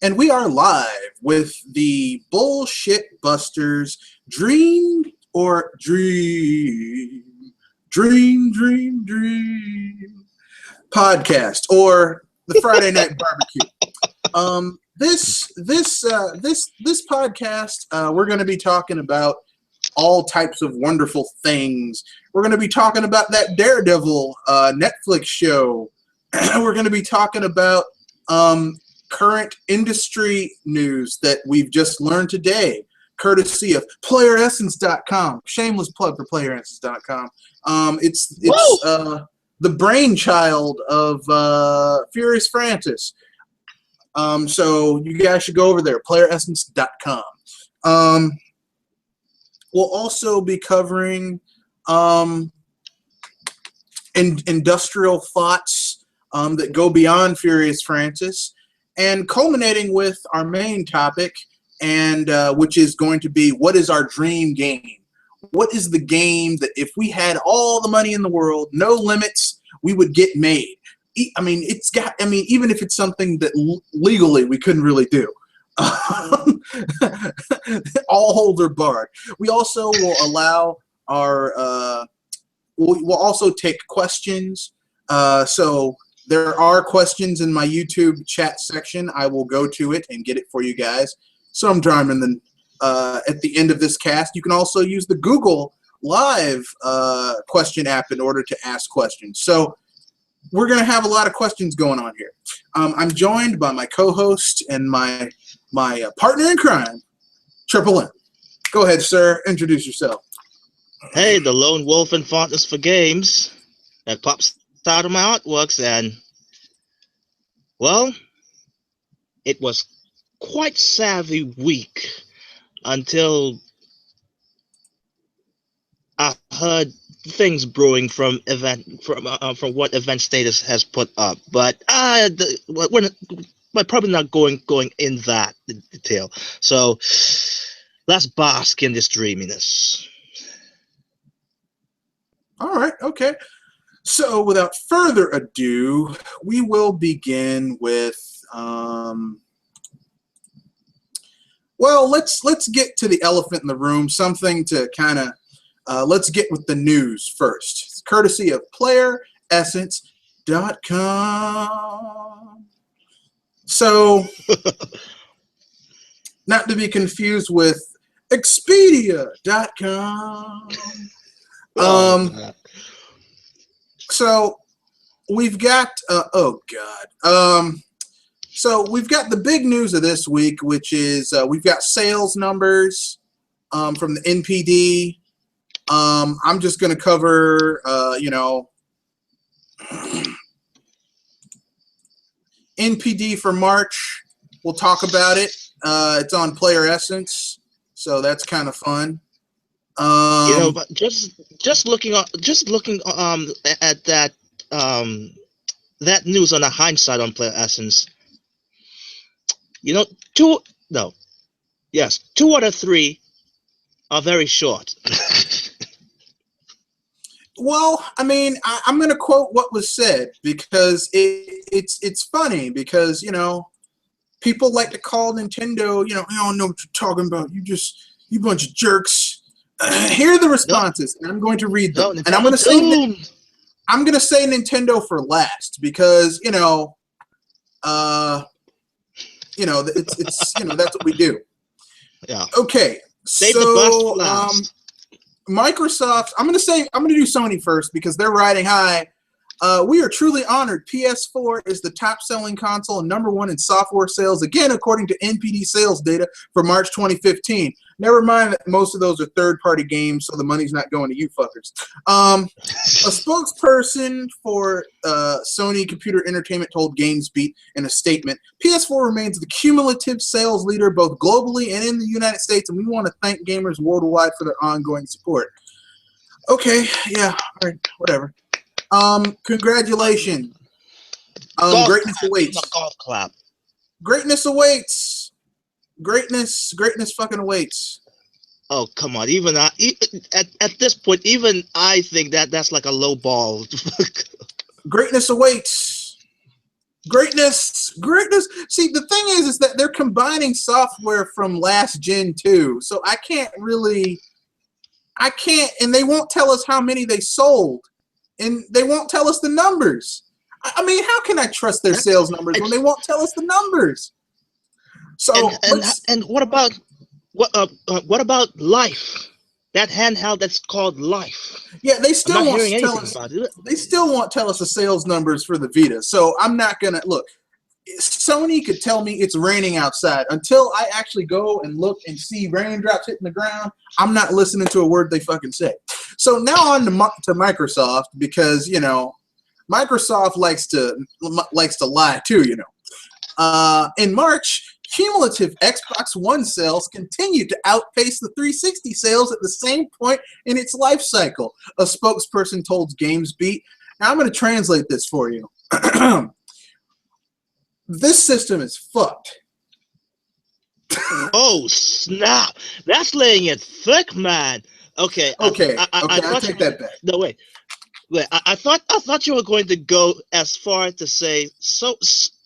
And we are live with the Bullshit Busters Dream or Dream podcast, or the Friday Night Barbecue. This podcast, we're going to be talking about all types of wonderful things. We're going to be talking about that Daredevil Netflix show. We're going to be talking about current industry news that we've just learned today, courtesy of PlayerEssence.com. Shameless plug for PlayerEssence.com. It's the brainchild of Furious Francis. So you guys should go over there, PlayerEssence.com. We'll also be covering industrial thoughts that go beyond Furious Francis, and culminating with our main topic, and which is going to be, what is our dream game? What is the game that if we had all the money in the world, no limits, we would get made? I mean, even if it's something that legally we couldn't really do. All holds are barred. We also will allow we'll also take questions. So there are questions in my YouTube chat section. I will go to it and get it for you guys sometime at the end of this cast. You can also use the Google Live question app in order to ask questions. So we're going to have a lot of questions going on here. I'm joined by my co-host and my partner in crime, Triple M. Go ahead, sir. Introduce yourself. Hey, the lone wolf and fondness for games that pops out of my artworks, and well, it was quite savvy week until I heard things brewing from what Event Status has put up, but we're probably not going in that detail. So let's bask in this dreaminess. All right, okay. So without further ado, we will begin with well, let's get to the elephant in the room, something to kind of let's get with the news first. It's courtesy of PlayerEssence.com. So, not to be confused with Expedia.com. So we've got so we've got the big news of this week, which is we've got sales numbers from the NPD. I'm just going to cover NPD for March. We'll talk about it. It's on Player Essence, so that's kind of fun. But just looking at that that news on the hindsight on Player Essence, two out of three are very short. Well, I mean, I'm going to quote what was said because it's funny because people like to call Nintendo, you don't know what you're talking about. You bunch of jerks. Here are the responses, and I'm going to read them. And I'm going to say Nintendo for last because it's that's what we do. Yeah. Okay. Save the best for last. Microsoft. I'm going to do Sony first because they're riding high. We are truly honored. PS4 is the top-selling console and number one in software sales, again, according to NPD sales data for March 2015. Never mind that most of those are third-party games, so the money's not going to you fuckers. A spokesperson for Sony Computer Entertainment told GamesBeat in a statement, PS4 remains the cumulative sales leader both globally and in the United States, and we want to thank gamers worldwide for their ongoing support. Okay, yeah, all right, whatever. Congratulations. Greatness awaits. Golf clap. Greatness awaits. Greatness fucking awaits. Oh, come on. Even at this point, even I think that's like a low ball. Greatness awaits. Greatness, greatness. See, the thing is that they're combining software from last gen too, so I can't, and they won't tell us how many they sold, and they won't tell us the numbers. I mean, how can I trust their sales numbers when they won't tell us the numbers? So and what about Life? That handheld that's called Life. yeah, they I'm still not won't hearing tell anything us. about it. They still won't tell us the sales numbers for the Vita. So I'm not gonna look. Sony could tell me it's raining outside. Until I actually go and look and see raindrops hitting the ground, I'm not listening to a word they fucking say. So now on to Microsoft, because Microsoft likes to lie too. In March, cumulative Xbox One sales continued to outpace the 360 sales at the same point in its life cycle, a spokesperson told GamesBeat. Now I'm going to translate this for you. This system is fucked. Oh snap! That's laying it thick, man. Okay, Okay, I I thought take that back. no wait. Wait, I thought you were going to go as far to say a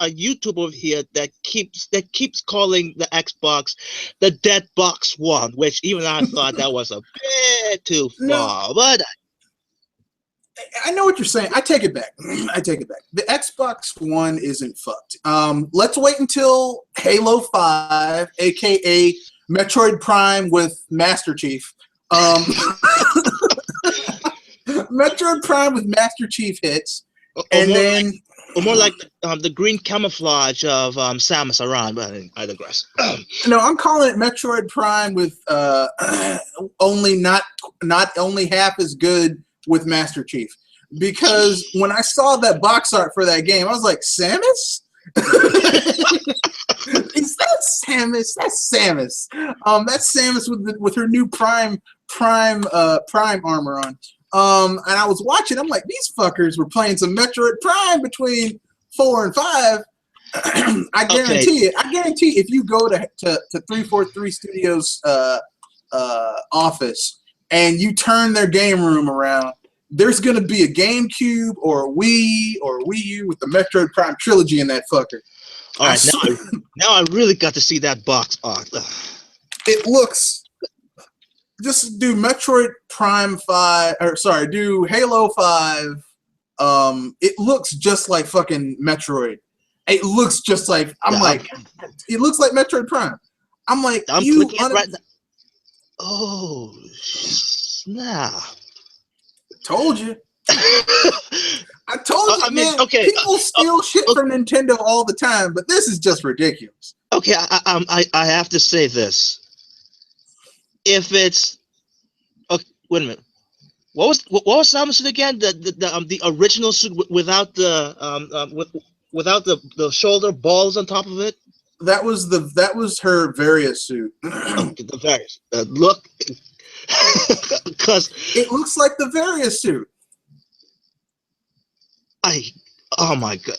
YouTuber here that keeps calling the Xbox the dead box one, which even I thought that was a bit too No, far. But I know what you're saying. I take it back. I take it back. The Xbox One isn't fucked. Let's wait until Halo 5, aka Metroid Prime with Master Chief. Metroid Prime with Master Chief hits, and then more like the green camouflage of Samus Aran, but I digress. no, I'm calling it Metroid Prime with only not only half as good with Master Chief, because when I saw that box art for that game, I was like, Samus. Is that Samus? That's Samus. That's Samus with her new prime armor on. And I was watching. I'm like, these fuckers were playing some Metroid Prime between 4 and 5. I guarantee it. I guarantee if you go to 343 Studios office and you turn their game room around, there's gonna be a GameCube or a Wii or a Wii U with the Metroid Prime trilogy in that fucker. All right, now I really got to see that box art. It looks. Just do Metroid Prime 5, or sorry, do Halo 5. It looks just like fucking Metroid. It looks just like it looks like Metroid Prime. I'm like, I'm clicking it right now. Oh snap! Told you. I told you, man. Okay, people steal shit from Nintendo all the time, but this is just ridiculous. Okay, I have to say this. If it's wait a minute, what was Samus again? The original suit without the without the shoulder balls on top of it. That was her Various suit. The Various look, because it looks like the Various suit. Oh my god!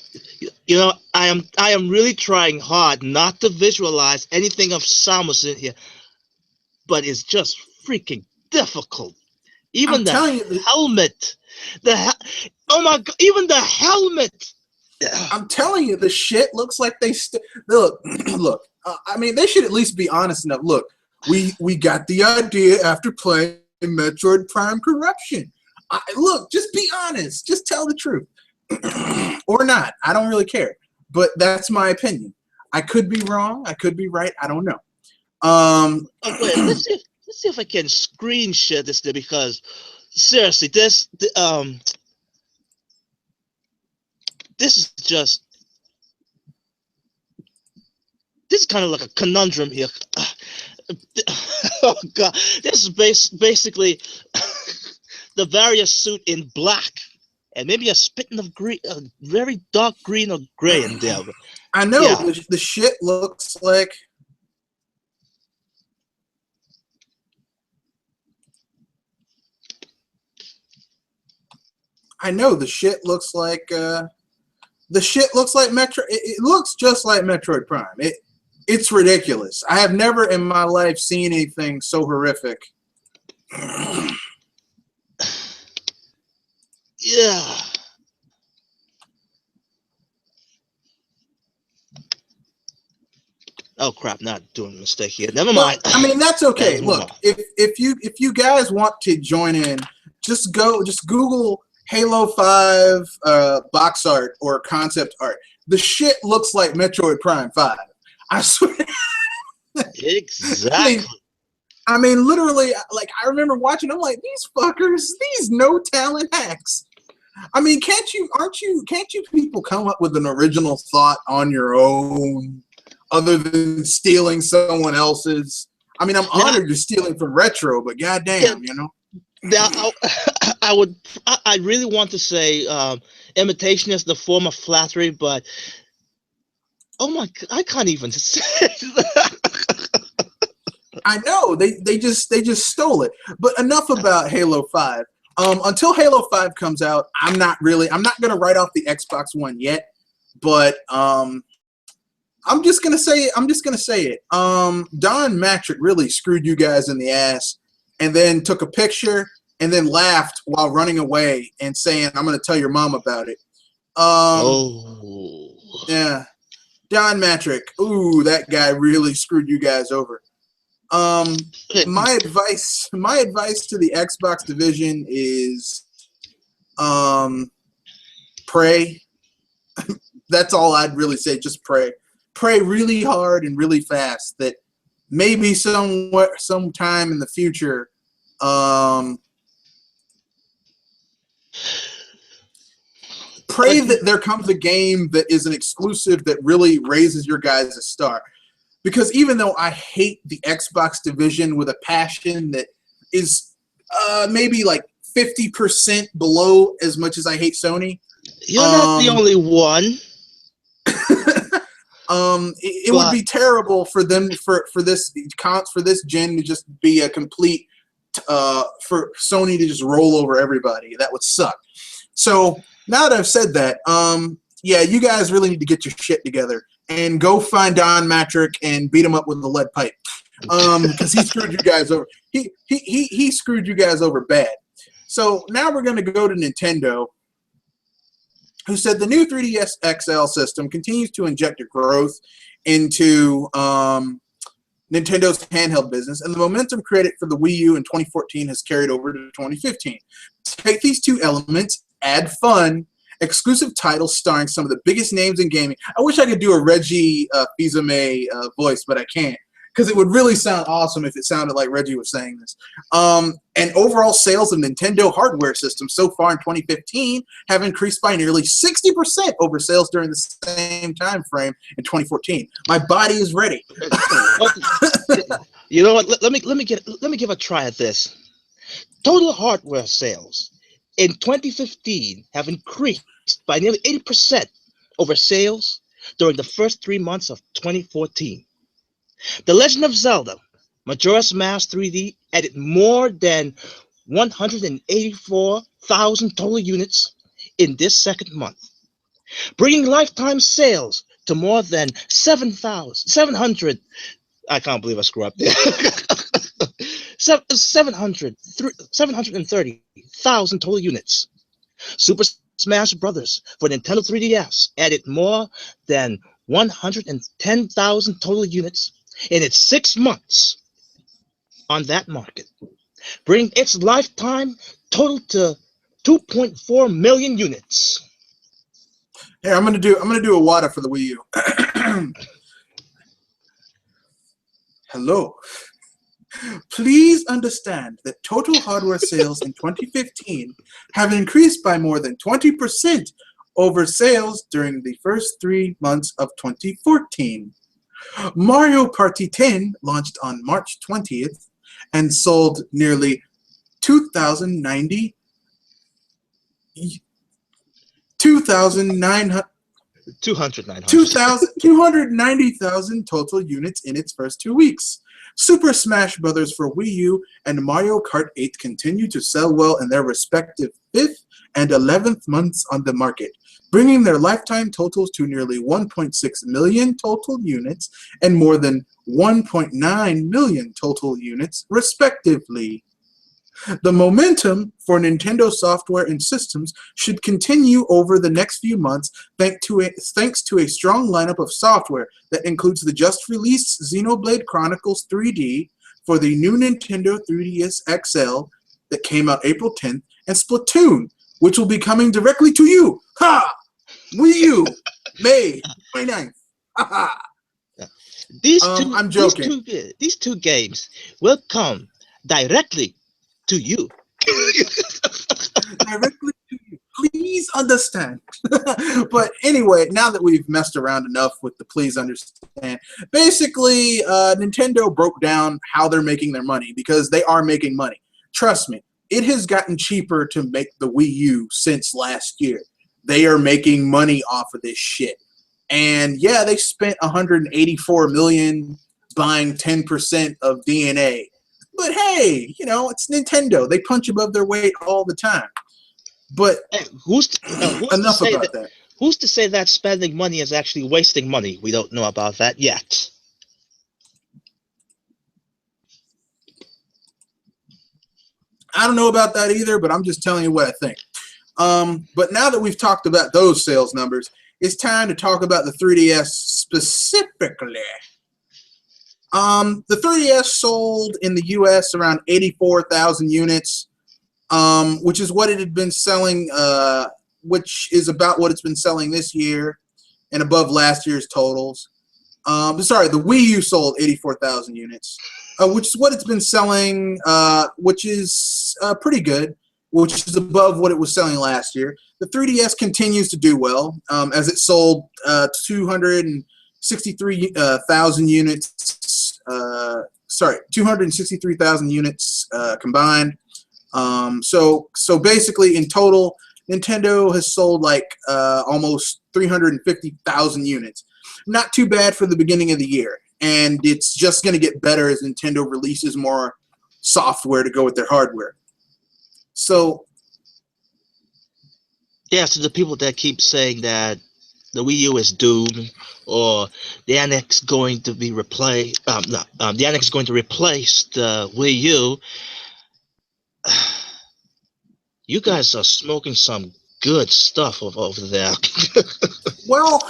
I am really trying hard not to visualize anything of Samus in here, but it's just freaking difficult. Even the helmet, oh my god! Even the helmet. I'm telling you, the shit looks like they look. I mean, they should at least be honest enough. Look, we got the idea after playing Metroid Prime Corruption. Look, just be honest. Just tell the truth. Or not. I don't really care. But that's my opinion. I could be wrong. I could be right. I don't know. Wait, let's see if I can screen share this there, because seriously, this is just kind of like a conundrum here. Oh god, this is basically the Various suit in black. And maybe a spitting of green, very dark green or gray in there. I know, yeah. The shit looks like. I know the shit looks like. The shit looks like Metro. It looks just like Metroid Prime. It's ridiculous. I have never in my life seen anything so horrific. Yeah. Oh crap! Not doing a mistake here. Never Well, mind. I mean that's okay. Let's move Look, on. if you guys want to join in, just Google Halo 5 box art or concept art. The shit looks like Metroid Prime 5. I swear. I mean, Exactly. I mean, literally, like I remember watching. I'm like, these fuckers, these no talent hacks. I mean, can't you people come up with an original thought on your own, other than stealing someone else's? I mean, I'm Now, honored you're stealing from retro, but yeah, goddamn, you know. now I would. I really want to say imitation is the form of flattery, but oh my, I can't even say that. I know they just stole it. But enough about Halo 5. Until Halo 5 comes out, I'm not gonna write off the Xbox One yet. But I'm just gonna say it. Don Matrick really screwed you guys in the ass, and then took a picture and then laughed while running away and saying, "I'm gonna tell your mom about it." Oh. Yeah, Don Matrick. Ooh, that guy really screwed you guys over. Um, my advice to the Xbox division is, pray. That's all I'd really say. Just pray. Pray really hard and really fast that maybe sometime in the future, um, pray that there comes a game that is an exclusive that really raises your guys' star. Because even though I hate the Xbox division with a passion that is maybe like 50% below as much as I hate Sony, You're not the um, only one, it would but be terrible for them for this gen to just be a complete for Sony to just roll over everybody. That would suck. So now that I've said that, yeah, you guys really need to get your shit together and go find Don Matrick and beat him up with a lead pipe, because he screwed you guys over. He screwed you guys over bad. So now we're going to go to Nintendo, who said the new 3DS XL system continues to inject a growth into Nintendo's handheld business, and the momentum created for the Wii U in 2014 has carried over to 2015. Take these two elements, add fun, exclusive titles starring some of the biggest names in gaming. I wish I could do a Reggie Fils-Aimé voice, but I can't, because it would really sound awesome if it sounded like Reggie was saying this. And overall sales of Nintendo hardware systems so far in 2015 have increased by nearly 60% over sales during the same time frame in 2014. My body is ready. you know what? Let me give a try at this. Total hardware sales in 2015 have increased by nearly 80% over sales during the first 3 months of 2014. The Legend of Zelda Majora's Mask 3D added more than 184,000 total units in this second month, bringing lifetime sales to more than 7,700. I can't believe I screwed up there. 730,000 total units. Super Smash Brothers for Nintendo 3DS added more than 110,000 total units in its 6 months on that market, bringing its lifetime total to 2.4 million units. Here, I'm gonna do a WADA for the Wii U. Hello. Please understand that total hardware sales in 2015 have increased by more than 20% over sales during the first 3 months of 2014. Mario Party 10 launched on March 20th and sold nearly 2,090 2,900 290,000 total units in its first 2 weeks. Super Smash Bros. For Wii U and Mario Kart 8 continue to sell well in their respective 5th and 11th months on the market, bringing their lifetime totals to nearly 1.6 million total units and more than 1.9 million total units, respectively. The momentum for Nintendo software and systems should continue over the next few months thanks to a strong lineup of software that includes the just-released Xenoblade Chronicles 3D for the new Nintendo 3DS XL that came out April 10th, and Splatoon, which will be coming directly to you. Ha! Wii U, May 29th. Ha ha! I'm joking. These two games will come directly to you. Directly to you. Please understand. But anyway, now that we've messed around enough with the please understand, basically, Nintendo broke down how they're making their money because they are making money. Trust me, it has gotten cheaper to make the Wii U since last year. They are making money off of this shit. And yeah, they spent $184 million buying 10% of DNA. But hey, you know, it's Nintendo. They punch above their weight all the time. But Hey, enough about that. Who's to say that spending money is actually wasting money? We don't know about that yet. I don't know about that either, but I'm just telling you what I think. But now that we've talked about those sales numbers, it's time to talk about the 3DS specifically. The 3DS sold in the US around 84,000 units, which is what it had been selling, which is about what it's been selling this year and above last year's totals. Sorry, the Wii U sold 84,000 units, which is what it's been selling, which is pretty good, which is above what it was selling last year. The 3DS continues to do well, as it sold 263,000 units. 263,000 units combined. So basically, in total, Nintendo has sold like almost 350,000 units. Not too bad for the beginning of the year, and it's just going to get better as Nintendo releases more software to go with their hardware. So, yeah, so the people that keep saying that the Wii U is doomed, or the NX going to be replaced, the NX is going to replace the Wii U. You guys are smoking some good stuff over there. well,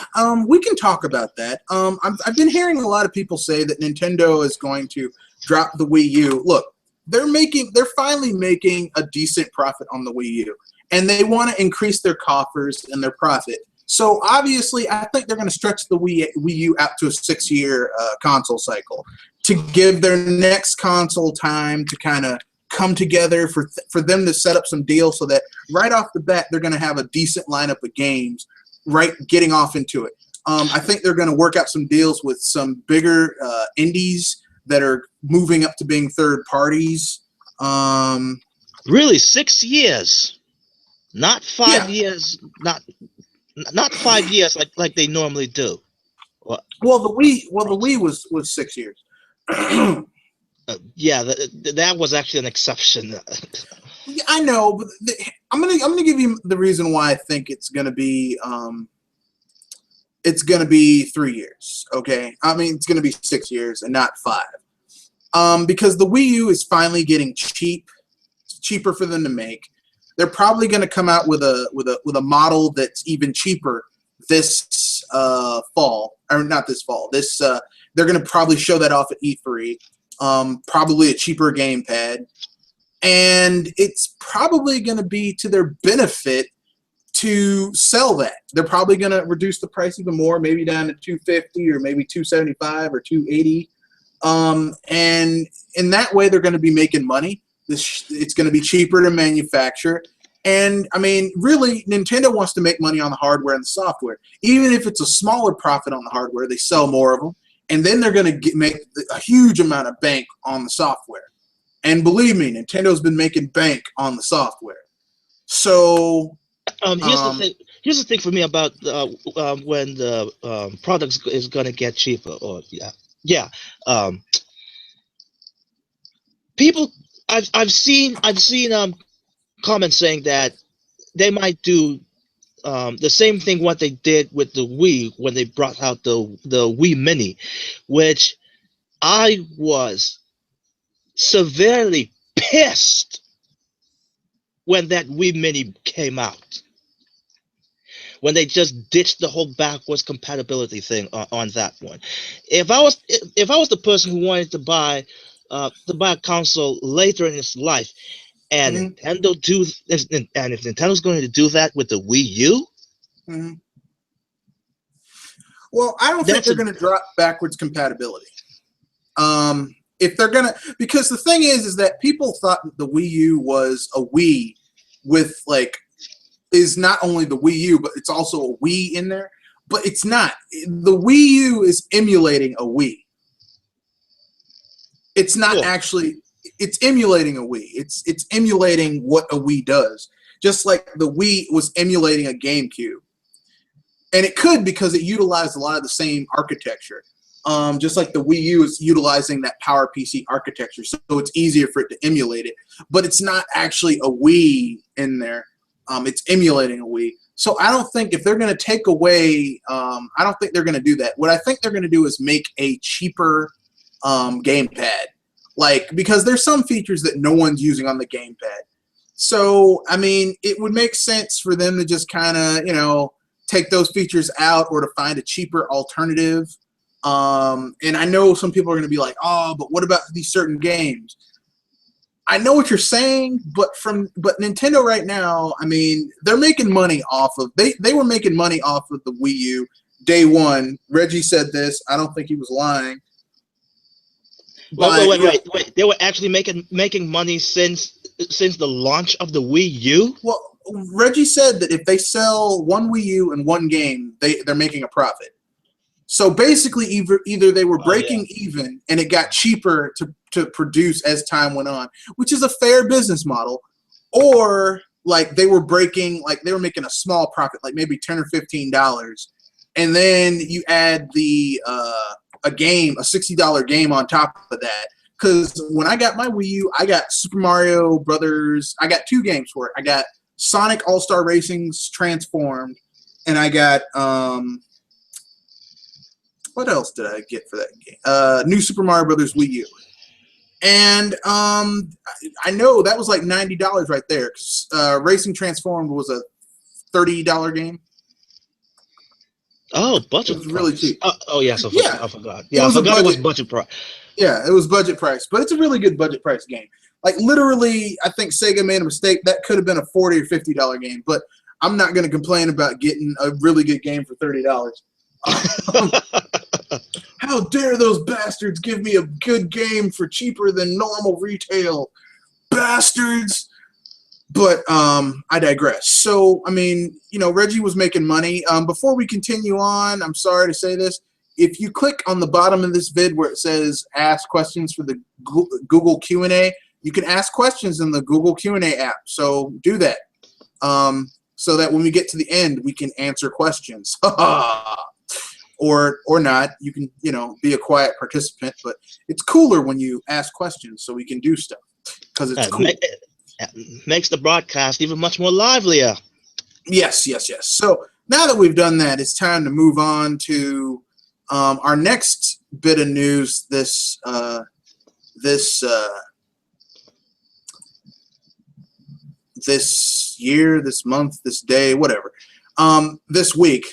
we can talk about that. I've been hearing a lot of people say that Nintendo is going to drop the Wii U. Look, they're finally making a decent profit on the Wii U, and they want to increase their coffers and their profit. So obviously, I think they're going to stretch the Wii U out to a 6-year console cycle to give their next console time to kind of come together for them to set up some deals so that right off the bat they're going to have a decent lineup of games right getting off into it. I think they're going to work out some deals with some bigger indies that are moving up to being third parties. Really, 6 years, not 5 years, not 5 years like they normally do. Well, the Wii was 6 years. Yeah, that was actually an exception. I know, but I'm gonna give you the reason why I think it's gonna be 3 years. Okay, I mean it's gonna be 6 years and not 5. Because the Wii U is finally getting cheaper for them to make. They're probably gonna come out with a model that's even cheaper this fall, or not this fall. They're gonna probably show that off at E3. Probably a cheaper gamepad, and it's probably going to be to their benefit to sell that. They're probably going to reduce the price even more, maybe down to $250 or maybe $275 or $280, and in that way they're going to be making money. It's going to be cheaper to manufacture, and I mean really Nintendo wants to make money on the hardware and the software. Even if it's a smaller profit on the hardware, they sell more of them. And then they're going to make a huge amount of bank on the software. And believe me, Nintendo's been making bank on the software. So here's the thing for me about when the product is going to get cheaper. Or people, I've seen comments saying that they might do the same thing what they did with the Wii when they brought out the Wii Mini, which I was severely pissed when that Wii Mini came out, when they just ditched the whole backwards compatibility thing on that one. If I was the person who wanted to buy a console later in its life, and Hmm. if Nintendo's going to do that with the Wii U, Hmm. Well, I don't think that's they're a going to drop backwards compatibility. If they're gonna, because the thing is that people thought that the Wii U was a Wii with like is not only the Wii U, but it's also a Wii in there. But it's not. The Wii U is emulating a Wii. It's not well, actually. It's emulating a Wii. It's emulating what a Wii does. Just like the Wii was emulating a GameCube, and it could because it utilized a lot of the same architecture. Just like the Wii U is utilizing that PowerPC architecture, so it's easier for it to emulate it. But it's not actually a Wii in there. It's emulating a Wii. So I don't think if they're going to take away, I don't think they're going to do that. What I think they're going to do is make a cheaper gamepad, like because there's some features that no one's using on the gamepad. So I mean, it would make sense for them to just kind of take those features out or to find a cheaper alternative. And I know some people are going to be like, oh, but what about these certain games? I know what you're saying, but Nintendo right now, I mean, they're making money off of they were making money off of the Wii U day one. Reggie said this. I don't think he was lying. But wait. They were actually making money since the launch of the Wii U. well, Reggie said that if they sell one Wii U and one game, they're making a profit. So basically, either they were breaking even and it got cheaper to produce as time went on, which is a fair business model, or like they were making a small profit, like maybe $10 or $15, and then you add a $60 game on top of that. Because when I got my Wii U, I got Super Mario Brothers. I got two games for it. I got Sonic All-Star Racing's Transformed, and I got what else did I get for that game? New Super Mario Brothers Wii U. And I know that was like $90 right there. Racing Transformed was a $30 game. Oh, budget. It was really cheap. Oh yes, Yeah, I forgot. Yeah, I forgot it was budget price. Yeah, it was budget price, but it's a really good budget price game. Like literally, I think Sega made a mistake. That could have been a $40 or $50 game, but I'm not going to complain about getting a really good game for $30. How dare those bastards give me a good game for cheaper than normal retail, bastards! But I digress. So I mean, Reggie was making money. Before we continue on, I'm sorry to say this. If you click on the bottom of this vid where it says "Ask questions" for the Google Q&A, you can ask questions in the Google Q&A app. So do that, so that when we get to the end, we can answer questions. Or not. You can be a quiet participant, but it's cooler when you ask questions, so we can do stuff because it's cool. Makes the broadcast even much more livelier. Yes. So now that we've done that, it's time to move on to our next bit of news. This year, this month, this day, whatever. This week,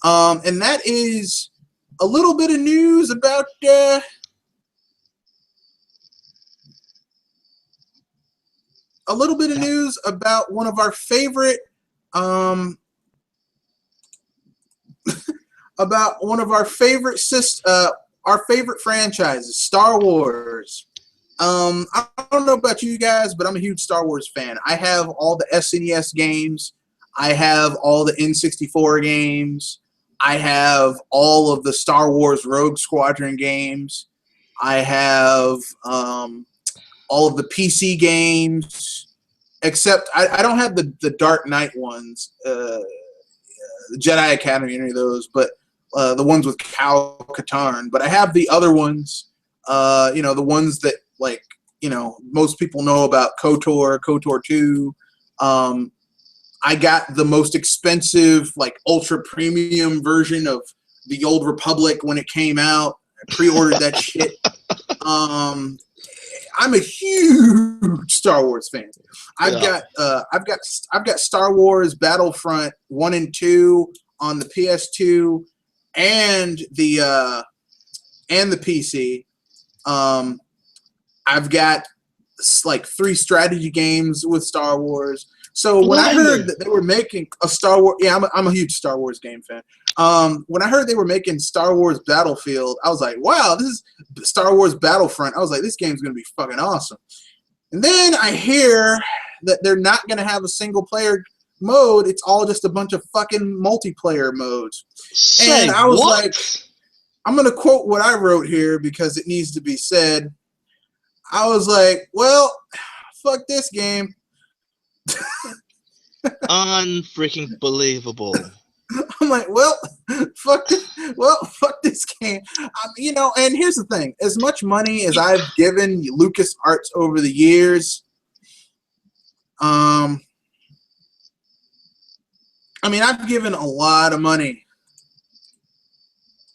and that is a little bit of news about one of our favorite our favorite franchises, Star Wars. I don't know about you guys, but I'm a huge Star Wars fan. I have all the SNES games. I have all the N64 games. I have all of the Star Wars Rogue Squadron games. I have all of the PC games, except I don't have the Dark Knight ones, the Jedi Academy, any of those, but the ones with Cal Katarn. But I have the other ones, the ones that most people know about, KOTOR, KOTOR 2. I got the most expensive, ultra premium version of the Old Republic when it came out. I pre-ordered that shit. I'm a huge Star Wars fan. I've got Star Wars Battlefront 1 and 2 on the PS2 and the PC. I've got like 3 strategy games with Star Wars. So when I heard that they were making a Star Wars, I'm a huge Star Wars game fan. When I heard they were making Star Wars Battlefield, I was like, wow, this is Star Wars Battlefront. I was like, this game's going to be fucking awesome. And then I hear that they're not going to have a single player mode. It's all just a bunch of fucking multiplayer modes. And I was like, I'm going to quote what I wrote here because it needs to be said. I was like, well, fuck this game. Unfreaking believable. I'm like, well, fuck this game. And here's the thing: as much money as I've given LucasArts over the years, I've given a lot of money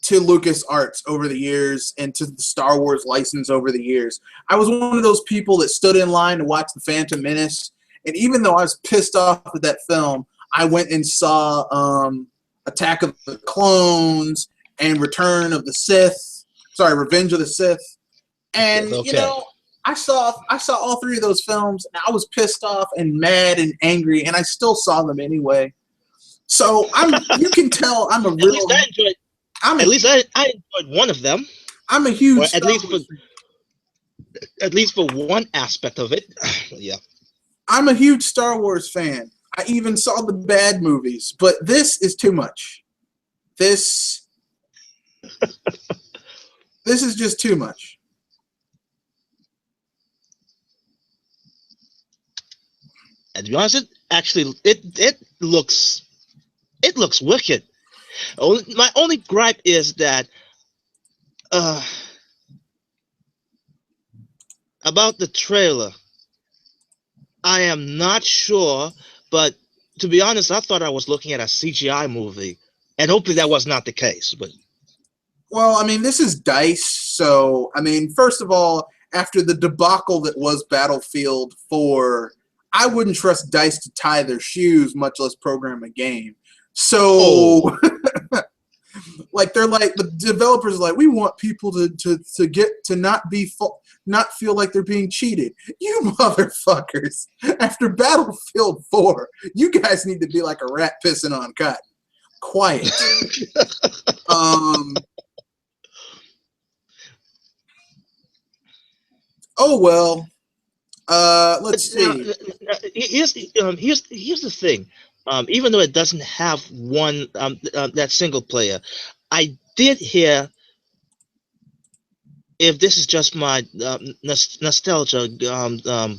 to LucasArts over the years and to the Star Wars license over the years. I was one of those people that stood in line to watch The Phantom Menace, and even though I was pissed off with that film, I went and saw Attack of the Clones and Revenge of the Sith. And I saw all 3 of those films, and I was pissed off and mad and angry, and I still saw them anyway. So you can tell I'm a real. At least I enjoyed one of them. I'm a huge. At least for one aspect of it. Yeah. I'm a huge Star Wars fan. I even saw the bad movies, but this is too much. This is just too much. And to be honest, it looks wicked. My only gripe is that about the trailer. I am not sure, but to be honest, I thought I was looking at a CGI movie, and hopefully that was not the case. But well, this is DICE, so first of all, after the debacle that was Battlefield 4, I wouldn't trust DICE to tie their shoes, much less program a game. So, they're like, the developers are like, we want people to get to not feel like they're being cheated. You motherfuckers! After Battlefield 4, you guys need to be like a rat pissing on cotton. Quiet. Oh well. Let's see. Here's the thing. Even though it doesn't have one that single player, I did hear. If this is just my nostalgia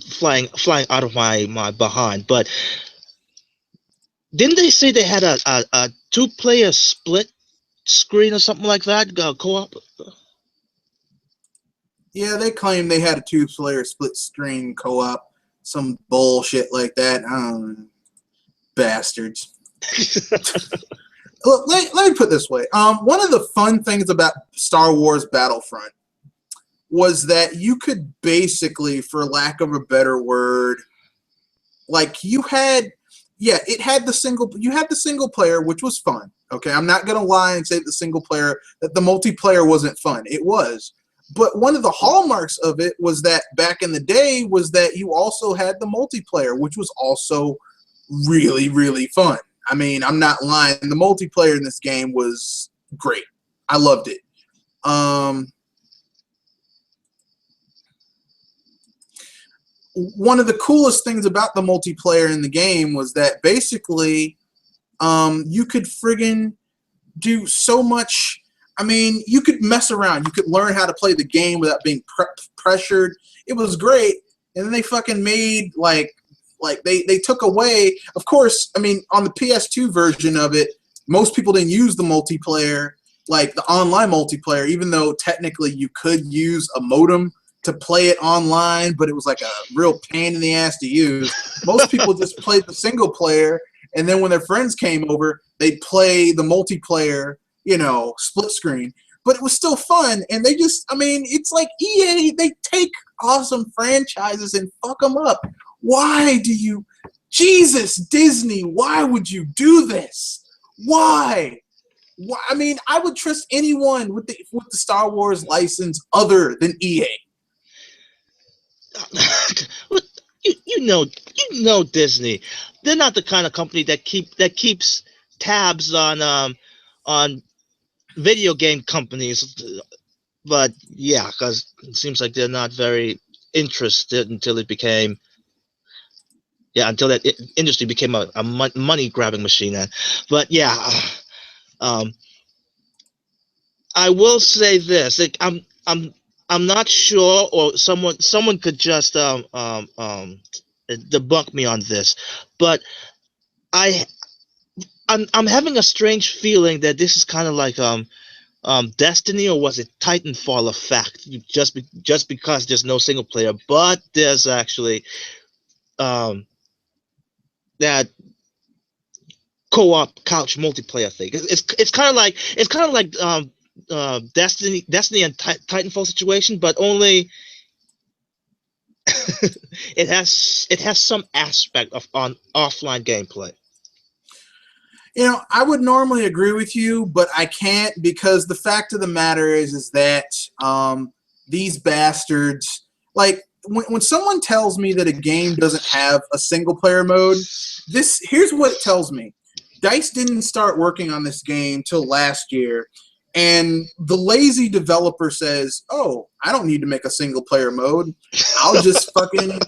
flying out of my behind, but didn't they say they had a 2-player split screen or something like that, co-op? Yeah, they claimed they had a 2-player split screen co-op, some bullshit like that. I don't know. Bastards. Look, let me put it this way. One of the fun things about Star Wars Battlefront was that you could basically, for lack of a better word, it had the single player, which was fun. Okay, I'm not gonna lie and say that the multiplayer wasn't fun. It was. But one of the hallmarks of it was that back in the day was that you also had the multiplayer, which was also really, really fun. I'm not lying. The multiplayer in this game was great. I loved it. One of the coolest things about the multiplayer in the game was that basically you could friggin' do so much. You could mess around. You could learn how to play the game without being pressured. It was great. And then they fucking made they took away. Of course, on the PS2 version of it, most people didn't use the multiplayer, like the online multiplayer, even though technically you could use a modem to play it online, but it was like a real pain in the ass to use. Most people just played the single player, and then when their friends came over, they'd play the multiplayer, split screen. but it was still fun. And they just, I mean, it's like EA, they take awesome franchises and fuck them up. Why do you, Jesus, Disney, why would you do this? Why? I mean, I would trust anyone with the Star Wars license other than EA. you know Disney. They're not the kind of company that keeps tabs on video game companies. But yeah, because it seems like they're not very interested until it became. Yeah, until that industry became a money grabbing machine. But yeah, I will say this: like, I'm not sure, or someone could just debunk me on this, but I I'm having a strange feeling that this is kind of like Destiny, or was it Titanfall effect? Just because there's no single player, but there's actually that co-op couch multiplayer thing. It's kind of like Destiny and Titanfall situation, but only it has some aspect of offline gameplay. You know, I would normally agree with you, but I can't, because the fact of the matter is that these bastards, like when someone tells me that a game doesn't have a single player mode, here's what it tells me. DICE didn't start working on this game till last year, and the lazy developer says, oh, I don't need to make a single player mode. I'll just fucking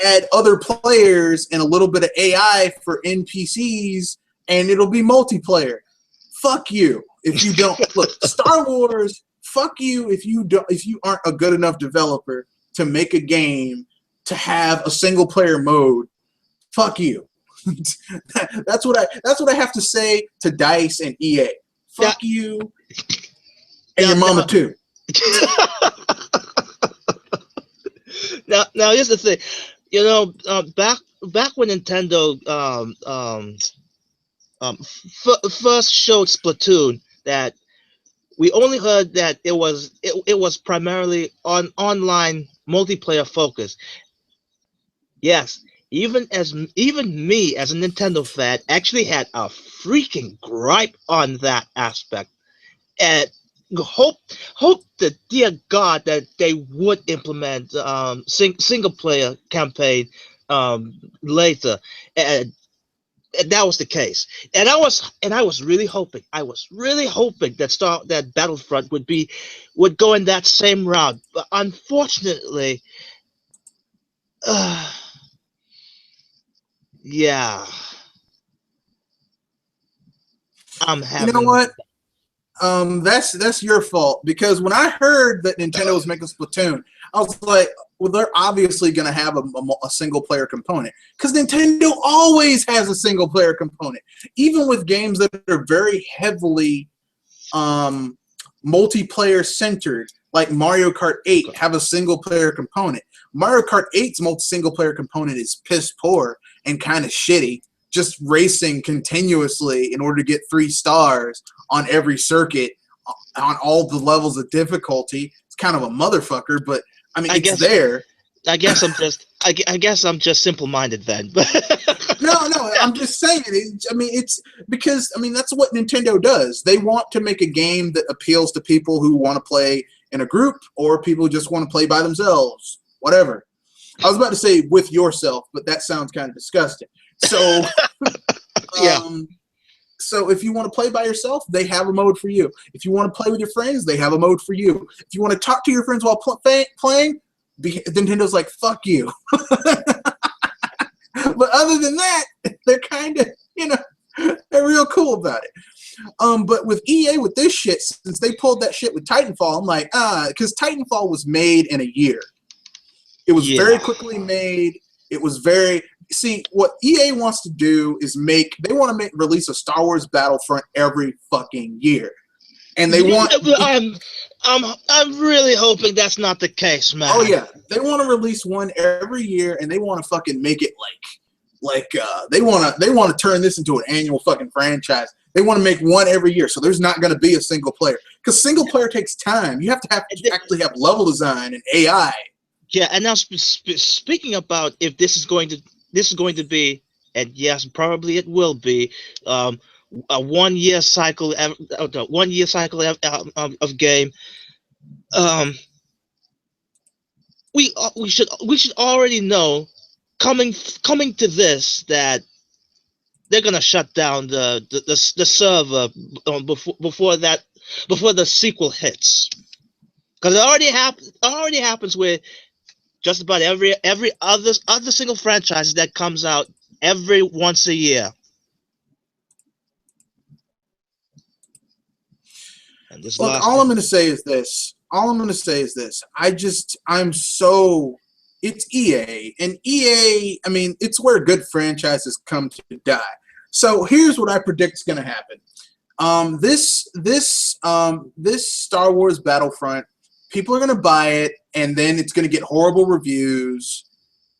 add other players and a little bit of AI for NPCs, and it'll be multiplayer. Fuck you if you don't. Look, Star Wars, fuck you if you aren't a good enough developer to make a game to have a single player mode. Fuck you. That's what I have to say to DICE and EA. Fuck you and your mama too. Now here's the thing. You know, back when Nintendo first showed Splatoon, that we only heard that it was primarily online multiplayer focus. Yes, even me as a Nintendo fan actually had a freaking gripe on that aspect, and hope to dear God that they would implement single player campaign later, and that was the case. And I was really hoping that Battlefront would go in that same route, but unfortunately, yeah, I'm having. You know what? That's your fault, because when I heard that Nintendo was making Splatoon, I was like, well, they're obviously going to have a single player component, because Nintendo always has a single player component, even with games that are very heavily multiplayer centered, like Mario Kart 8 have a single player component. Mario Kart 8's single player component is piss poor and kind of shitty, just racing continuously in order to get 3 stars on every circuit on all the levels of difficulty. It's kind of a motherfucker, but I mean, it's there. I guess I'm just simple-minded then. No, I'm just saying. It's because that's what Nintendo does. They want to make a game that appeals to people who want to play in a group, or people who just want to play by themselves. Whatever. I was about to say with yourself, but that sounds kind of disgusting. So, yeah. So if you want to play by yourself, they have a mode for you. If you want to play with your friends, they have a mode for you. If you want to talk to your friends while playing, Nintendo's like, fuck you. But other than that, they're kind of, they're real cool about it. But with EA, with this shit, since they pulled that shit with Titanfall, I'm like, because Titanfall was made in a year. It was very quickly made. It was very... See, what EA wants to do is release a Star Wars Battlefront every fucking year, and they want. I'm really hoping that's not the case, man. Oh yeah, they want to release one every year, and they want to fucking make it like they want to turn this into an annual fucking franchise. They want to make one every year, so there's not going to be a single player because single player takes time. You have to actually have level design and AI. Yeah, and now speaking about if this is going to be, and yes, probably it will be, a 1 year cycle, 1 year cycle of game. Um, we should already know coming to this that they're gonna shut down the server before the sequel hits, because it already happens with just about every other single franchise that comes out every once a year. And this Look, last all I'm one, going to say is this. It's EA, and EA. I mean, it's where good franchises come to die. So here's what I predict is going to happen. This Star Wars Battlefront, people are going to buy it, and then it's going to get horrible reviews,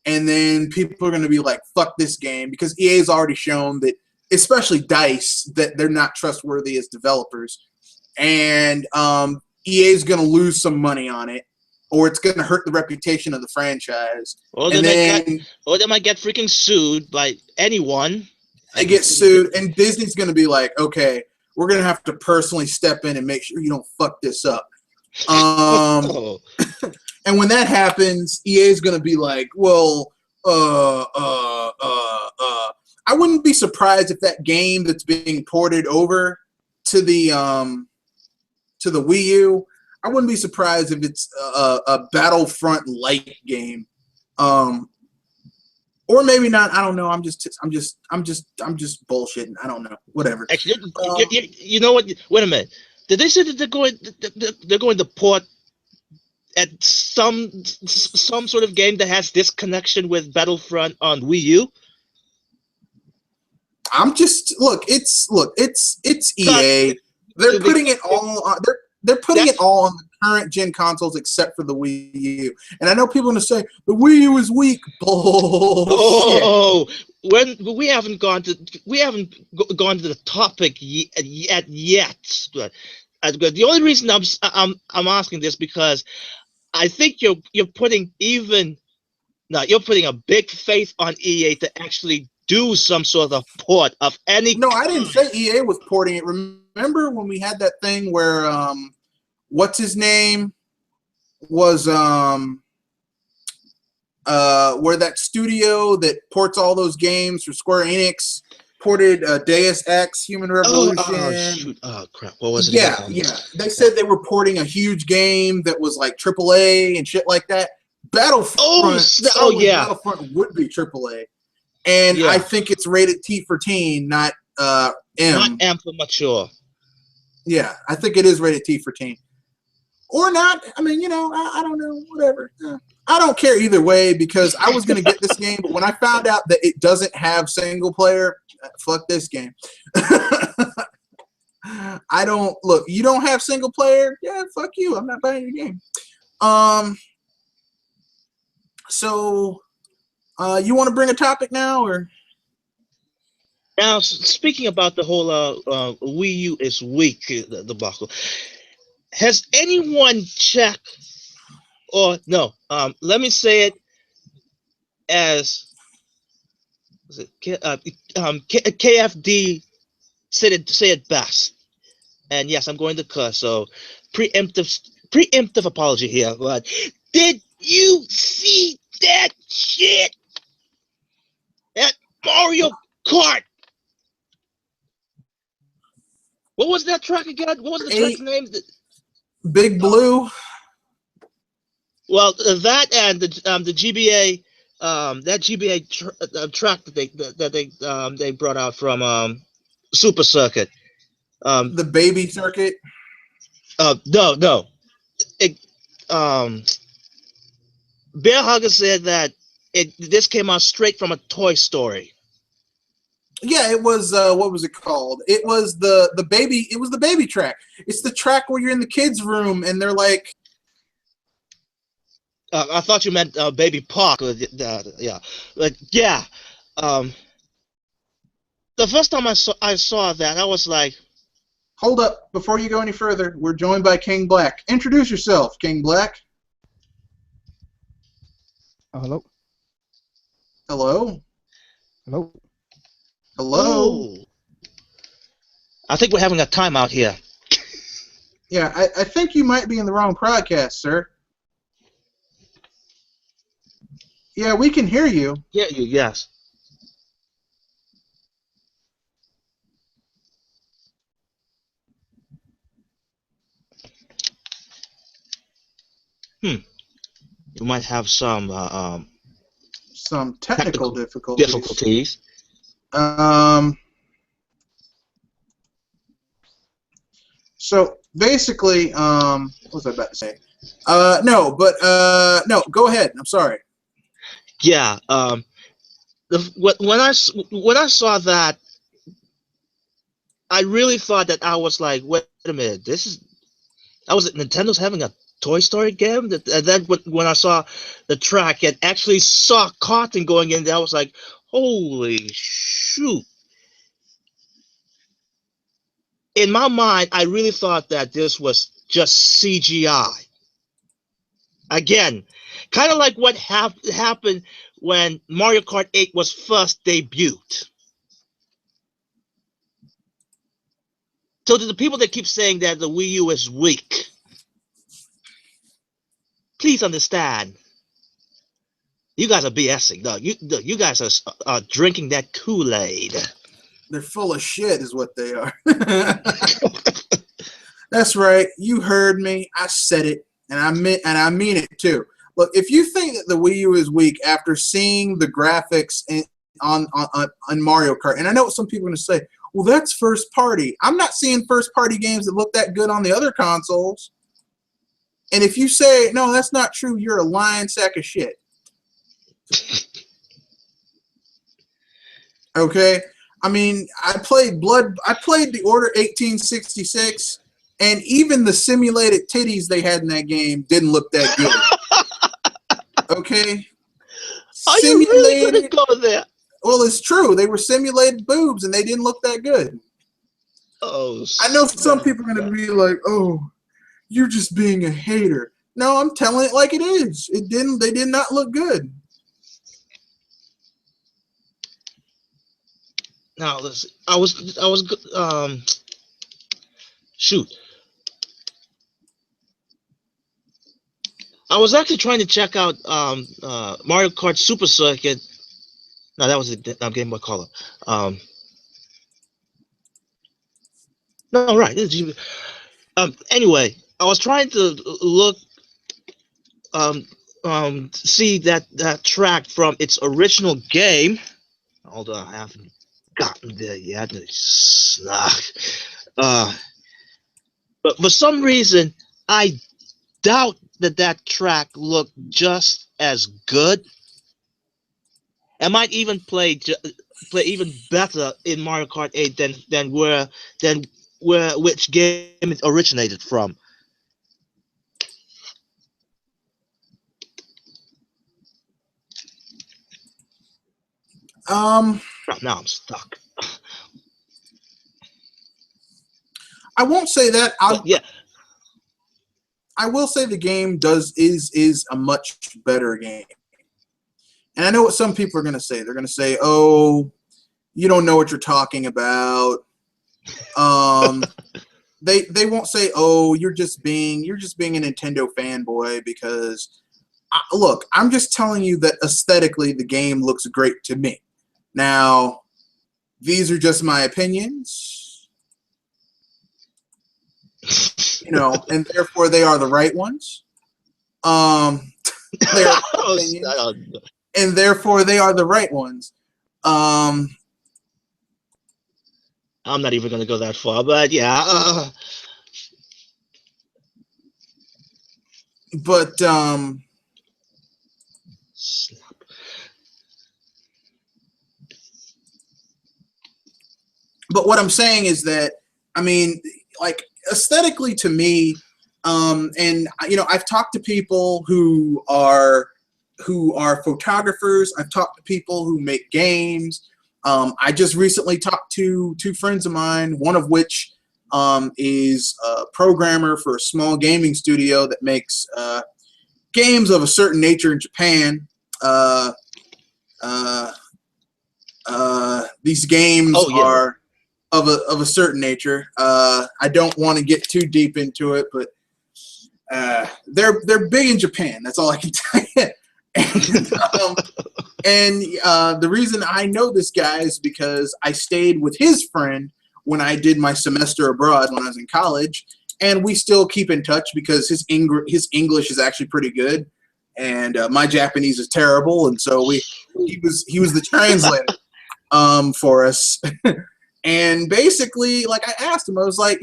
and then people are going to be like, "Fuck this game," because EA's already shown that, especially DICE, that they're not trustworthy as developers, and EA is going to lose some money on it, or it's going to hurt the reputation of the franchise. or And they might get freaking sued by anyone. They get sued, and Disney's going to be like, okay, we're going to have to personally step in and make sure you don't fuck this up. Oh. And when that happens, EA is going to be like, well, I wouldn't be surprised if that game that's being ported over to the Wii U, I wouldn't be surprised if it's a Battlefront light game. Or maybe not. I don't know. I'm just bullshitting. I don't know. Whatever. Actually, you know what? Wait a minute. Did they say that they're going to port at some sort of game that has this connection with Battlefront on Wii U? It's EA. They're putting it all on. They're putting it all on the current gen consoles except for the Wii U. And I know people are gonna say the Wii U is weak. Bullshit. Oh, we haven't gone to the topic yet. But the only reason I'm asking this because I think you're putting a big faith on EA to actually do some sort of port of any. No, I didn't say EA was porting it. Remember when we had that thing where what's his name was where that studio that ports all those games for Square Enix ported Deus Ex Human Revolution. Oh, shoot. Oh crap! What was it? Yeah. They said they were porting a huge game that was like AAA and shit like that. Battlefront. Battlefront would be AAA. And I think it's rated T for teen, not M. Not M for mature. Yeah, I think it is rated T for teen. Or not. I mean, I don't know. Whatever. I don't care either way because I was going to get this game, but when I found out that it doesn't have single player, fuck this game. I don't look. You don't have single player? Yeah, fuck you. I'm not buying your game. So, you want to bring a topic now, or? Now, speaking about the whole Wii U is weak debacle, has anyone checked, or no? Let me say it as KFD say it best. And yes, I'm going to cuss, so preemptive apology here. But did you see that shit? That Mario Kart. What was that track again? What was the track's name? Big Blue. Well, that and the GBA, that GBA track that they brought out from Super Circuit. The baby circuit. No. Bear Hugger said that this came out straight from a Toy Story. Yeah, it was. What was it called? It was the baby. It was the baby track. It's the track where you're in the kids' room and they're like. I thought you meant Baby Park. Yeah, like yeah. the first time I saw that, I was like, Hold up, before you go any further, we're joined by King Black. Introduce yourself, King Black. Hello? Hello? Hello? Hello? oh, I think we're having a timeout here. Yeah, I think you might be in the wrong podcast, sir. Yeah, we can hear you. Yeah, yes. You might have some Some technical technical difficulties. difficulties. So basically, what was I about to say? No, go ahead. I'm sorry. Yeah. When I saw that, I really thought that I was like, wait a minute, Nintendo's having a Toy Story game. And then when I saw the track and actually saw Cotton going in there, I was like, holy shoot! In my mind, I really thought that this was just CGI. Again, kind of like what happened when Mario Kart 8 was first debuted. So to the people that keep saying that the Wii U is weak, please understand, you guys are BSing. No, you guys are drinking that Kool-Aid. They're full of shit, is what they are. That's right. You heard me. I said it, and I mean it too. Look, if you think that the Wii U is weak after seeing the graphics on Mario Kart, and I know what some people are going to say, well, that's first party. I'm not seeing first party games that look that good on the other consoles. And if you say, no, that's not true, you're a lying sack of shit. Okay? I mean, I played the Order 1866, and even the simulated titties they had in that game didn't look that good. Okay? Are you really going to go there? Well, it's true. They were simulated boobs, and they didn't look that good. Oh, I know some people are going to be like, oh, you're just being a hater. No, I'm telling it like it is. They did not look good. Now, listen, shoot. I was actually trying to check out Mario Kart Super Circuit. No, that was a Game Boy Color. No, right. Anyway, I was trying to look, see that track from its original game. Although I haven't gotten there yet. But for some reason, I doubt that track looked just as good. It might even play even better in Mario Kart 8 than which game it originated from. Now I'm stuck. I won't say that. Yeah. I will say the game is a much better game. And I know what some people are going to say. They're going to say, "Oh, you don't know what you're talking about." They won't say, "Oh, you're just being a Nintendo fanboy," because look, I'm just telling you that aesthetically the game looks great to me. Now, these are just my opinions, and therefore they are the right ones. They are opinions, and therefore they are the right ones. I'm not even going to go that far, but yeah. But Snap. But what I'm saying is that, I mean, like aesthetically to me, and I've talked to people who are photographers. I've talked to people who make games, I just recently talked to two friends of mine, one of which is a programmer for a small gaming studio that makes games of a certain nature in Japan. These games are of a certain nature. I don't want to get too deep into it, but they're big in Japan. That's all I can tell you. And the reason I know this guy is because I stayed with his friend when I did my semester abroad when I was in college, and we still keep in touch because his English is actually pretty good, and my Japanese is terrible, and so he was the translator for us. And basically, like, I asked him, I was like,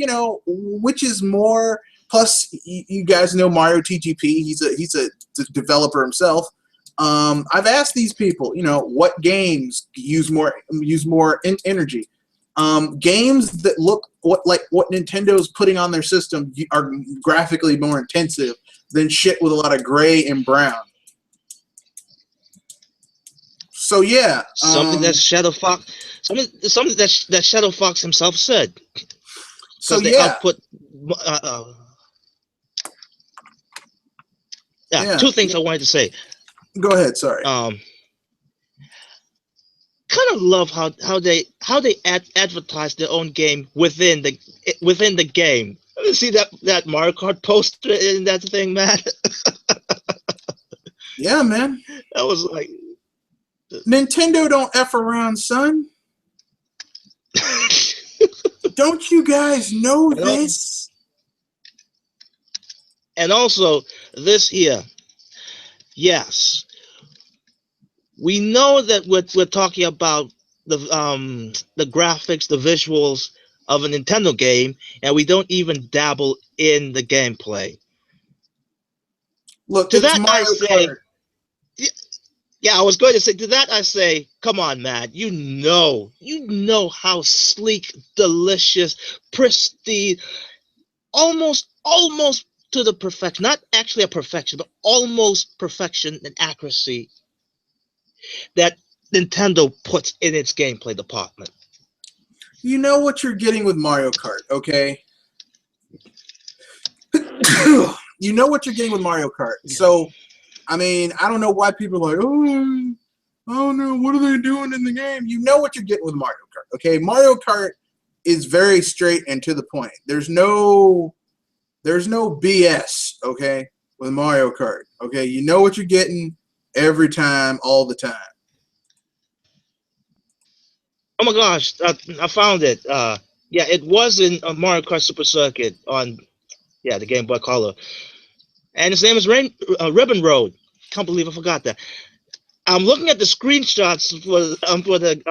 which is more? Plus, you guys know Mario TGP. He's a developer himself. I've asked these people, what games use more energy. Games that look like what Nintendo's putting on their system are graphically more intensive than shit with a lot of gray and brown. So yeah, something that Shadow Fox, something that Shadow Fox himself said. So they yeah, output. Two things I wanted to say. Go ahead. Sorry. Kind of love how they advertise their own game within the game. You see that Mario Kart poster in that thing, man? Yeah, man. That was like, Nintendo don't F around, son. Don't you guys know this? And also this here. Yes. We know that we're talking about the graphics, the visuals of a Nintendo game, and we don't even dabble in the gameplay. Look, to it's that Mario I say, Kart. Yeah, I was going to say, to that I say, come on, man, you know how sleek, delicious, pristine, almost to the perfection, not actually a perfection, but almost perfection and accuracy that Nintendo puts in its gameplay department. You know what you're getting with Mario Kart, okay? You know what you're getting with Mario Kart. So, I mean, I don't know why people are like, oh no, what are they doing in the game? You know what you're getting with Mario Kart, okay? Mario Kart is very straight and to the point. There's no BS, okay, with Mario Kart, okay? You know what you're getting every time, all the time. Oh my gosh, I found it. Yeah, it was in Mario Kart Super Circuit on the Game Boy Color, and his name is Ribbon Road. Can't believe I forgot that. I'm looking at the screenshots for the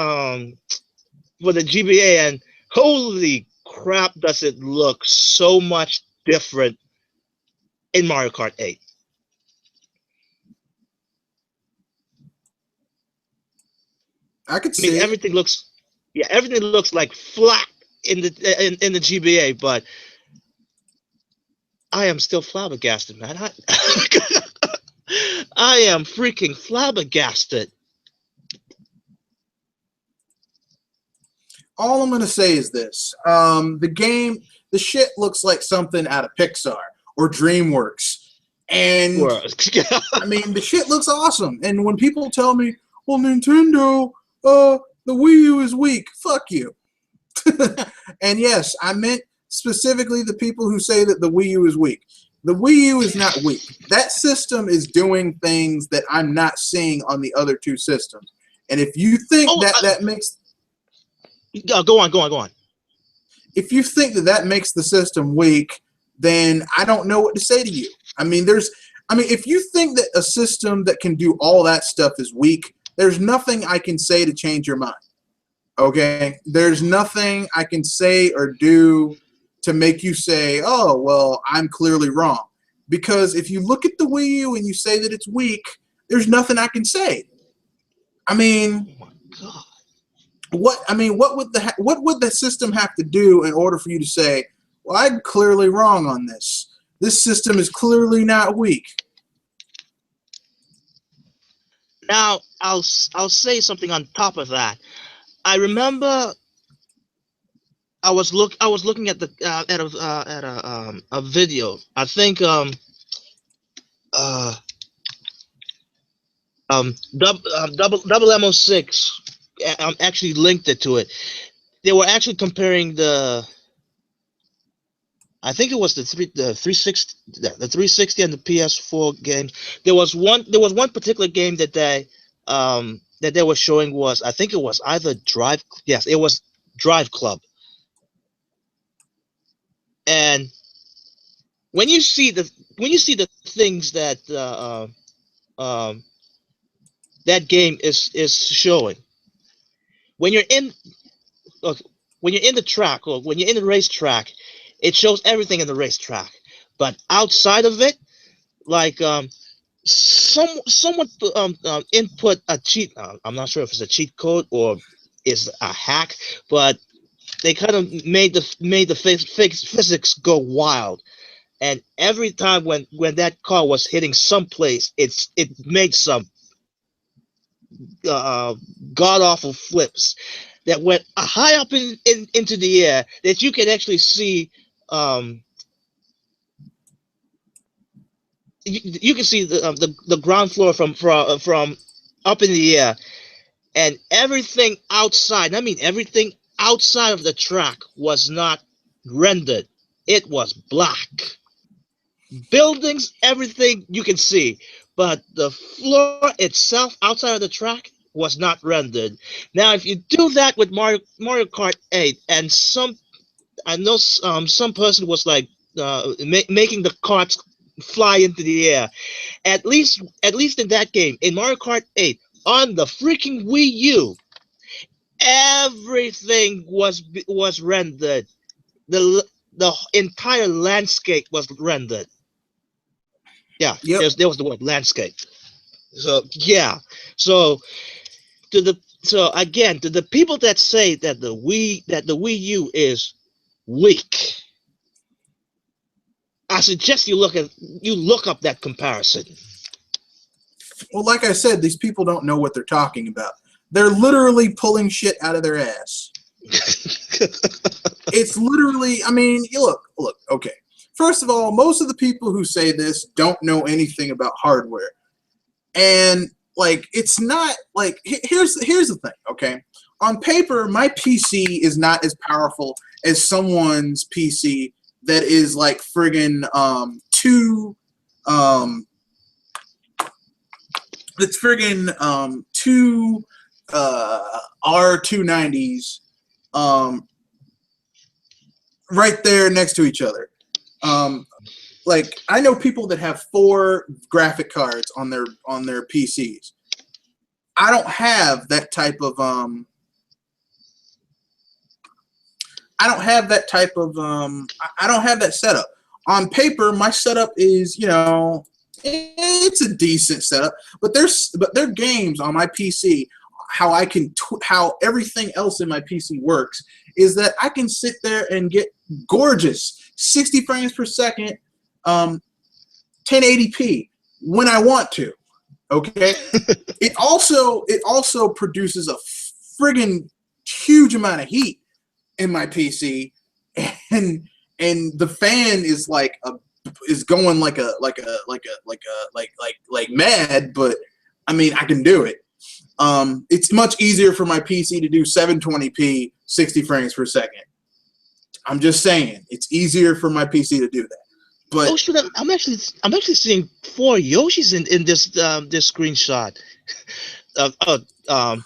GBA, and holy crap, does it look so much different in Mario Kart 8. I could see everything looks like flat in the GBA, but I am still flabbergasted, man. I am freaking flabbergasted. All I'm going to say is this. The shit looks like something out of Pixar or DreamWorks. And, I mean, the shit looks awesome. And when people tell me, well, Nintendo, the Wii U is weak, fuck you. And yes, I meant specifically the people who say that the Wii U is weak. The Wii U is not weak. That system is doing things that I'm not seeing on the other two systems. And if you think that makes... Go on. If you think that makes the system weak, then I don't know what to say to you. I mean, if you think that a system that can do all that stuff is weak, there's nothing I can say to change your mind. Okay? There's nothing I can say or do to make you say, oh, well, I'm clearly wrong. Because if you look at the Wii U and you say that it's weak, there's nothing I can say. I mean... Oh my God. What would the system have to do in order for you to say, well, I'm clearly wrong on this. This system is clearly not weak. Now, I'll say something on top of that. I remember I was looking at the at a video. I think uh double MO6 actually linked it to it. They were actually comparing the, I think it was the 360, the 360 and the PS4 games. There was one particular game that they were showing was, I think it was either Drive, yes, it was Drive Club. And when you see the things that that game is showing, when you're in uh, when you're in the track, or when you're in the racetrack, it shows everything in the racetrack. But outside of it, like someone input a cheat. I'm not sure if it's a cheat code or is a hack, but they kind of made the physics go wild. And every time when that car was hitting someplace, it made some uh, god awful flips that went high up into the air, that you can actually see. Um, you can see the ground floor from up in the air, and everything outside. I mean, everything outside of the track was not rendered. It was black. Buildings, everything you can see, but the floor itself outside of the track was not rendered. Now, if you do that with Mario Kart 8, and I know some person was like making the carts fly into the air. At least in that game, in Mario Kart 8, on the freaking Wii U, everything was rendered. The entire landscape was rendered. Yeah, Yep. there was the word landscape. So yeah, so so again, to the people that say that the Wii U is weak, I suggest you look up that comparison. Well, like I said, these people don't know what they're talking about. They're literally pulling shit out of their ass. It's literally, I mean, you look, okay. First of all, most of the people who say this don't know anything about hardware. And like, it's not like, here's the thing, okay? On paper, my PC is not as powerful as someone's PC that is like friggin' two R290s right there next to each other. Like, I know people that have 4 graphic cards on their PCs. I don't have that type of I don't have that type of I don't have that setup. On paper, my setup is, it's a decent setup, but their games on my PC, how everything else in my PC works is that I can sit there and get gorgeous 60 frames per second 1080p when I want to. Okay? It also produces a friggin' huge amount of heat in my PC, and the fan is going like mad, but I mean, I can do it. It's much easier for my PC to do 720p 60 frames per second. I'm just saying, it's easier for my PC to do that. But Oh shoot! I'm actually seeing 4 Yoshis in this screenshot. Oh,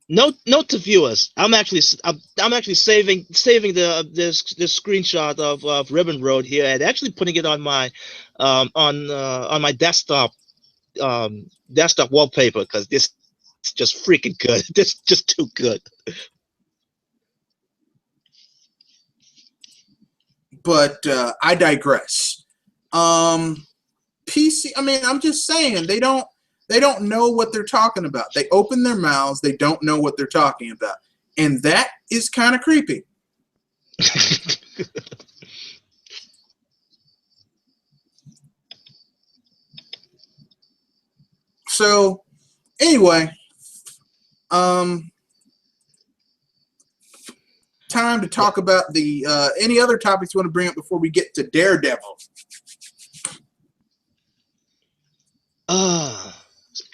note to viewers. I'm actually saving this screenshot of Ribbon Road here, and actually putting it on my on my desktop wallpaper, because this is just freaking good. This is just too good. I digress. PC. I mean, I'm just saying they don't know what they're talking about. They open their mouths. They don't know what they're talking about, and that is kind of creepy. So, anyway, time to talk about the any other topics you want to bring up before we get to Daredevil.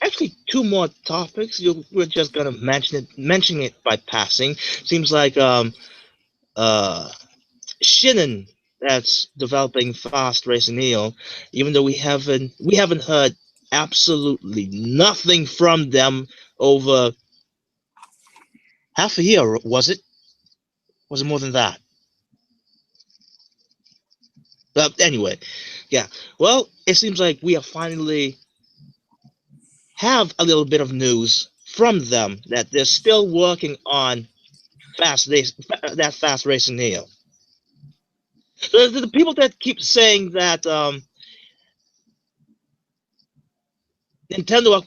Actually, two more topics. We're just gonna mention it by passing. Seems like Shin'en that's developing Fast Racing Neo, even though we haven't heard absolutely nothing from them over half a year. Was it? Was it more than that? But anyway, yeah. Well, it seems like we have finally have a little bit of news from them that they're still working on Fast Racing Neo. The people that keep saying that Nintendo,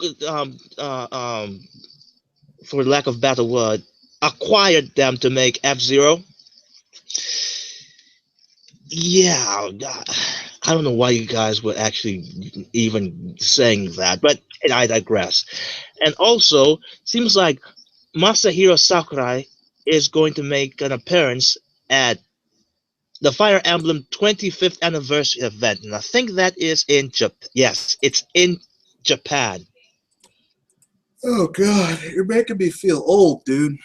for lack of a better word, acquired them to make F-Zero. Yeah, I don't know why you guys were actually even saying that, but I digress. And also, seems like Masahiro Sakurai is going to make an appearance at the Fire Emblem 25th anniversary event, and I think that is in Japan. Yes, it's in Japan. Oh God, you're making me feel old, dude.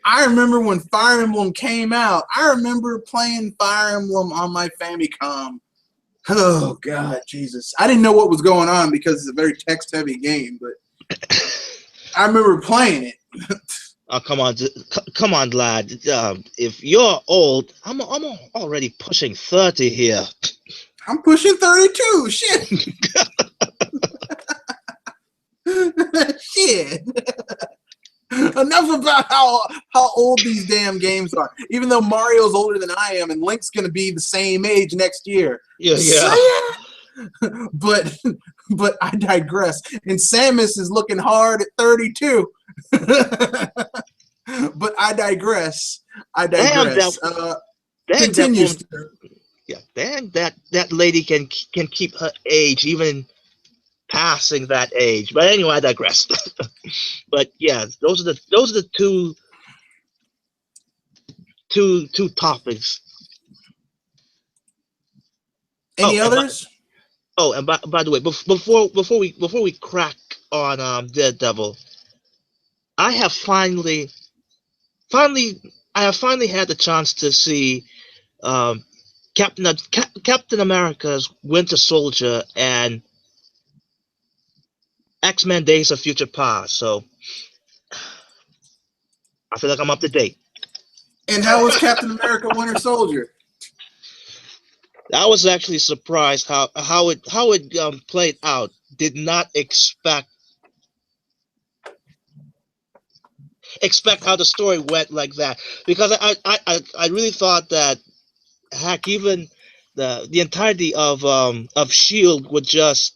I remember when Fire Emblem came out. I remember playing Fire Emblem on my Famicom. Oh God, Jesus! I didn't know what was going on because it's a very text-heavy game, but I remember playing it. Oh, come on, lad. If you're old, I'm already pushing 30 here. I'm pushing 32. Shit. Shit. Enough about how old these damn games are. Even though Mario's older than I am, and Link's gonna be the same age next year. Yeah. But I digress. And Samus is looking hard at 32. But I digress. Damn, Continue. That lady can keep her age even passing that age. But anyway, I digress. But yeah, those are the two topics. Any others? And by the way, before we crack on Daredevil, I have finally had the chance to see Captain America's Winter Soldier and X-Men Days of Future Past. So I feel like I'm up to date. And how was Captain America Winter Soldier? I was actually surprised how it played out. Did not expect how the story went like that, because I really thought that heck, even the entirety of Shield would just.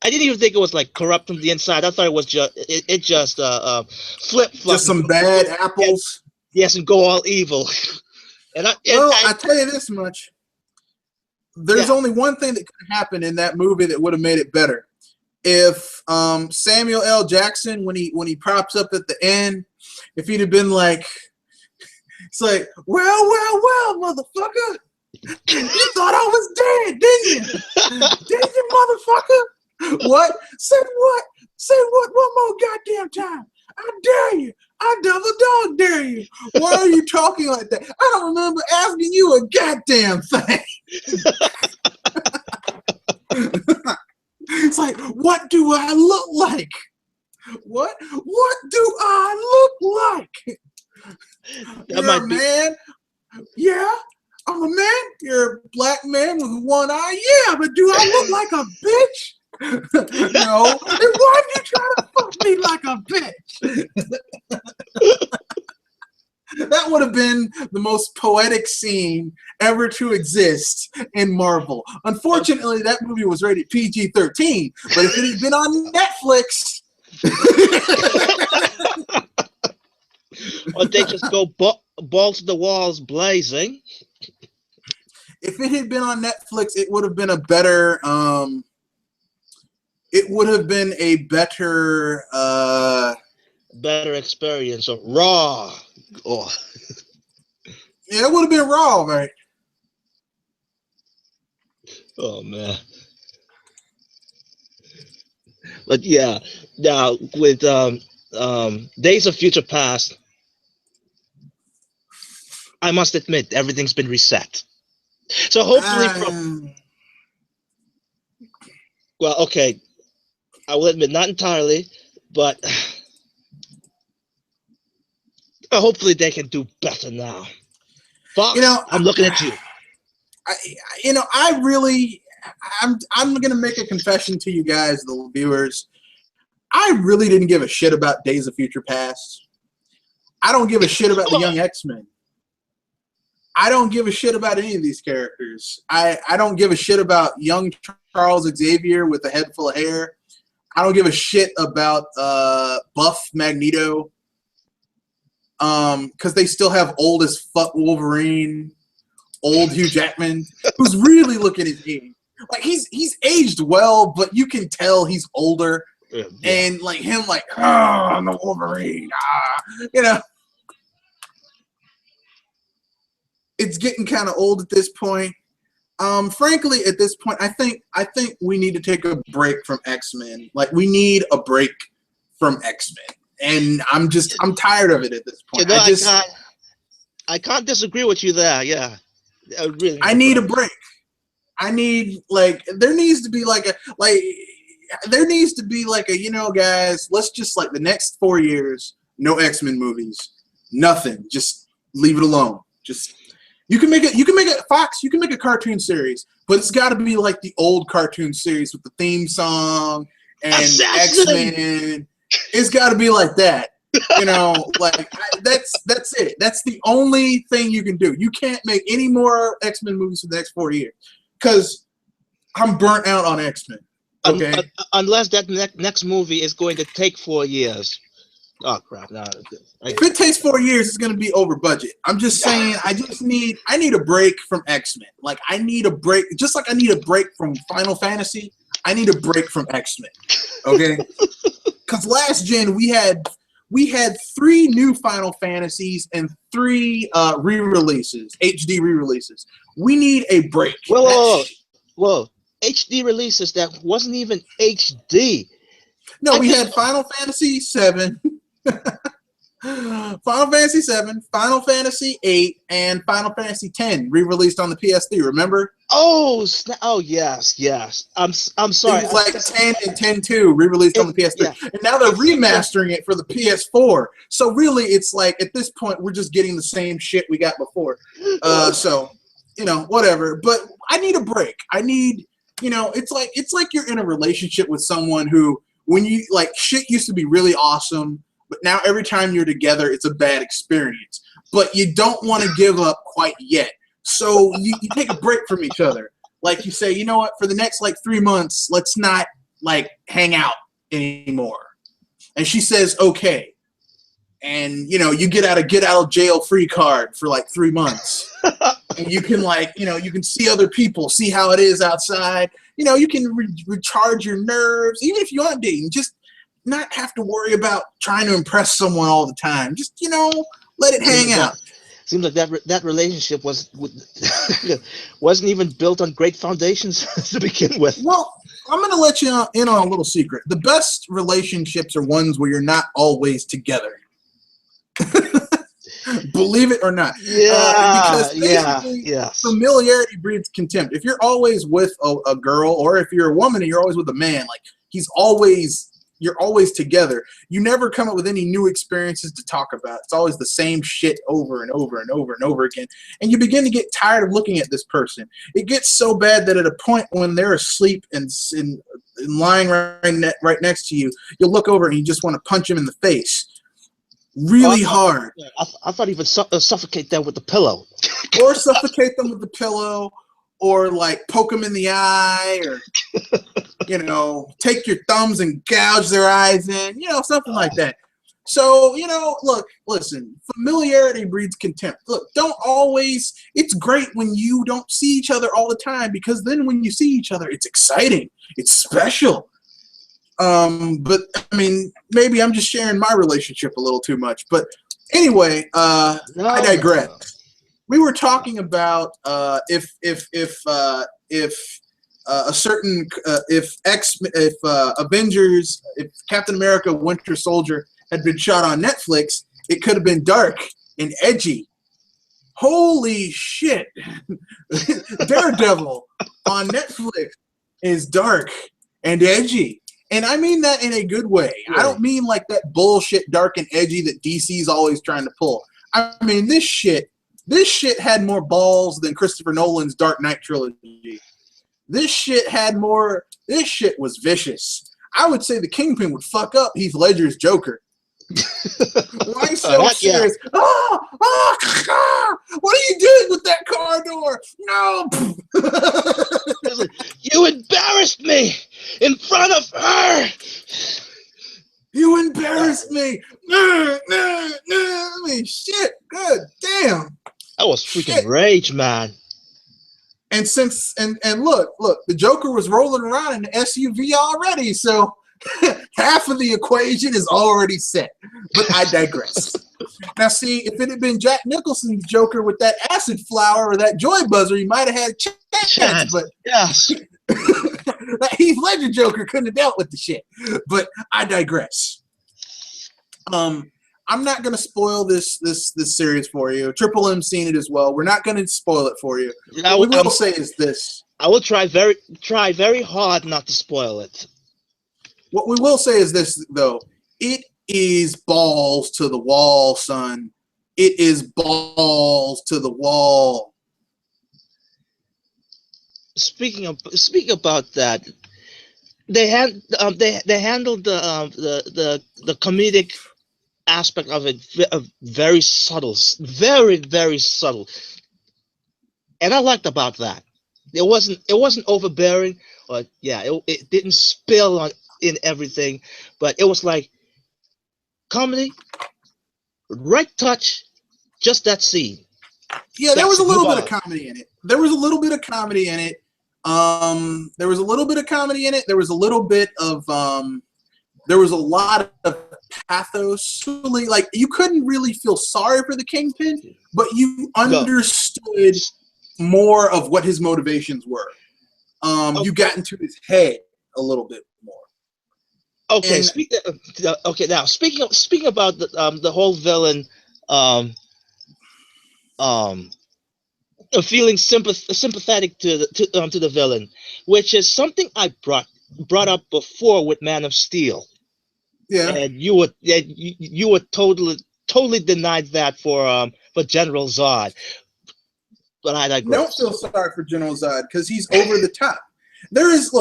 I didn't even think it was like corrupt from the inside. I thought it was just it just flip flop. Just some bad apples. Yes, and go all evil. I tell you this much. There's only one thing that could happen in that movie that would have made it better. If Samuel L. Jackson, when he props up at the end, if he'd have been like, it's like, well, motherfucker, you thought I was dead, didn't you? Did you, motherfucker? What? Said what? Say what one more goddamn time. I dare you. I double dog dare you. Why are you talking like that? I don't remember asking you a goddamn thing. It's like, what do I look like? What do I look like? You're a man. Yeah, I'm a man. You're a black man with one eye. Yeah, but do I look like a bitch? No. Then why do you try to fuck me like a bitch? That would have been the most poetic scene ever to exist in Marvel. Unfortunately, that movie was rated PG-13, but if it had been on Netflix... Or they just go balls to the walls blazing. If it had been on Netflix, it would have been a better... it would have been a better better experience of Raw. Oh, Yeah, it would have been Raw, right? oh man. But yeah, now with Days of Future Past, I must admit everything's been reset. So hopefully from Um, well, okay, I will admit not entirely, but hopefully they can do better now. you Fox, know, I'm looking at you. I really, I'm gonna make a confession to you guys, the viewers. I really didn't give a shit about Days of Future Past. I don't give a shit about the Young X-Men. I don't give a shit about any of these characters. I don't give a shit about young Charles Xavier with a head full of hair. I don't give a shit about buff Magneto. Because they still have old as fuck Wolverine, old Hugh Jackman, who's really looking his age. Like he's aged well, but you can tell he's older. Yeah. And like him, like, oh, I'm the Wolverine, you know. It's getting kind of old at this point. Frankly, at this point, I think we need to take a break from X-Men. Like we need a break from X-Men, and I'm tired of it at this point. You know, I can't disagree with you there. Yeah, I need a break. I need there needs to be you know, guys, let's just like the next 4 years, no X-Men movies, nothing. Just leave it alone. Just you can make it Fox, you can make a cartoon series, but it's got to be like the old cartoon series with the theme song and X-Men. It's got to be like that. You know, that's it. That's the only thing you can do. You can't make any more X-Men movies for the next 4 years because I'm burnt out on X-Men. Okay, unless that next movie is going to take 4 years. Oh crap! No, if it takes 4 years, it's going to be over budget. I'm just saying. I need a break from X-Men. Like I need a break, just like I need a break from Final Fantasy. I need a break from X-Men. Okay, because last gen we had 3 new Final Fantasies and 3 re-releases, HD re-releases. We need a break. Whoa. HD releases that wasn't even HD. No, we had Final Fantasy 7, Final Fantasy 7, Final Fantasy 8, and Final Fantasy 10 re-released on the PS3. Remember? Oh yes. I'm sorry. It was like 10 and 10-2 re-released on the PS3, yeah. And now they're remastering it for the PS4. So really, it's like at this point we're just getting the same shit we got before. So you know, whatever. But I need a break. I need, you know, it's like you're in a relationship with someone who, when you like, shit used to be really awesome, but now every time you're together, it's a bad experience. But you don't want to give up quite yet. So you take a break from each other. Like you say, you know what, for the next like 3 months, let's not like hang out anymore. And she says, okay. And, you know, you get out of jail free card for like 3 months. And you can like, you know, you can see other people, see how it is outside. You know, you can recharge your nerves, even if you aren't dating. Just not have to worry about trying to impress someone all the time. Just, you know, let it hang out. Seems like that relationship wasn't even built on great foundations to begin with. Well, I'm going to let you in on a little secret. The best relationships are ones where you're not always together. Believe it or not. Because familiarity breeds contempt. If you're always with a girl, or if you're a woman and you're always with a man, like you're always together, you never come up with any new experiences to talk about. It's always the same shit over and over and over and over again. And you begin to get tired of looking at this person. It gets so bad that at a point when they're asleep and lying right next to you, you'll look over and you just want to punch him in the face. Really hard. I thought even suffocate them with the pillow. Or suffocate them with the pillow, or like poke them in the eye, or, you know, take your thumbs and gouge their eyes in, you know, something like that. So, you know, listen, familiarity breeds contempt. Look, it's great when you don't see each other all the time, because then when you see each other, it's exciting. It's special. But I mean, maybe I'm just sharing my relationship a little too much. But anyway, I digress. No. We were talking about if a certain if Avengers, if Captain America Winter Soldier had been shot on Netflix, it could have been dark and edgy. Holy shit. Daredevil on Netflix is dark and edgy. And I mean that in a good way. Yeah. I don't mean like that bullshit dark and edgy that DC's always trying to pull. I mean this shit had more balls than Christopher Nolan's Dark Knight trilogy. This shit was vicious. I would say the Kingpin would fuck up Heath Ledger's Joker. Why so serious? Yeah. What are you doing with that car door? No. You embarrassed me in front of her. You embarrassed me. Shit. Good damn. That was freaking rage, man. And look, the Joker was rolling around in the SUV already, so half of the equation is already set. But I digress. Now, see, if it had been Jack Nicholson's Joker with that acid flower or that joy buzzer, he might have had a chance. But yes, that Heath Ledger Joker couldn't have dealt with the shit. But I digress. I'm not going to spoil this series for you. Triple M's seen it as well. We're not going to spoil it for you. What we will say is this. I will try very hard not to spoil it. What we will say is this, though. It is balls to the wall, son. It is balls to the wall. Speaking about that, they handled the comedic aspect of it very subtle, very subtle, and I liked about that. It wasn't overbearing, or it didn't spill on in everything, but it was like comedy, right touch, just that scene. Yeah, there was a little bit of comedy in it. There was a little bit of comedy in it. There was a lot of pathos. Really, like you couldn't really feel sorry for the Kingpin, but you understood more of what his motivations were. You got into his head a little bit more. Okay. Now speaking about the whole villain, feeling sympathetic to the villain, which is something I brought up before with Man of Steel. Yeah. And you would totally denied that for General Zod. But I digress. Don't feel sorry for General Zod because he's over the top. There is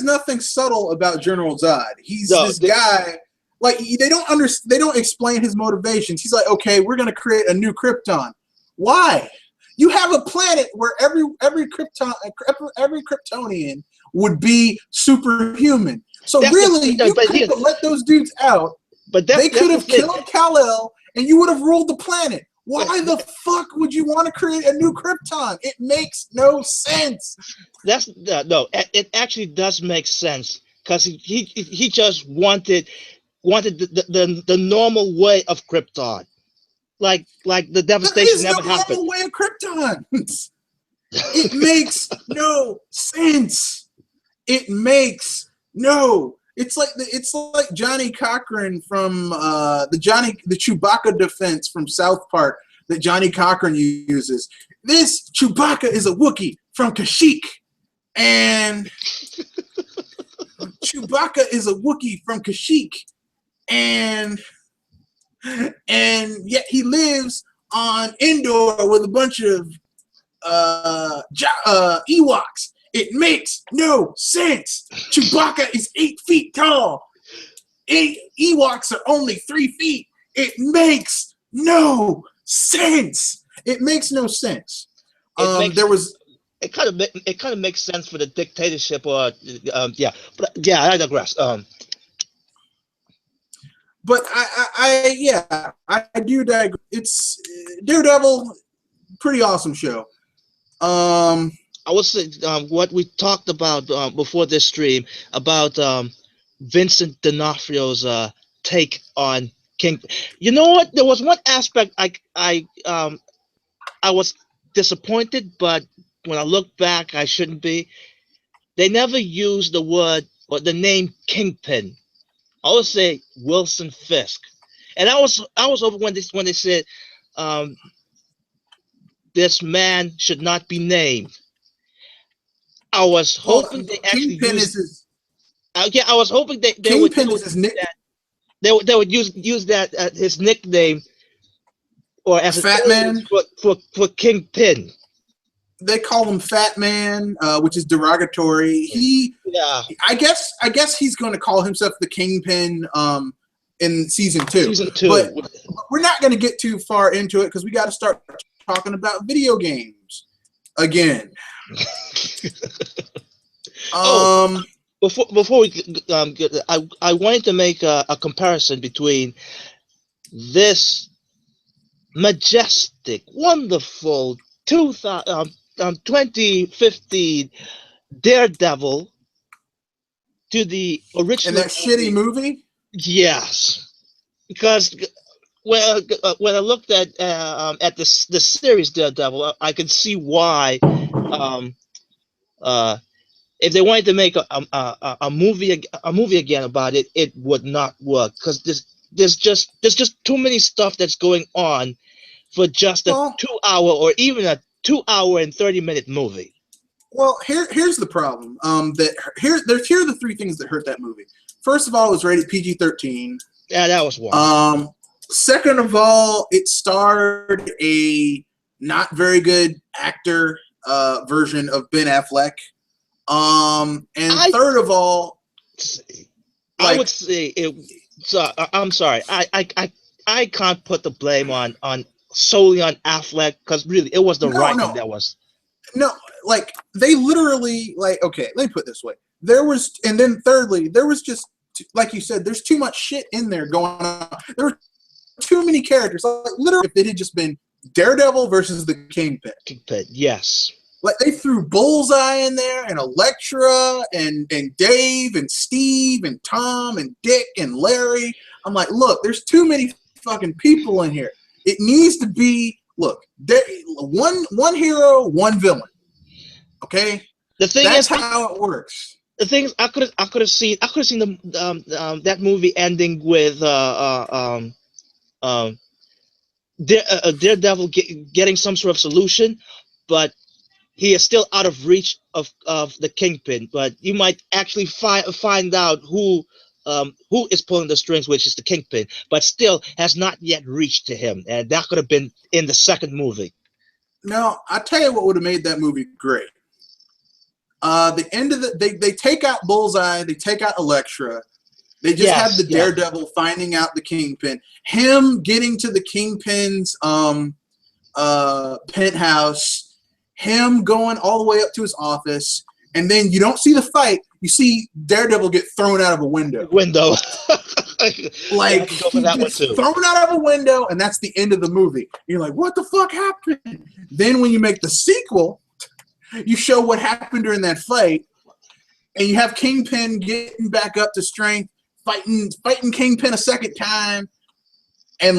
nothing subtle about General Zod. He's this guy. Like they don't explain his motivations. He's like, okay, we're gonna create a new Krypton. Why? You have a planet where every Kryptonian would be superhuman. So really, you could have let those dudes out. But they could have killed Kal-El, and you would have ruled the planet. Why the fuck would you want to create a new Krypton? It makes no sense. No. It actually does make sense because he just wanted the normal way of Krypton, like the devastation never happened. Normal way of Krypton. It makes no sense. It makes no. It's like Johnny Cochran from the Chewbacca defense from South Park that Johnny Cochran uses. This Chewbacca is a Wookiee from Kashyyyk, and Chewbacca is a Wookiee from Kashyyyk, and yet he lives on Endor with a bunch of Ewoks. It makes no sense. Chewbacca is 8 feet tall. Ewoks are only 3 feet. It makes no sense. It makes no sense. It kind of makes sense for the dictatorship, or I digress. But I do digress. It's Daredevil, pretty awesome show. I was what we talked about before this stream about Vincent D'Onofrio's take on King. You know what? There was one aspect I was disappointed, but when I look back, I shouldn't be. They never used the word or the name Kingpin. I always say Wilson Fisk, and I was over when they said um, this man should not be named. I was Well, hoping they actually used. his Yeah, I was hoping they Kingpin would is his nick. that they would use that his nickname or as an Fat alias Man. for Kingpin. They call him Fat Man, which is derogatory. Yeah, I guess he's going to call himself the Kingpin in season 2. season 2. But we're not going to get too far into it because we got to start talking about video games again. Oh, before we I wanted to make a comparison between this majestic, wonderful 2015 Daredevil to the And original that shitty movie. Yes, because when I looked at the series Daredevil, I could see why um, uh, if they wanted to make a movie again about it, it would not work because there's just too many stuff that's going on for just a Well, 2 hour or even a 2 hour and 30-minute movie. Well, here's the problem. Here are the 3 things that hurt that movie. First of all, it was rated PG-13. Yeah, that was one. Second of all, it starred a not very good actor version of Ben Affleck. And third of all, I would say it. So I'm sorry. I can't put the blame on solely on Affleck because really it was the writing that was. No, like they literally okay, let me put it this way. There was, and then thirdly, there was just like you said, there's too much shit in there going on. There were too many characters. Like literally, if it had just been Daredevil versus the Kingpin. Kingpin, yes. Like they threw Bullseye in there and Elektra and Dave and Steve and Tom and Dick and Larry. I'm like, look, there's too many fucking people in here. It needs to be one hero, one villain. Okay, the thing that's is how it works. The thing is, I could have seen that movie ending with Daredevil getting some sort of solution, but he is still out of reach of the Kingpin. But you might actually find out who is pulling the strings, which is the Kingpin, but still has not yet reached to him, and that could have been in the second movie. No, I tell you what would have made that movie great. The end of they take out Bullseye, they take out Elektra. They just have the Daredevil finding out the Kingpin, him getting to the Kingpin's penthouse, him going all the way up to his office, and then you don't see the fight. You see Daredevil get thrown out of a window. Like he gets thrown out of a window, and that's the end of the movie. You're like, what the fuck happened? Then when you make the sequel, you show what happened during that fight, and you have Kingpin getting back up to strength, fighting Kingpin a second time, and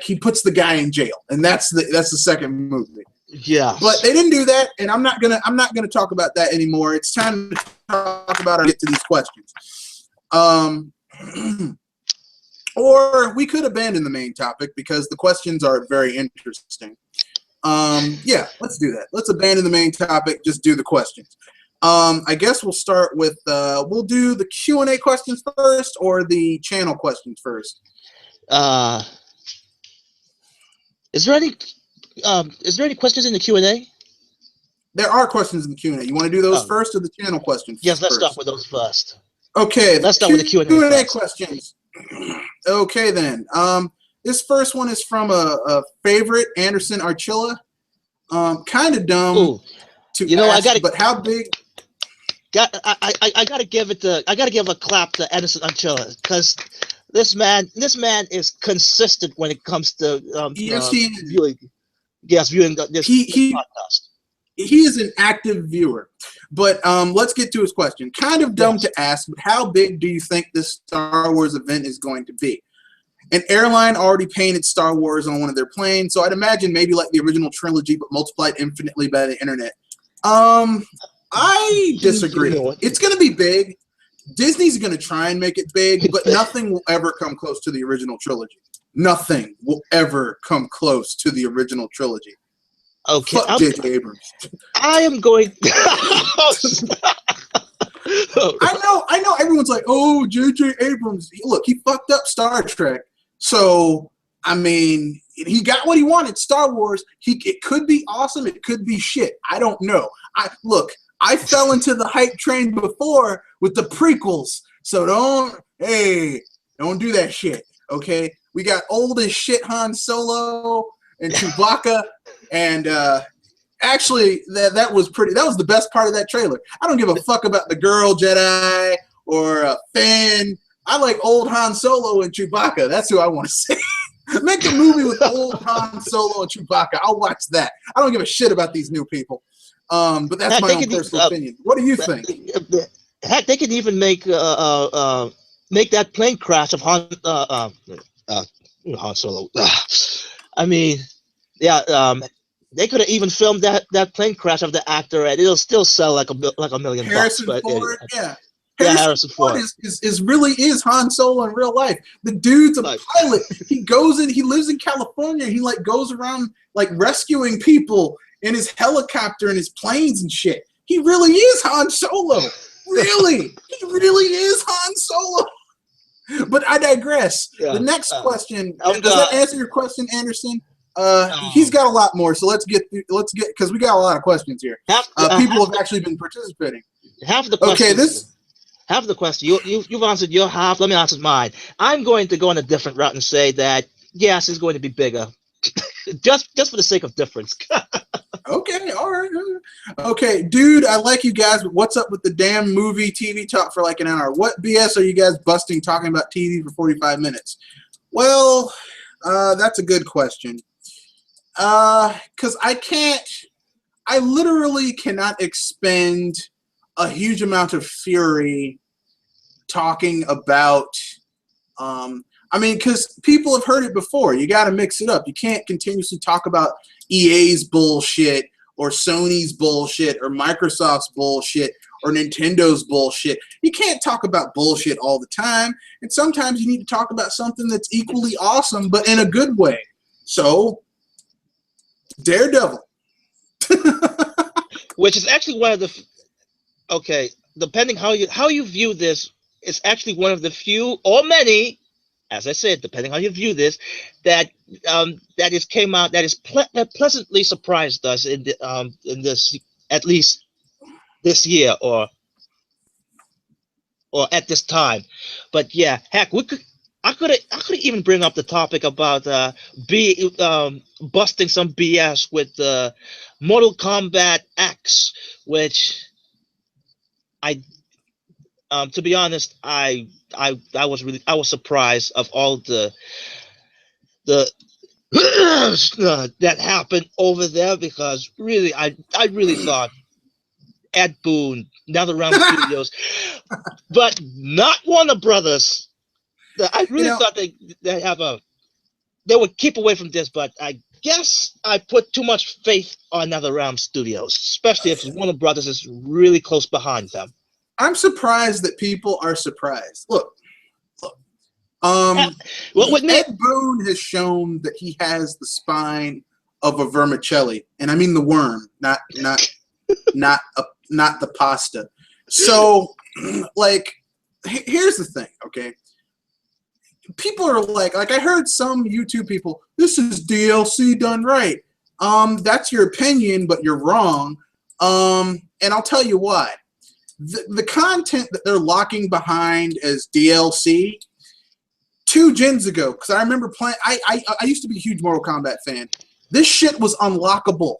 he puts the guy in jail, and that's the second movie. Yeah, but they didn't do that, and I'm not gonna talk about that anymore. It's time to talk about get to these questions. Or we could abandon the main topic because the questions are very interesting. Yeah, let's do that. Let's abandon the main topic. Just do the questions. I guess we'll start with we'll do the Q&A questions first or the channel questions first. Is there any questions in the Q&A? There are questions in the Q&A. You want to do those first or the channel questions? Yes, let's start with those first. Okay, let's start with the Q&A questions. Okay, then. This first one is from a favorite, Anderson Archilla. Kind of dumb to ask, but how big? I gotta give a clap to Anderson Archilla because this man is consistent when it comes to yes, he is. viewing this podcast. he is an active viewer. But let's get to his question. Kind of dumb to ask, but how big do you think this Star Wars event is going to be? An airline already painted Star Wars on one of their planes, so I'd imagine maybe like the original trilogy, but multiplied infinitely by the internet. I disagree. It's going to be big. Disney's going to try and make it big, but nothing will ever come close to the original trilogy. Nothing will ever come close to the original trilogy. Okay, Fuck J.J. Abrams. I am going. I know. Everyone's like, "Oh, J.J. Abrams." Look, he fucked up Star Trek. So, I mean, he got what he wanted. Star Wars. It could be awesome. It could be shit. I don't know. I fell into the hype train before with the prequels. So don't do that shit. Okay, we got old as shit Han Solo and Chewbacca, and actually that was the best part of that trailer. I don't give a fuck about the girl Jedi or Finn. I like old Han Solo and Chewbacca. That's who I want to see. Make a movie with old Han Solo and Chewbacca. I'll watch that. I don't give a shit about these new people. But that's my own personal opinion. What do you think? Heck, they could even make that plane crash of Han Solo. I mean, yeah. They could have even filmed that plane crash of the actor, and it'll still sell like $1 million. Harrison bucks. Ford, yeah. Harrison Ford really is Han Solo in real life. The dude's a pilot. He lives in California. He like goes around like rescuing people in his helicopter and his planes and shit. He really is Han Solo. Really, he really is Han Solo. But I digress. Yeah. The next question, does that answer your question, Anderson? He's got a lot more, so let's get because we got a lot of questions here. People have actually been participating. Half the question. Half the question. You've answered your half. Let me answer mine. I'm going to go on a different route and say that yes, it's going to be bigger, just for the sake of difference. Okay, all right. Okay, dude, I like you guys, but what's up with the damn movie TV talk for like an hour? What BS are you guys busting talking about TV for 45 minutes? Well, that's a good question. Because I literally cannot expend a huge amount of fury talking about, because people have heard it before. You got to mix it up. You can't continuously talk about EA's bullshit or Sony's bullshit or Microsoft's bullshit or Nintendo's bullshit. You can't talk about bullshit all the time. And sometimes you need to talk about something that's equally awesome, but in a good way. So, Daredevil. Which is actually one of the depending how you view this, it's actually one of the few or many, as I said, depending how you view this, that came out that pleasantly surprised us in this, at least this year or at this time. But yeah, heck, I could even bring up the topic about busting some BS with Mortal Kombat X, which to be honest, I was surprised of all the that happened over there, because really I really thought Ed Boon, NetherRealm Studios, but not Warner Brothers. I really thought they would keep away from this, but I guess I put too much faith on NetherRealm Studios, especially if Warner Brothers is really close behind them. I'm surprised that people are surprised. Look. Ed Boon has shown that he has the spine of a vermicelli, and I mean the worm, not the pasta. So, like, here's the thing, okay? People are like I heard some YouTube people, this is DLC done right. That's your opinion, but you're wrong. And I'll tell you why. The content that they're locking behind as DLC 2 gens ago, because I remember playing. I used to be a huge Mortal Kombat fan. This shit was unlockable.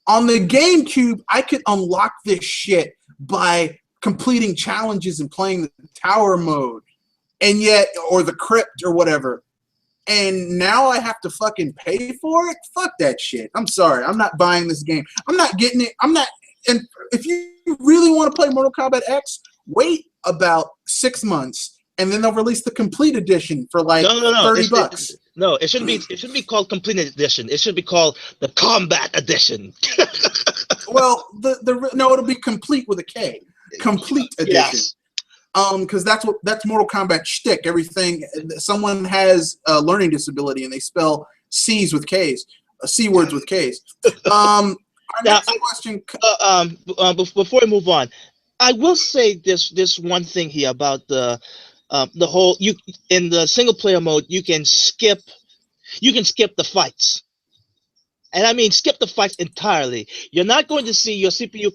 On the GameCube, I could unlock this shit by completing challenges and playing the tower mode, and yet, or the crypt or whatever. and now I have to fucking pay for it. Fuck that shit. I'm sorry. I'm not buying this game. I'm not getting it. I'm not. And if you really want to play Mortal Kombat X, wait about 6 months, and then they'll release the complete edition for like No. $30. No, it shouldn't be. It shouldn't be called Complete Edition. It should be called the Combat Edition. Well, no, it'll be complete with a K. Complete edition. Yes. Because that's Mortal Kombat shtick. Everything. Someone has a learning disability and they spell C's with K's, C words with K's. Our next question. Before we move on, I will say this one thing here about the whole in the single player mode you can skip the fights. And I mean, skip the fights entirely. You're not going to see your CPU,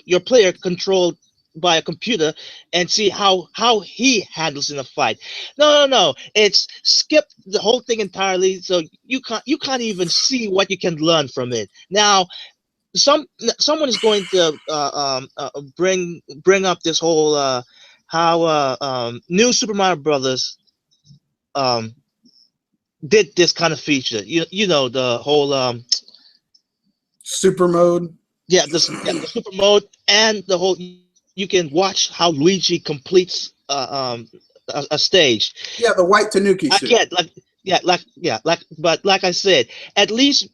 your player controlled by a computer, and see how he handles in a fight. No. It's skip the whole thing entirely, so you can't even see what you can learn from it. Now, someone is going to bring up this whole how New Super Mario Brothers did this kind of feature. You know the whole super mode. the super mode, and the whole you can watch how Luigi completes a stage. Yeah, the white Tanuki suit. But like I said, at least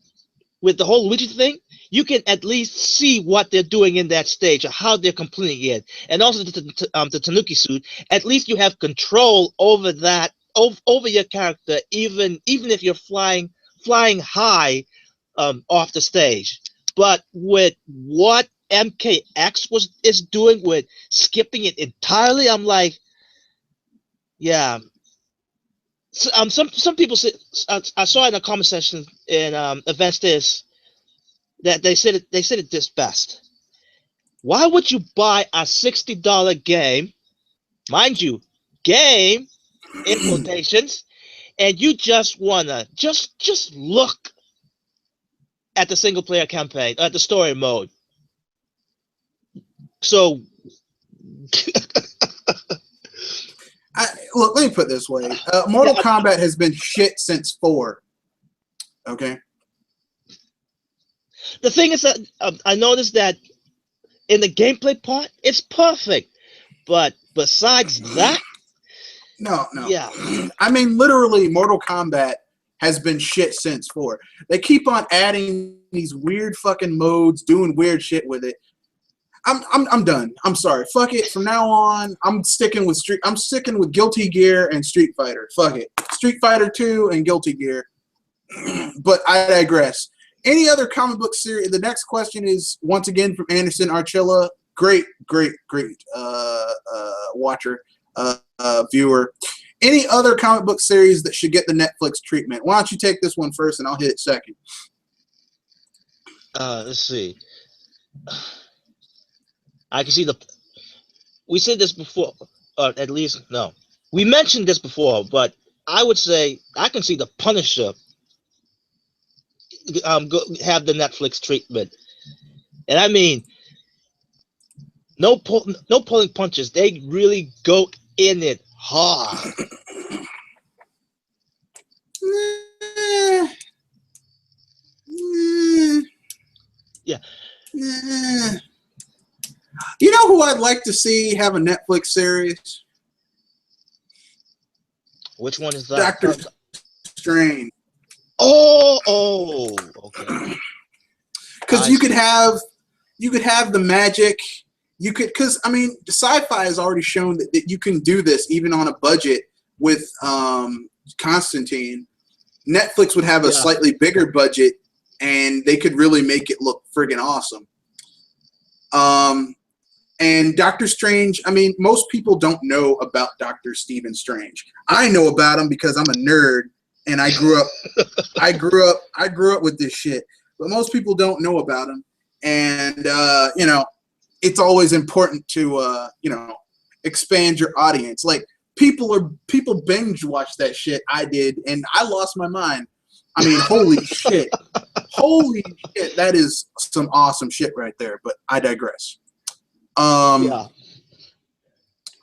with the whole Luigi thing, you can at least see what they're doing in that stage or how they're completing it. And also the Tanuki suit, at least you have control over that, over your character, even if you're flying high off the stage. But with what MKX is doing with skipping it entirely, I'm like, yeah. Some people say, I saw in a comment section in Advanced This that they said it this best. Why would you buy a $60 game, mind you, game in quotations, and you just wanna just look at the single player campaign, at the story mode? So look, let me put it this way. Mortal Kombat has been shit since 4. Okay. The thing is that I noticed that in the gameplay part, it's perfect. But besides that, no. Yeah. I mean, literally, Mortal Kombat has been shit since 4. They keep on adding these weird fucking modes, doing weird shit with it. I'm done. I'm sorry. Fuck it. From now on, I'm sticking with Guilty Gear and Street Fighter. Fuck it. Street Fighter 2 and Guilty Gear. But I digress. Any other comic book series? The next question is once again from Anderson Archilla. Great watcher, viewer. Any other comic book series that should get the Netflix treatment? Why don't you take this one first, and I'll hit it second. Let's see. I can see we said this before, at least no. We mentioned this before, but I would say I can see the Punisher have the Netflix treatment, and I mean, no pulling punches. They really go in it hard. Yeah. You know who I'd like to see have a Netflix series? Which one is that? Doctor Strange. Oh, okay. Because you could have the magic. You could, because I mean, sci-fi has already shown that you can do this even on a budget with Constantine. Netflix would have a slightly bigger budget, and they could really make it look friggin' awesome. And Doctor Strange, I mean, most people don't know about Dr. Stephen Strange. I know about him because I'm a nerd, and I grew up with this shit. But most people don't know about him, and you know, it's always important to you know, expand your audience. Like people binge watch that shit. I did, and I lost my mind. I mean, holy shit, that is some awesome shit right there. But I digress.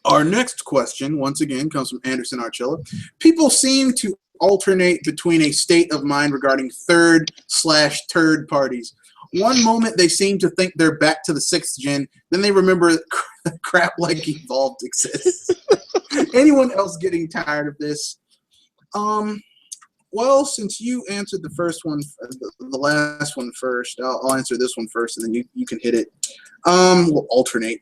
Our next question, once again, comes from Anderson Archilla. People seem to alternate between a state of mind regarding third/turd parties. One moment they seem to think they're back to the 6th gen, then they remember crap like Evolved exists. Anyone else getting tired of this? Well, since you answered the first one, the last one first, I'll answer this one first, and then you can hit it. We'll alternate.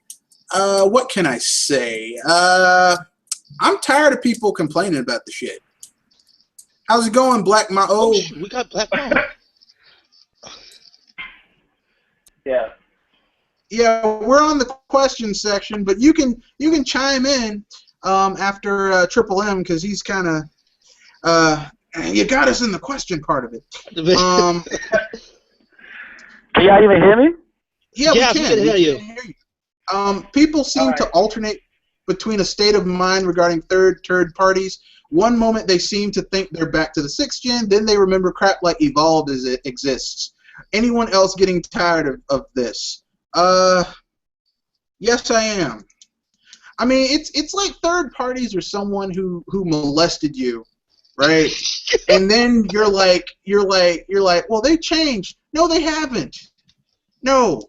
What can I say? I'm tired of people complaining about the shit. How's it going, Black Ma? Oh, we got Black Ma. Yeah. Yeah, we're on the question section, but you can chime in after Triple M because he's kind of you got us in the question part of it. Can y'all even hear me? Yeah, yes, we can hear you. hear you. People seem to alternate between a state of mind regarding third parties. One moment they seem to think they're back to the 6th gen, then they remember crap like Evolved as it exists. Anyone else getting tired of this? Yes, I am. I mean, it's like third parties or someone who molested you, right? And then you're like, well, they changed. No, they haven't. No,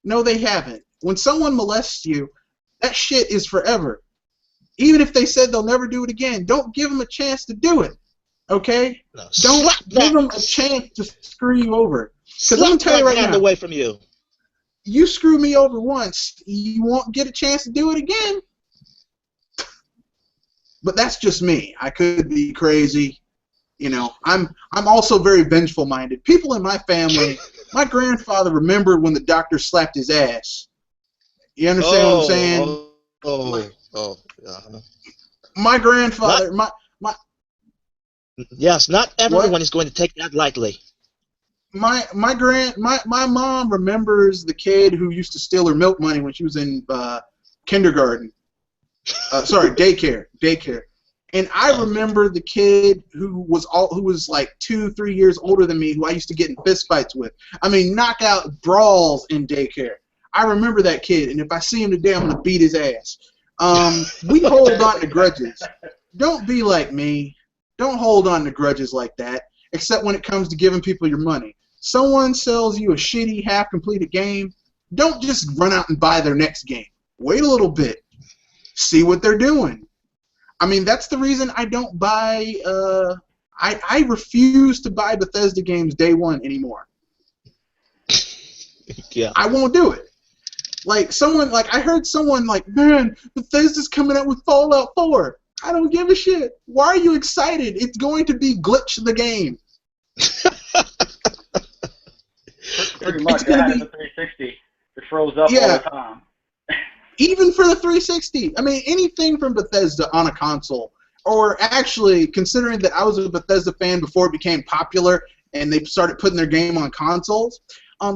they haven't. When someone molests you, that shit is forever. Even if they said they'll never do it again, don't give them a chance to do it. Okay? No, don't give them a chance to screw you over. Because I'm gonna tell you right now, away from you. You screw me over once, you won't get a chance to do it again. But that's just me. I could be crazy. You know, I'm also very vengeful minded. People in my family, my grandfather remembered when the doctor slapped his ass. You understand what I'm saying? My grandfather, yes, not everyone is going to take that lightly. My mom remembers the kid who used to steal her milk money when she was in kindergarten. Daycare. And I remember the kid who was like 2-3 years older than me, who I used to get in fistfights with. I mean, knockout brawls in daycare. I remember that kid, and if I see him today, I'm gonna beat his ass. We hold on to grudges. Don't be like me. Don't hold on to grudges like that, except when it comes to giving people your money. Someone sells you a shitty, half-completed game, don't just run out and buy their next game. Wait a little bit. See what they're doing. I mean, that's the reason I don't buy... I refuse to buy Bethesda games day one anymore. Yeah. I won't do it. I heard someone like, man, Bethesda's coming out with Fallout 4. I don't give a shit. Why are you excited? It's going to be glitch the game. Pretty much. I had the 360. It froze up all the time. Even for the 360. I mean, anything from Bethesda on a console. Or actually, considering that I was a Bethesda fan before it became popular and they started putting their game on consoles,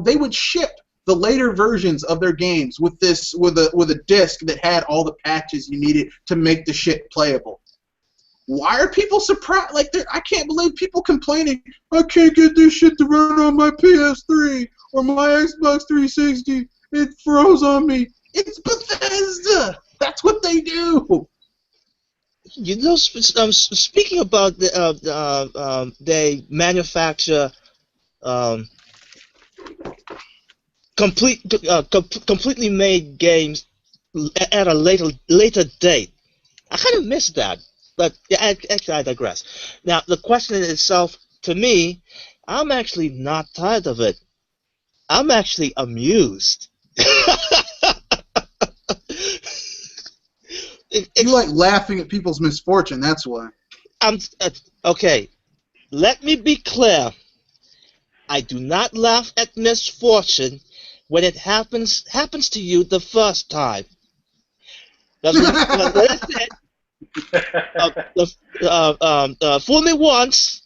they would ship the later versions of their games with a disc that had all the patches you needed to make the shit playable. Why are people surprised? Like, I can't believe people complaining, I can't get this shit to run on my PS3 or my Xbox 360. It froze on me. It's Bethesda. That's what they do. You know, speaking about they manufacture completely made games at a later date. I kind of miss that, but actually I digress. Now the question itself, to me, I'm actually not tired of it. I'm actually amused. You like laughing at people's misfortune, that's why. Okay, let me be clear. I do not laugh at misfortune when it happens to you the first time. Fool me once.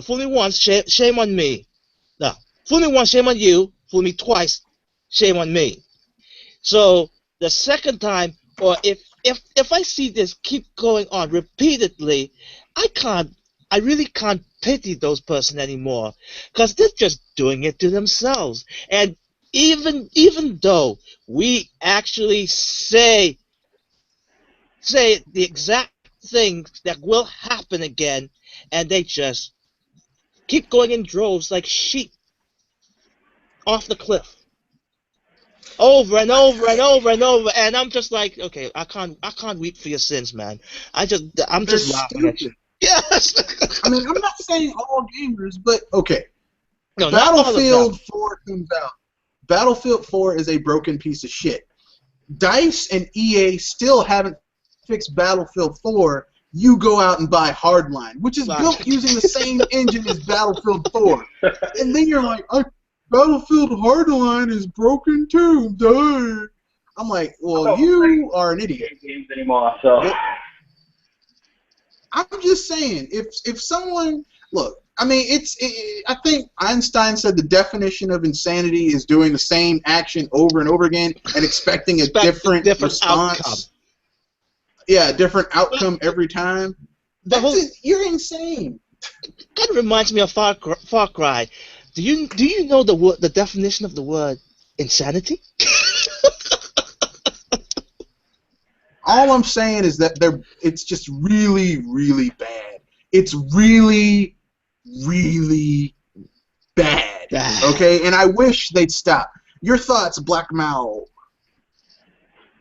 Fool me once, shame on me. No, fool me once, shame on you. Fool me twice, shame on me. So the second time, or if I see this keep going on repeatedly, I really can't pity those person anymore, because they're just doing it to themselves. And even though we actually say say the exact thing that will happen again, and they just keep going in droves like sheep off the cliff, over and over and over and over. And I'm just like, okay, I can't weep for your sins, man. I'm They're just laughing at you. Yes. I mean, I'm not saying all gamers, but okay. No, not all of them. Battlefield 4 comes out. Battlefield 4 is a broken piece of shit. DICE and EA still haven't fixed Battlefield 4. You go out and buy Hardline, which is built using the same engine as Battlefield 4. And then you're like, Battlefield Hardline is broken too. Duh. I'm like, well, you are an idiot. Games anymore, so. Well, I'm just saying, if someone, look, I mean, I think Einstein said the definition of insanity is doing the same action over and over again and expecting a different response. Outcome. Yeah, different outcome every time. You're insane. Kind of reminds me of Far Cry. Do you know the definition of the word insanity? All I'm saying is that it's just really, really bad. It's really, really bad. Okay, and I wish they'd stop. Your thoughts, Black Mao?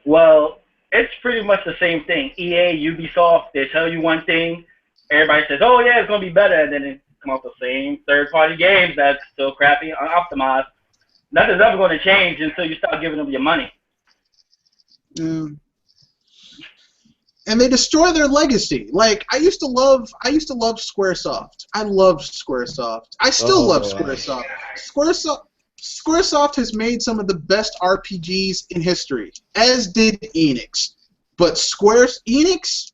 Well, it's pretty much the same thing. EA, Ubisoft, they tell you one thing, everybody says, oh yeah, it's going to be better, and then they come out with the same third-party games that's still crappy, unoptimized. Nothing's ever going to change until you start giving them your money. And they destroy their legacy. Like, I used to love Squaresoft. I loved Squaresoft. I still love Squaresoft. Squaresoft has made some of the best RPGs in history, as did Enix. But Square Enix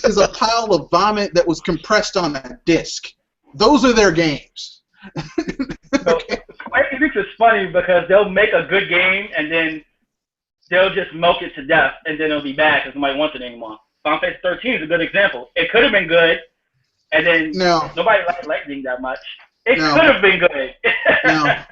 is a pile of vomit that was compressed on a disc. Those are their games. Okay. Square Enix is funny because they'll make a good game and then they'll just milk it to death, and then it'll be bad because nobody wants it anymore. Final Fantasy 13 is a good example. It could have been good, and then nobody liked Lightning that much. It could have been good. No.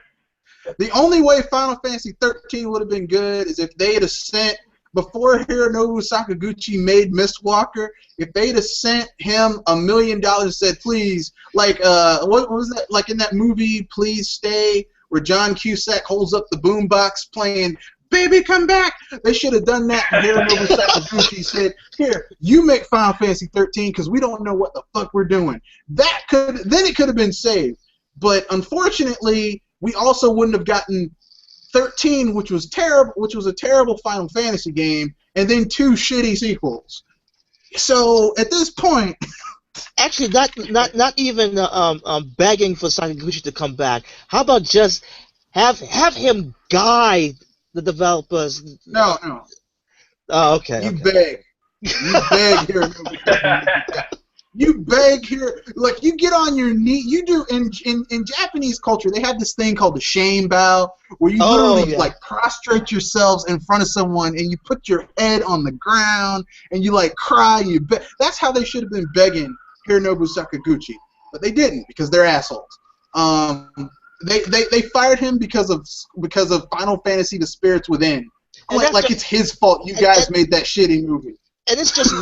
The only way Final Fantasy 13 would have been good is if they had sent, before Hironobu Sakaguchi made Mistwalker, if they'd have sent him $1 million and said, please, like, what was that, like in that movie, Please Stay, where John Cusack holds up the boombox playing Baby, come back! They should have done that. And Hironobu Sakaguchi said, "Here, you make Final Fantasy 13 because we don't know what the fuck we're doing." Then it could have been saved. But unfortunately, we also wouldn't have gotten 13, which was terrible, which was a terrible Final Fantasy game, and then 2 shitty sequels. So at this point, actually, not even begging for Sakaguchi to come back. How about just have him guide the developers? No. Oh, okay. You beg here. You beg here. Like, you get on your knee. You do in Japanese culture. They have this thing called the shame bow, where you literally like prostrate yourselves in front of someone, and you put your head on the ground, and you like cry. You beg. That's how they should have been begging Hironobu Sakaguchi, but they didn't because they're assholes. They fired him because of Final Fantasy: The Spirits Within. Like it's his fault. You guys made that shitty movie. And it's just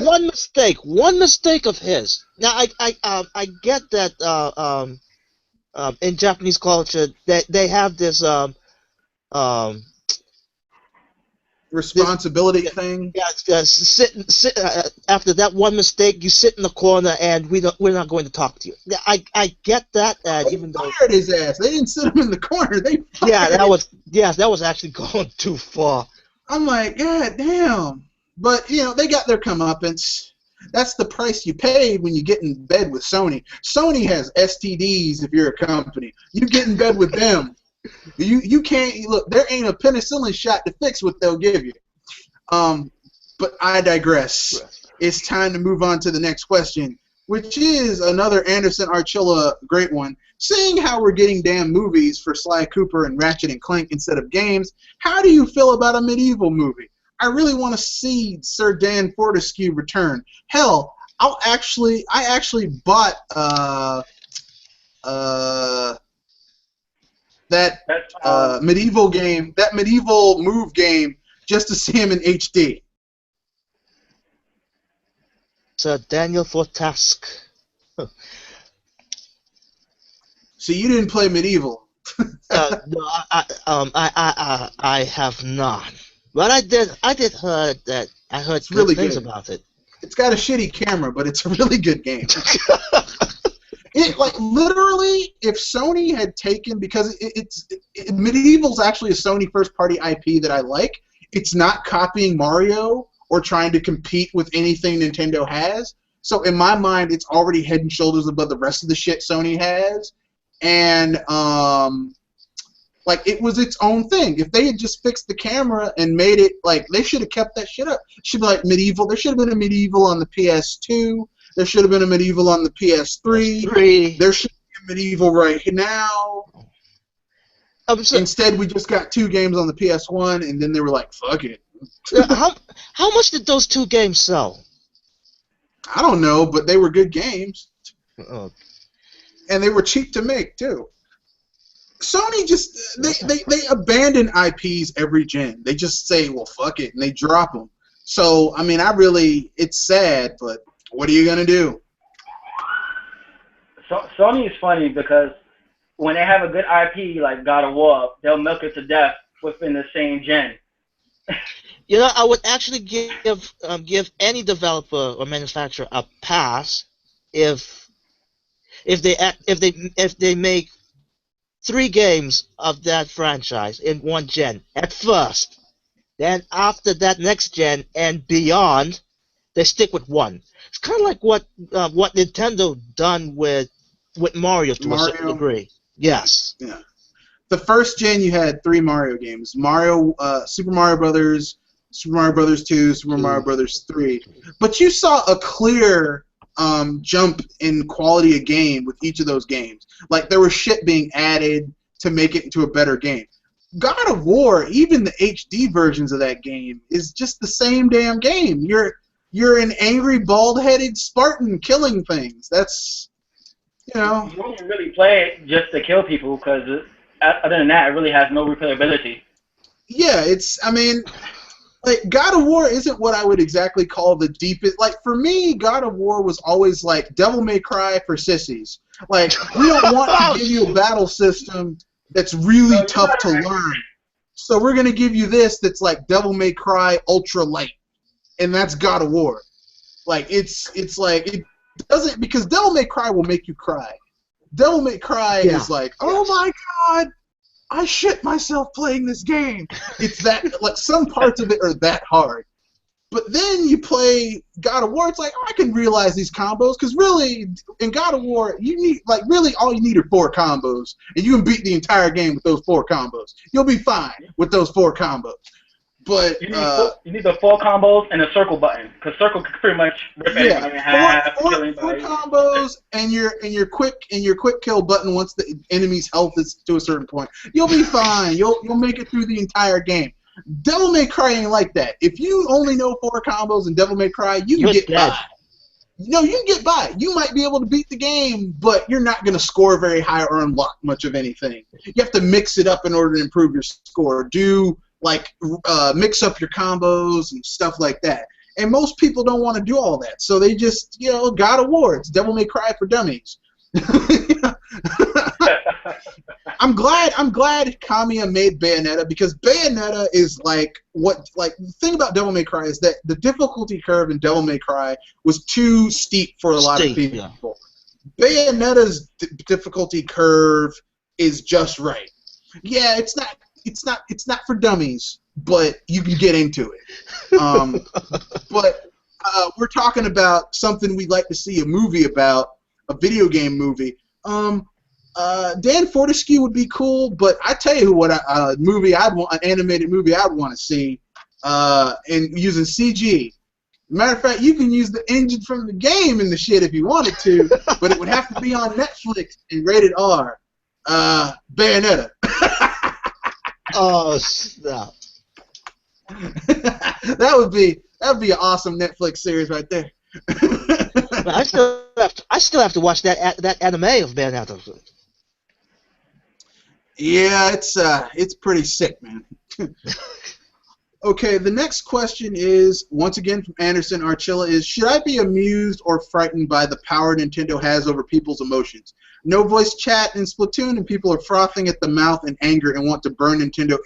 one mistake of his. Now I get that in Japanese culture that they have this responsibility thing. Yeah, sit after that one mistake, you sit in the corner, and we're not going to talk to you. Yeah, I get that. Even though fired his ass, they didn't sit him in the corner. They fired that was actually going too far. I'm like, yeah, damn. But they got their comeuppance. That's the price you pay when you get in bed with Sony. Sony has STDs if you're a company. You get in bed with them. You can't look. There ain't a penicillin shot to fix what they'll give you. But I digress. It's time to move on to the next question, which is another Anderson Archilla great one. Seeing how we're getting damn movies for Sly Cooper and Ratchet and Clank instead of games, how do you feel about a medieval movie? I really want to see Sir Dan Fortescue return. Hell, I actually bought that medieval game, that medieval move game just to see him in HD. So Daniel Fortask. So you didn't play Medieval. No, I have not. But I did heard that I heard It's good really things good. about it. It's got a shitty camera, but it's a really good game. It like literally, if Sony had taken, because Medieval's actually a Sony first-party IP that I like. It's not copying Mario or trying to compete with anything Nintendo has. So in my mind, it's already head and shoulders above the rest of the shit Sony has, and like it was its own thing. If they had just fixed the camera and made it like, they should have kept that shit up. It should be like Medieval. There should have been a Medieval on the PS2. There should have been a Medieval on the PS3. There should be a Medieval right now. Instead, we just got 2 games on the PS1, and then they were like, fuck it. How much did those 2 games sell? I don't know, but they were good games. Oh. And they were cheap to make, too. Sony just, they abandon IPs every gen. They just say, well, fuck it, and they drop them. So, I mean, it's sad, but what are you going to do? Sony is funny because when they have a good IP like God of War, they'll milk it to death within the same gen. You know, I would actually give any developer or manufacturer a pass if they make 3 games of that franchise in one gen at first. Then after that next gen and beyond, they stick with 1. It's kind of like what Nintendo done with Mario to a certain degree. Yes. Yeah. The first gen, you had 3 Mario games: Super Mario Brothers, Super Mario Brothers 2, Super Mario Brothers 3. But you saw a clear jump in quality of game with each of those games. Like, there was shit being added to make it into a better game. God of War, even the HD versions of that game, is just the same damn game. You're an angry, bald-headed Spartan killing things. That's, you know. You don't really play it just to kill people, because other than that, it really has no replayability. Yeah, I mean, like, God of War isn't what I would exactly call the deepest. Like, for me, God of War was always like Devil May Cry for sissies. Like, we don't want to give you a battle system that's really tough to learn. So we're going to give you this that's like Devil May Cry Ultra Light. And that's God of War. Like, it's like, it doesn't, because Devil May Cry will make you cry. Devil May Cry is like, oh my god, I shit myself playing this game. It's that, like, some parts of it are that hard. But then you play God of War, it's like, oh, I can realize these combos, because really, in God of War, you need, like, really all you need are 4 combos, and you can beat the entire game with those 4 combos. You'll be fine with those 4 combos. But you need the 4 combos and a circle button, because circle can pretty much rip anything in half. 4 combos and your quick kill button once the enemy's health is to a certain point. You'll be fine. You'll make it through the entire game. Devil May Cry ain't like that. If you only know 4 combos in Devil May Cry, you can get by. No, you can get by. You might be able to beat the game, but you're not going to score very high or unlock much of anything. You have to mix it up in order to improve your score. Mix up your combos and stuff like that. And most people don't want to do all that, so they just, God of War. It's Devil May Cry for dummies. I'm glad Kamiya made Bayonetta, because Bayonetta is the thing about Devil May Cry is that the difficulty curve in Devil May Cry was too steep for a lot of people. Yeah. Bayonetta's difficulty curve is just right. Yeah, it's not for dummies, but you can get into it. But we're talking about something we'd like to see a movie about, a video game movie. Dan Fortescue would be cool, but I tell you what, an animated movie I'd want to see, and using CG. Matter of fact, you can use the engine from the game in the shit if you wanted to, but it would have to be on Netflix and rated R. Bayonetta. Oh, stop. that would be an awesome Netflix series right there. But I still have to watch that anime of Bayonetta. Yeah, it's pretty sick, man. Okay, the next question is, once again from Anderson Archilla, is should I be amused or frightened by the power Nintendo has over people's emotions? No voice chat in Splatoon, and people are frothing at the mouth in anger and want to burn Nintendo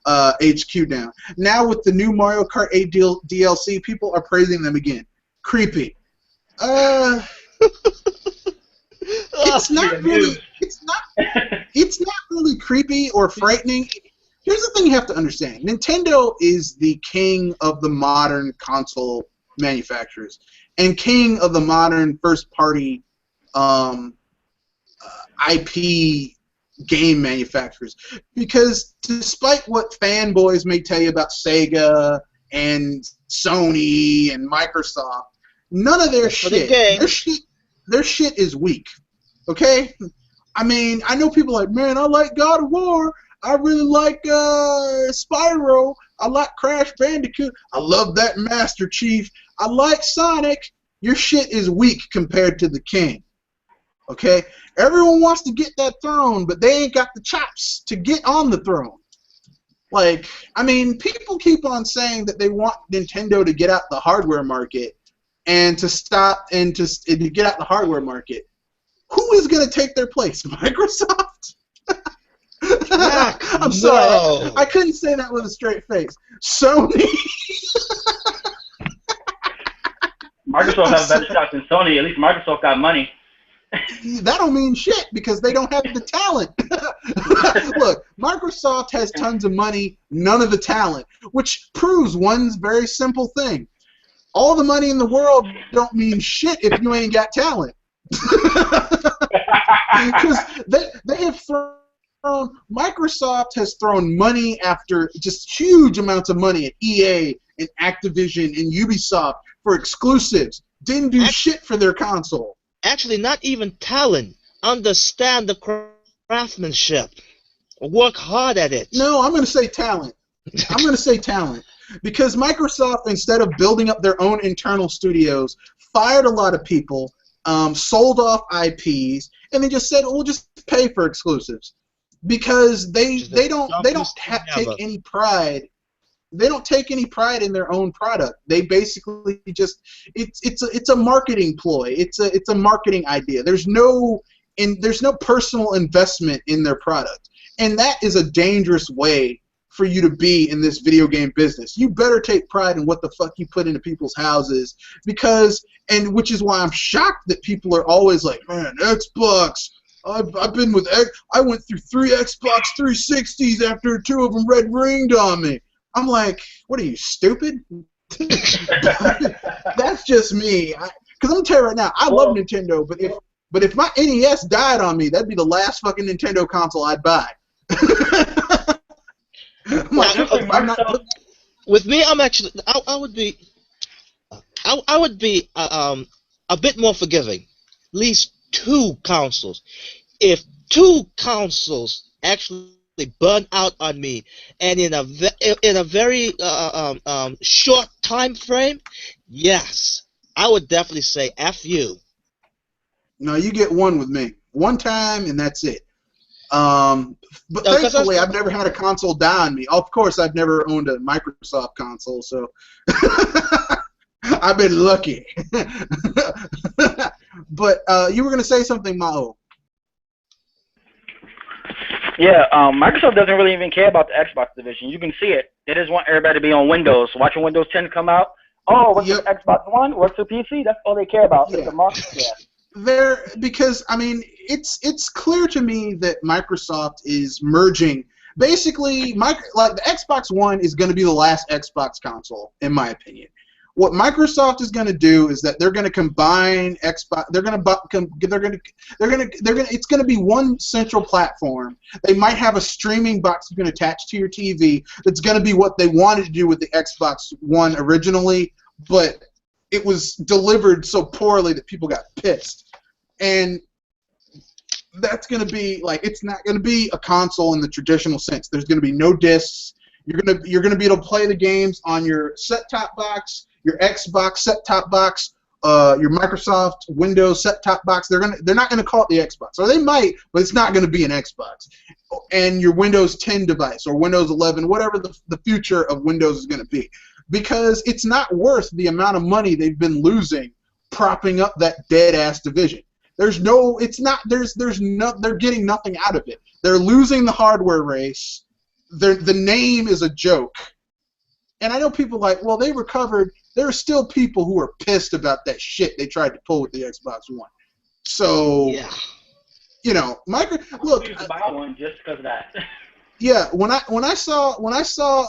HQ down. Now with the new Mario Kart 8 DLC, people are praising them again. Creepy. It's not really. It's not really creepy or frightening. Here's the thing you have to understand. Nintendo is the king of the modern console manufacturers and king of the modern first-party IP game manufacturers. Because despite what fanboys may tell you about Sega and Sony and Microsoft, none of their their shit is weak. Okay? I mean, I know people are like, man, I like God of War. I really like Spyro. I like Crash Bandicoot. I love that Master Chief. I like Sonic. Your shit is weak compared to the king. Okay? Everyone wants to get that throne, but they ain't got the chops to get on the throne. Like, I mean, people keep on saying that they want Nintendo to get out the hardware market and to stop and to get out the hardware market. Who is going to take their place? Microsoft? I'm sorry. I couldn't say that with a straight face. Sony. Microsoft has better shots than Sony. At least Microsoft got money. That don't mean shit because they don't have the talent. Look, Microsoft has tons of money, none of the talent, which proves one very simple thing. All the money in the world don't mean shit if you ain't got talent. Because they have Microsoft has thrown money after just huge amounts of money at EA and Activision and Ubisoft for exclusives. Didn't do shit for their console. Actually, not even talent. Understand the craftsmanship. Work hard at it. No, I'm going to say talent. I'm going to say talent. Because Microsoft, instead of building up their own internal studios, fired a lot of people, sold off IPs, and they just said, we'll just pay for exclusives. Because they don't take any pride. They don't take any pride in their own product. They basically just it's a marketing ploy. It's a marketing idea. There's no personal investment in their product, and that is a dangerous way for you to be in this video game business. You better take pride in what the fuck you put into people's houses, which is why I'm shocked that people are always like, man, Xbox. I've been with I went through 3 Xbox 360s after 2 of them red ringed on me. I'm like, what are you, stupid? That's just me. Because I'm gonna tell you right now, I love Nintendo, but if my NES died on me, that'd be the last fucking Nintendo console I'd buy. With me, I'm actually I would be a bit more forgiving. At least 2 consoles. If 2 consoles actually burn out on me, and in a very short time frame, yes, I would definitely say F you. No, you get 1 with me. 1 time, and that's it. But thankfully, I've never had a console die on me. Of course, I've never owned a Microsoft console, so I've been lucky. But you were going to say something, Mao. Yeah, Microsoft doesn't really even care about the Xbox division. You can see it. They just want everybody to be on Windows. Watching Windows 10 come out. Oh, what's the Xbox One? What's the PC? That's all they care about. Yeah. The market. Yeah. Because I mean, it's clear to me that Microsoft is merging. Basically, like the Xbox One is going to be the last Xbox console, in my opinion. What Microsoft is going to do is that they're going to combine Xbox. It's going to be one central platform. They might have a streaming box you can attach to your TV. That's going to be what they wanted to do with the Xbox One originally, but it was delivered so poorly that people got pissed. And that's going to be like, it's not going to be a console in the traditional sense. There's going to be no discs. You're going to be able to play the games on your set-top box, your Xbox set-top box, your Microsoft Windows set-top box. They're not gonna call it the Xbox, or they might, but it's not gonna be an Xbox. And your Windows 10 device or Windows 11, whatever the future of Windows is gonna be, because it's not worth the amount of money they've been losing propping up that dead-ass division. They're getting nothing out of it. They're losing the hardware race. The name is a joke. And I know people like, well, they recovered. There are still people who are pissed about that shit they tried to pull with the Xbox One. So, Yeah. you know, look. I buy one just because of that. Yeah, when I saw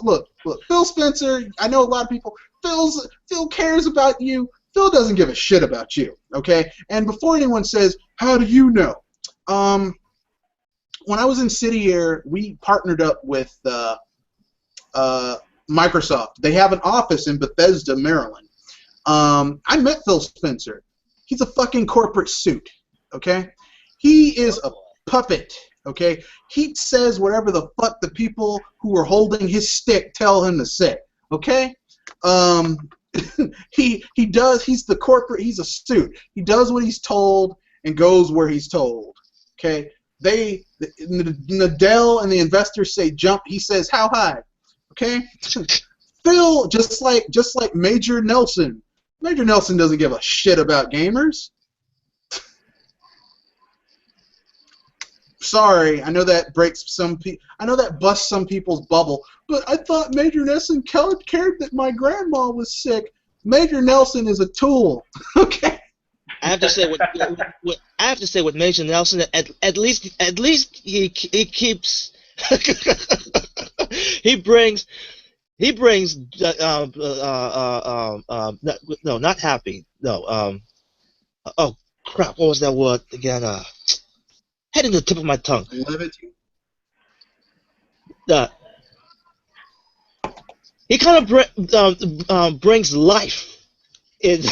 look, Phil Spencer. I know a lot of people. Phil cares about you. Phil doesn't give a shit about you. Okay. And before anyone says, how do you know? When I was in City Air, we partnered up with Microsoft. They have an office in Bethesda, Maryland. I met Phil Spencer. He's a fucking corporate suit, okay? He is a puppet, okay? He says whatever the fuck the people who are holding his stick tell him to say, okay? He does. He's the corporate. He's a suit. He does what he's told and goes where he's told, okay? Nadell and the investors say jump. He says how high. Okay, Phil, just like Major Nelson. Major Nelson doesn't give a shit about gamers. Sorry, I know that breaks some people. I know that busts some people's bubble. But I thought Major Nelson cared that my grandma was sick. Major Nelson is a tool. Okay. I have to say with Major Nelson, at least he keeps. he brings no, not happy, no, oh crap, what was that word again? Head in the tip of my tongue. Levity. He kind of brings life in.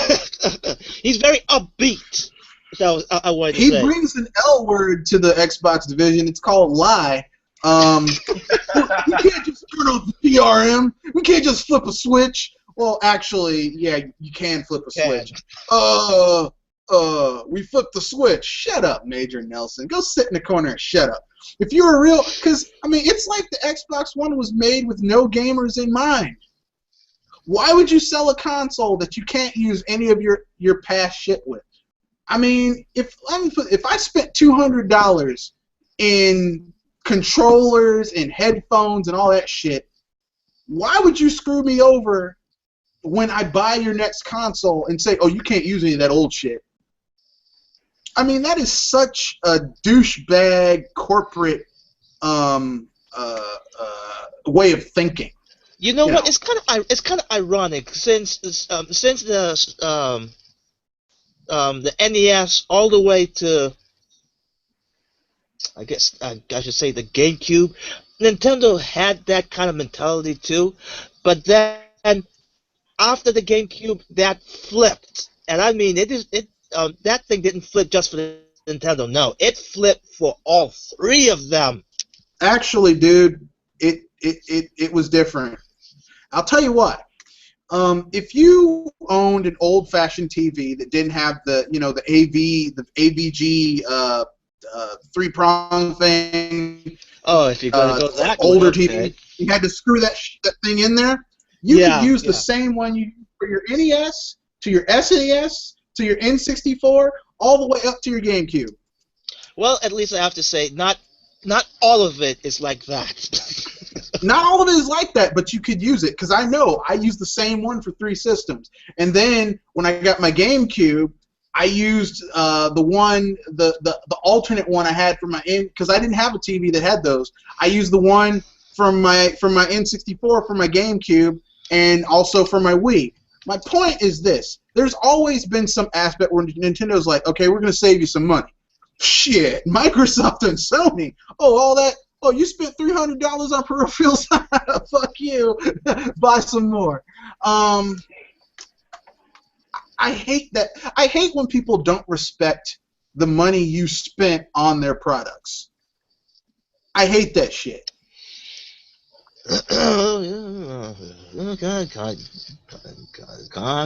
He's very upbeat. So I wanted to say. He brings an L word to the Xbox division. It's called lie. We can't just turn off the PRM. We can't just flip a switch. Well, actually, yeah, you can flip a switch. We flipped the switch. Shut up, Major Nelson. Go sit in the corner and shut up. If you were real, because, I mean, it's like the Xbox One was made with no gamers in mind. Why would you sell a console that you can't use any of your past shit with? I mean, if I spent $200 in controllers and headphones and all that shit, why would you screw me over when I buy your next console and say, oh, you can't use any of that old shit? I mean, that is such a douchebag corporate way of thinking. You know what? It's kind of ironic since the NES all the way to, I guess I should say, the GameCube. Nintendo had that kind of mentality too, but then after the GameCube, that flipped, and I mean that thing didn't flip just for the Nintendo. No, it flipped for all three of them. Actually, dude, it was different. I'll tell you what. If you owned an old-fashioned TV that didn't have the AVG three-prong thing. Oh, if you're gonna go that older way, TV, okay. you had to screw that thing in there. You could use the same one for your NES, to your SNES, to your N64, all the way up to your GameCube. Well, at least I have to say, not all of it is like that. Not all of it is like that, but you could use it, because I know I used the same one for 3 systems. And then when I got my GameCube, I used the alternate one I had for my because I didn't have a TV that had those. I used the one from my N64 for my GameCube and also for my Wii. My point is this: there's always been some aspect where Nintendo's like, okay, we're gonna save you some money. Shit, Microsoft and Sony. Oh, all that. Oh, you spent $300 on peripherals? Fuck you. Buy some more. I hate that. I hate when people don't respect the money you spent on their products. I hate that shit.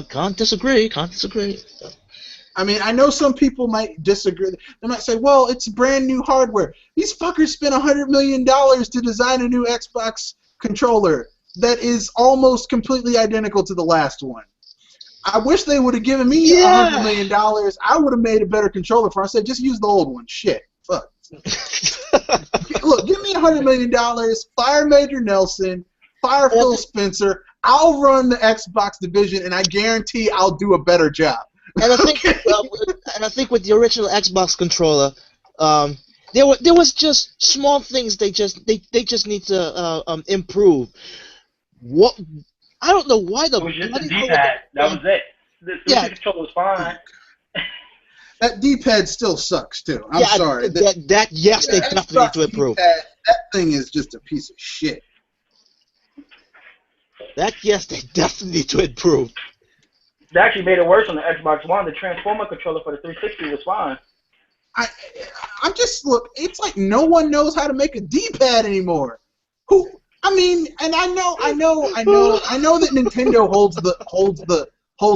Can't disagree. Can't disagree. I mean, I know some people might disagree. They might say, well, it's brand new hardware. These fuckers spent $100 million to design a new Xbox controller that is almost completely identical to the last one. I wish they would have given me $100 million. I would have made a better controller for it. I said, just use the old one. Shit. Fuck. Look, give me $100 million, fire Major Nelson, fire Phil Spencer. I'll run the Xbox division, and I guarantee I'll do a better job. And I think with the original Xbox controller, there was just small things they just need to improve. What I don't know why the it was just the D-pad. That was it. The controller was fine. That D-pad still sucks too. I'm sorry. They definitely need to improve. D-pad, that thing is just a piece of shit. They definitely need to improve. They actually made it worse on the Xbox One. The Transformer controller for the 360 was fine. I'm just look. It's like no one knows how to make a D-pad anymore. I mean, and I know that Nintendo holds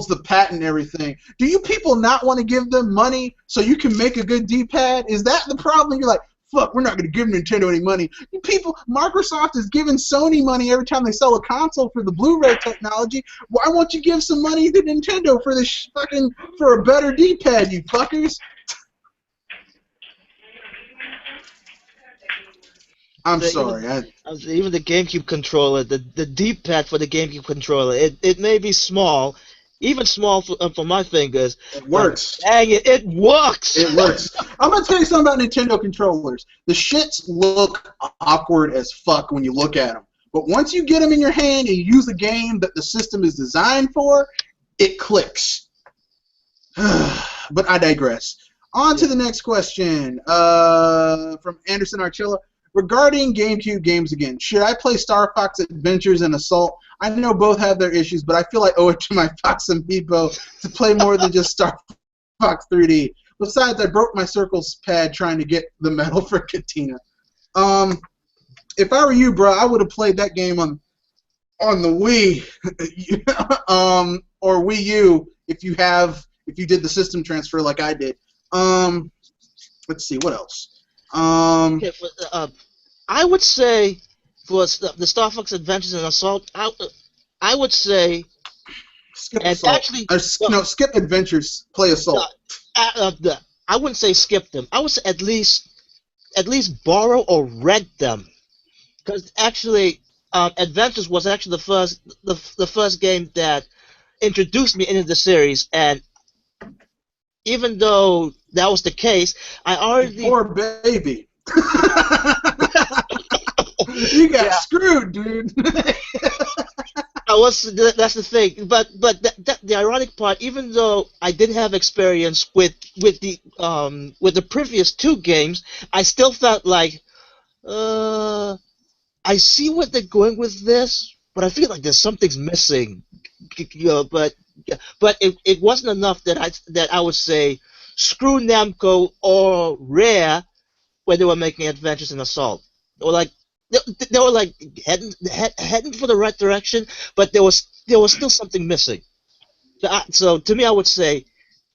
the patent and everything. Do you people not want to give them money so you can make a good D-pad? Is that the problem? You're like, fuck, we're not going to give Nintendo any money. You people, Microsoft is giving Sony money every time they sell a console for the Blu-ray technology. Why won't you give some money to Nintendo for for a better D-pad, you fuckers? I'm sorry. Even the GameCube controller, the D-pad for the GameCube controller, it may be small, even small for my fingers. It works. Dang it, it works. It works. I'm gonna tell you something about Nintendo controllers. The shits look awkward as fuck when you look at them, but once you get them in your hand and you use the game that the system is designed for, it clicks. But I digress. On to the next question from Anderson Archilla. Regarding GameCube games again, should I play Star Fox Adventures and Assault? I know both have their issues, but I feel I owe it to my Fox Amiibo to play more than just Star Fox 3D. Besides, I broke my Circles pad trying to get the medal for Katina. If I were you, bro, I would have played that game on the Wii, or Wii U if you did the system transfer like I did. Let's see, what else? I would say for the Star Fox Adventures and Assault, I would say skip Assault. Skip Adventures, play Assault. I wouldn't say skip them. I would say at least borrow or rent them, because actually Adventures was actually the first game that introduced me into the series, and even though that was the case, I already... Poor baby. You got screwed, dude. That's the thing. But the ironic part, even though I didn't have experience with the previous two games, I still felt like I see what they're going with this, but I feel like there's something's missing. But it wasn't enough that I would say screw Namco or Rare when they were making Adventures in Assault. They were like heading for the right direction, but there was still something missing. So to me, I would say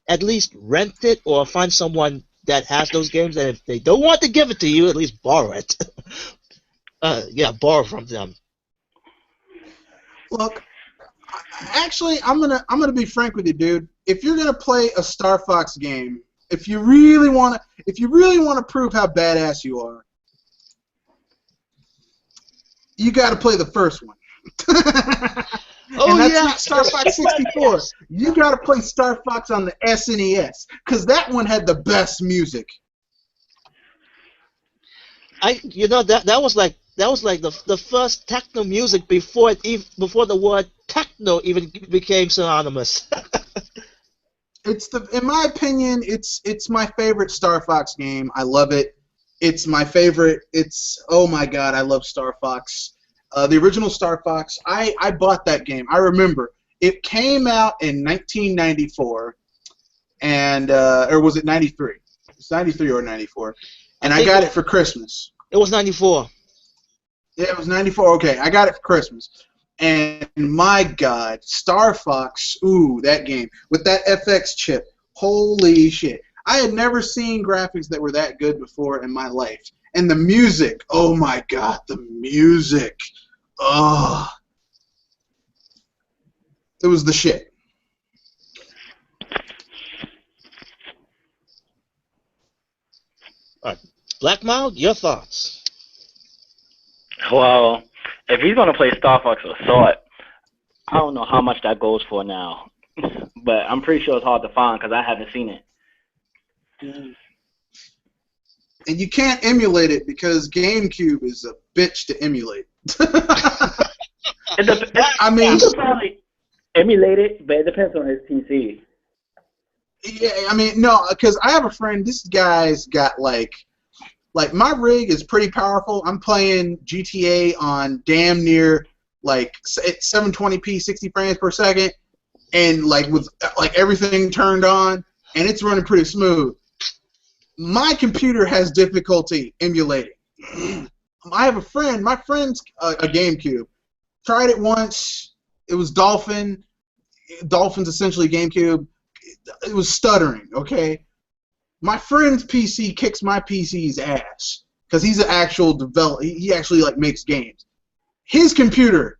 at least rent it or find someone that has those games, and if they don't want to give it to you, at least borrow it. Borrow from them. Look, actually, I'm gonna be frank with you, dude. If you're gonna play a Star Fox game, if you really wanna prove how badass you are, you gotta play the first one. And that's not Star Fox 64. You gotta play Star Fox on the SNES, because that one had the best music. That was like the first techno music before the word techno even became synonymous. In my opinion, it's my favorite Star Fox game. I love it. It's my favorite. Oh my god, I love Star Fox. The original Star Fox. I bought that game. I remember it came out in 1994, and or was it 93? It's 93 or 94, and I got it for Christmas. It was 94. Yeah, it was 94. Okay, I got it for Christmas. And my God, Star Fox, ooh, that game. With that FX chip, holy shit. I had never seen graphics that were that good before in my life. And the music, oh my God, the music. Oh, it was the shit. All right. Black Mild, your thoughts? Well, if he's gonna play Star Fox Assault, I don't know how much that goes for now, but I'm pretty sure it's hard to find because I haven't seen it. And you can't emulate it because GameCube is a bitch to emulate. I mean, you could probably emulate it, but it depends on his PC. Yeah, I mean, no, because I have a friend. This guy's got like my rig is pretty powerful. I'm playing GTA on damn near like 720p, 60 frames per second, and like with like everything turned on, and it's running pretty smooth. My computer has difficulty emulating. I have a friend. My friend's a GameCube. Tried it once. It was Dolphin. Dolphin's essentially GameCube. It was stuttering. Okay. My friend's PC kicks my PC's ass because he's an actual developer. He actually like makes games. His computer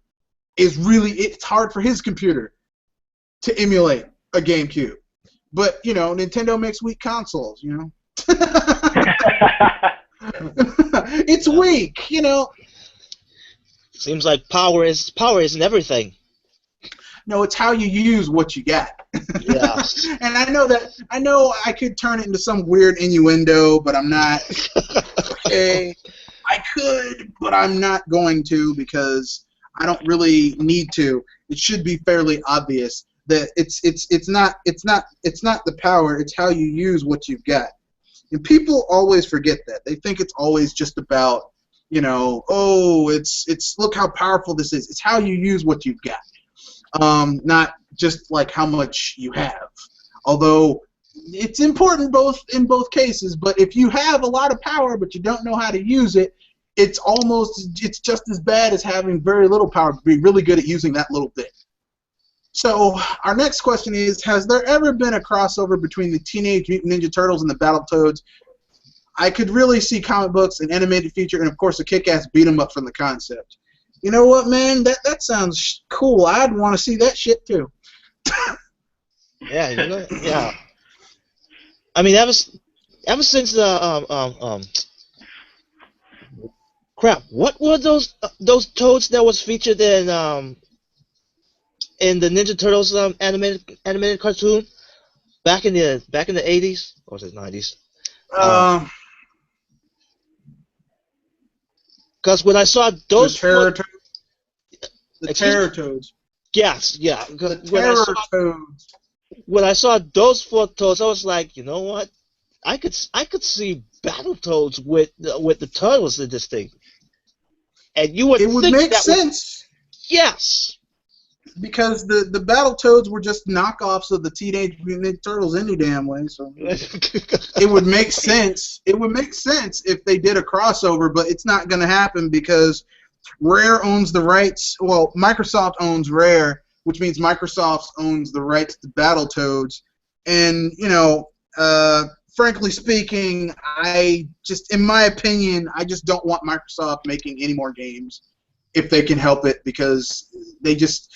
is really. It's hard for his computer to emulate a GameCube. But you know, Nintendo makes weak consoles. You know. It's weak, you know. Seems like power isn't everything. No, it's how you use what you got. Yeah. And I know I could turn it into some weird innuendo, but I'm not. Okay. I could, but I'm not going to because I don't really need to. It should be fairly obvious that it's not the power, it's how you use what you've got. And people always forget that. They think it's always just about, you know, oh, it's look how powerful this is. It's how you use what you've got, not just like how much you have. Although it's important in both cases. But if you have a lot of power but you don't know how to use it, it's just as bad as having very little power. Be really good at using that little bit. So our next question is, has there ever been a crossover between the Teenage Mutant Ninja Turtles and the Battletoads? I could really see comic books, an animated feature, and of course a kick-ass beat-em-up from the concept. You know what, man? That sounds cool. I'd want to see that shit too. Yeah, you know, yeah. I mean, ever since the crap, what were those toads that was featured in the Ninja Turtles animated cartoon back in the 80s or was it 90s? Because when I saw those the Terror Toads. Yes, yeah. The Terror Toads. When I saw those 4 toads, I was like, you know what? I could see Battletoads with the turtles in this thing, and you would. It would make sense. Yes. Because the Battletoads were just knockoffs of the Teenage Mutant Ninja Turtles any damn way, so it would make sense. It would make sense if they did a crossover, but it's not going to happen because Rare owns the rights. Well, Microsoft owns Rare, which means Microsoft owns the rights to Battletoads. And, you know, frankly speaking, in my opinion, I just don't want Microsoft making any more games if they can help it because they just...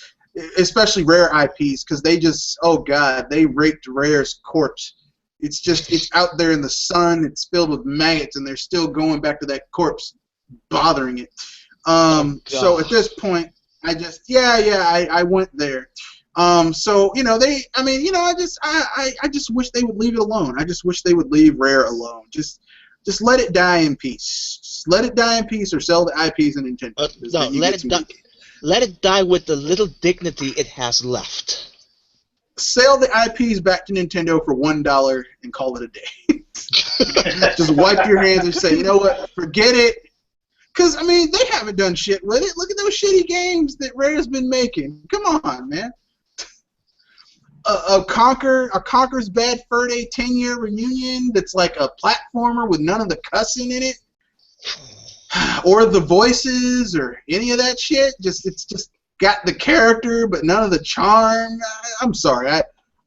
especially Rare IPs, because they just, oh god, they raped Rare's corpse. It's out there in the sun, it's filled with maggots, and they're still going back to that corpse, bothering it. So at this point, I just, I went there. So, you know, I just wish they would leave it alone. I just wish they would leave Rare alone. Just let it die in peace. Just let it die in peace or sell the IPs in Nintendo. No, let it die with the little dignity it has left. Sell the IPs back to Nintendo for $1 and call it a day. Just wipe your hands and say, you know what, forget it. Because, I mean, they haven't done shit with it. Look at those shitty games that Rare's been making. Come on, man. A Conker's Bad Fur Day 10-year reunion that's like a platformer with none of the cussing in it. or the voices or any of that shit. It's just got the character, but none of the charm. I'm sorry.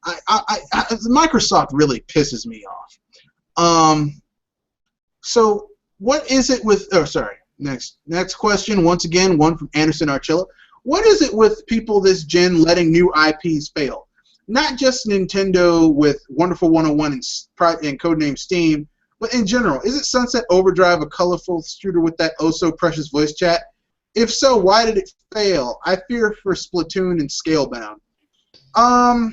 Microsoft really pisses me off. So what is it with? Oh, sorry. Next question. Once again, one from Anderson Archilla. What is it with people this gen letting new IPs fail? Not just Nintendo with Wonderful 101 and Codename Steam, but in general. Is it Sunset Overdrive, a colorful shooter with that oh-so-precious voice chat? If so, why did it fail? I fear for Splatoon and Scalebound. I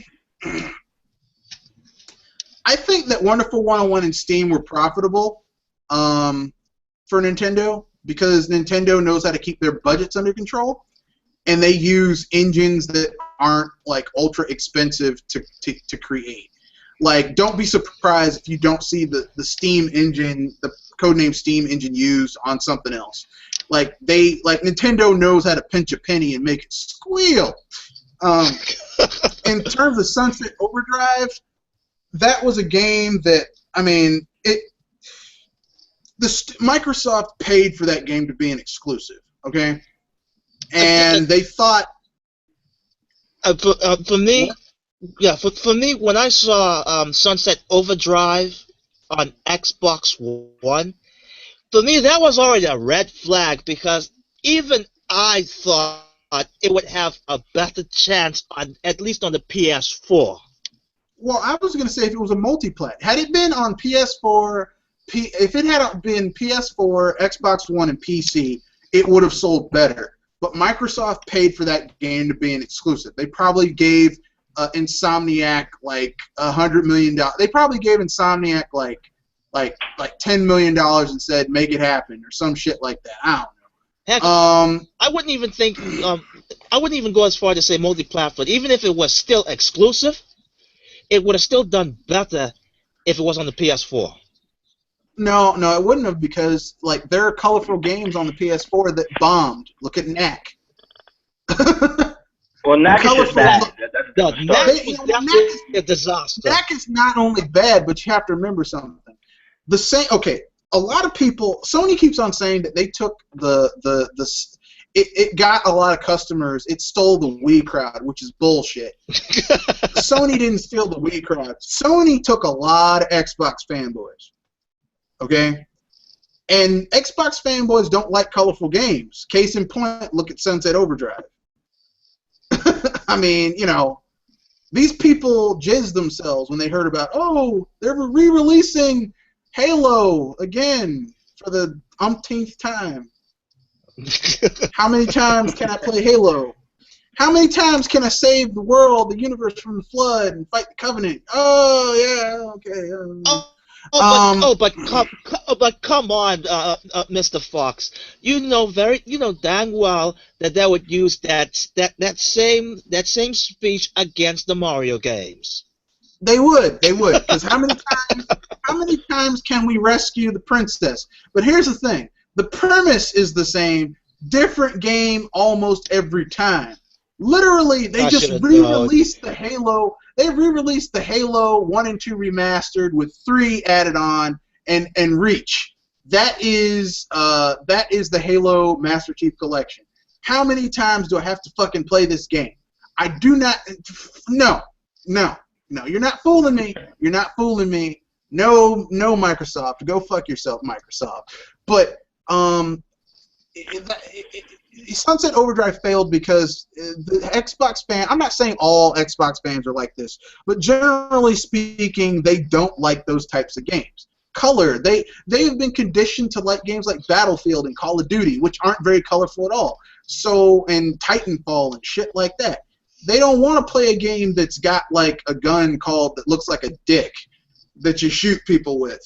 think that Wonderful 101 and Steam were profitable for Nintendo because Nintendo knows how to keep their budgets under control, and they use engines that aren't like ultra expensive to create. Like, don't be surprised if you don't see the Steam engine, the Codename Steam engine used on something else. Like Nintendo knows how to pinch a penny and make it squeal. In terms of Sunset Overdrive, that was a game that, I mean, Microsoft paid for that game to be an exclusive, okay? And they thought... for me, yeah, for me, when I saw Sunset Overdrive on Xbox One, for me, that was already a red flag because even I thought it would have a better chance, at least on the PS4. Well, I was going to say if it was a multiplat. Had it been on PS4, if it had been PS4, Xbox One, and PC, it would have sold better. But Microsoft paid for that game to be an exclusive. They probably gave Insomniac like $100 million. They probably gave Insomniac like $10 million and said make it happen or some shit like that. I don't know. Heck, I wouldn't even think. I wouldn't even go as far to say multi-platform. Even if it was still exclusive, it would have still done better if it was on the PS4. No, it wouldn't have because like there are colorful games on the PS4 that bombed. Look at Knack. Well, Knack is just bad. No, Knack is definitely a disaster. Knack is not only bad, but you have to remember something. A lot of people, Sony keeps on saying that they took it got a lot of customers. It stole the Wii crowd, which is bullshit. Sony didn't steal the Wii crowd. Sony took a lot of Xbox fanboys. Okay? And Xbox fanboys don't like colorful games. Case in point, look at Sunset Overdrive. I mean, you know, these people jizzed themselves when they heard about, oh, they're re-releasing Halo again for the umpteenth time. How many times can I play Halo? How many times can I save the world, the universe from the flood, and fight the Covenant? Oh, yeah, okay. But come on, Mr. Fox. You know dang well that they would use that same speech against the Mario games. They would, because how many times can we rescue the princess? But here's the thing: the premise is the same, different game almost every time. Literally, they just re-released the Halo. They re-released the Halo 1 and 2 remastered with 3 added on and Reach. That is the Halo Master Chief Collection. How many times do I have to fucking play this game? I do not. No. You're not fooling me. You're not fooling me. No, Microsoft. Go fuck yourself, Microsoft. But Sunset Overdrive failed because the Xbox fan. I'm not saying all Xbox fans are like this, but generally speaking, they don't like those types of games. Color. They have been conditioned to like games like Battlefield and Call of Duty, which aren't very colorful at all. So, and Titanfall and shit like that. They don't want to play a game that's got like a gun that looks like a dick that you shoot people with.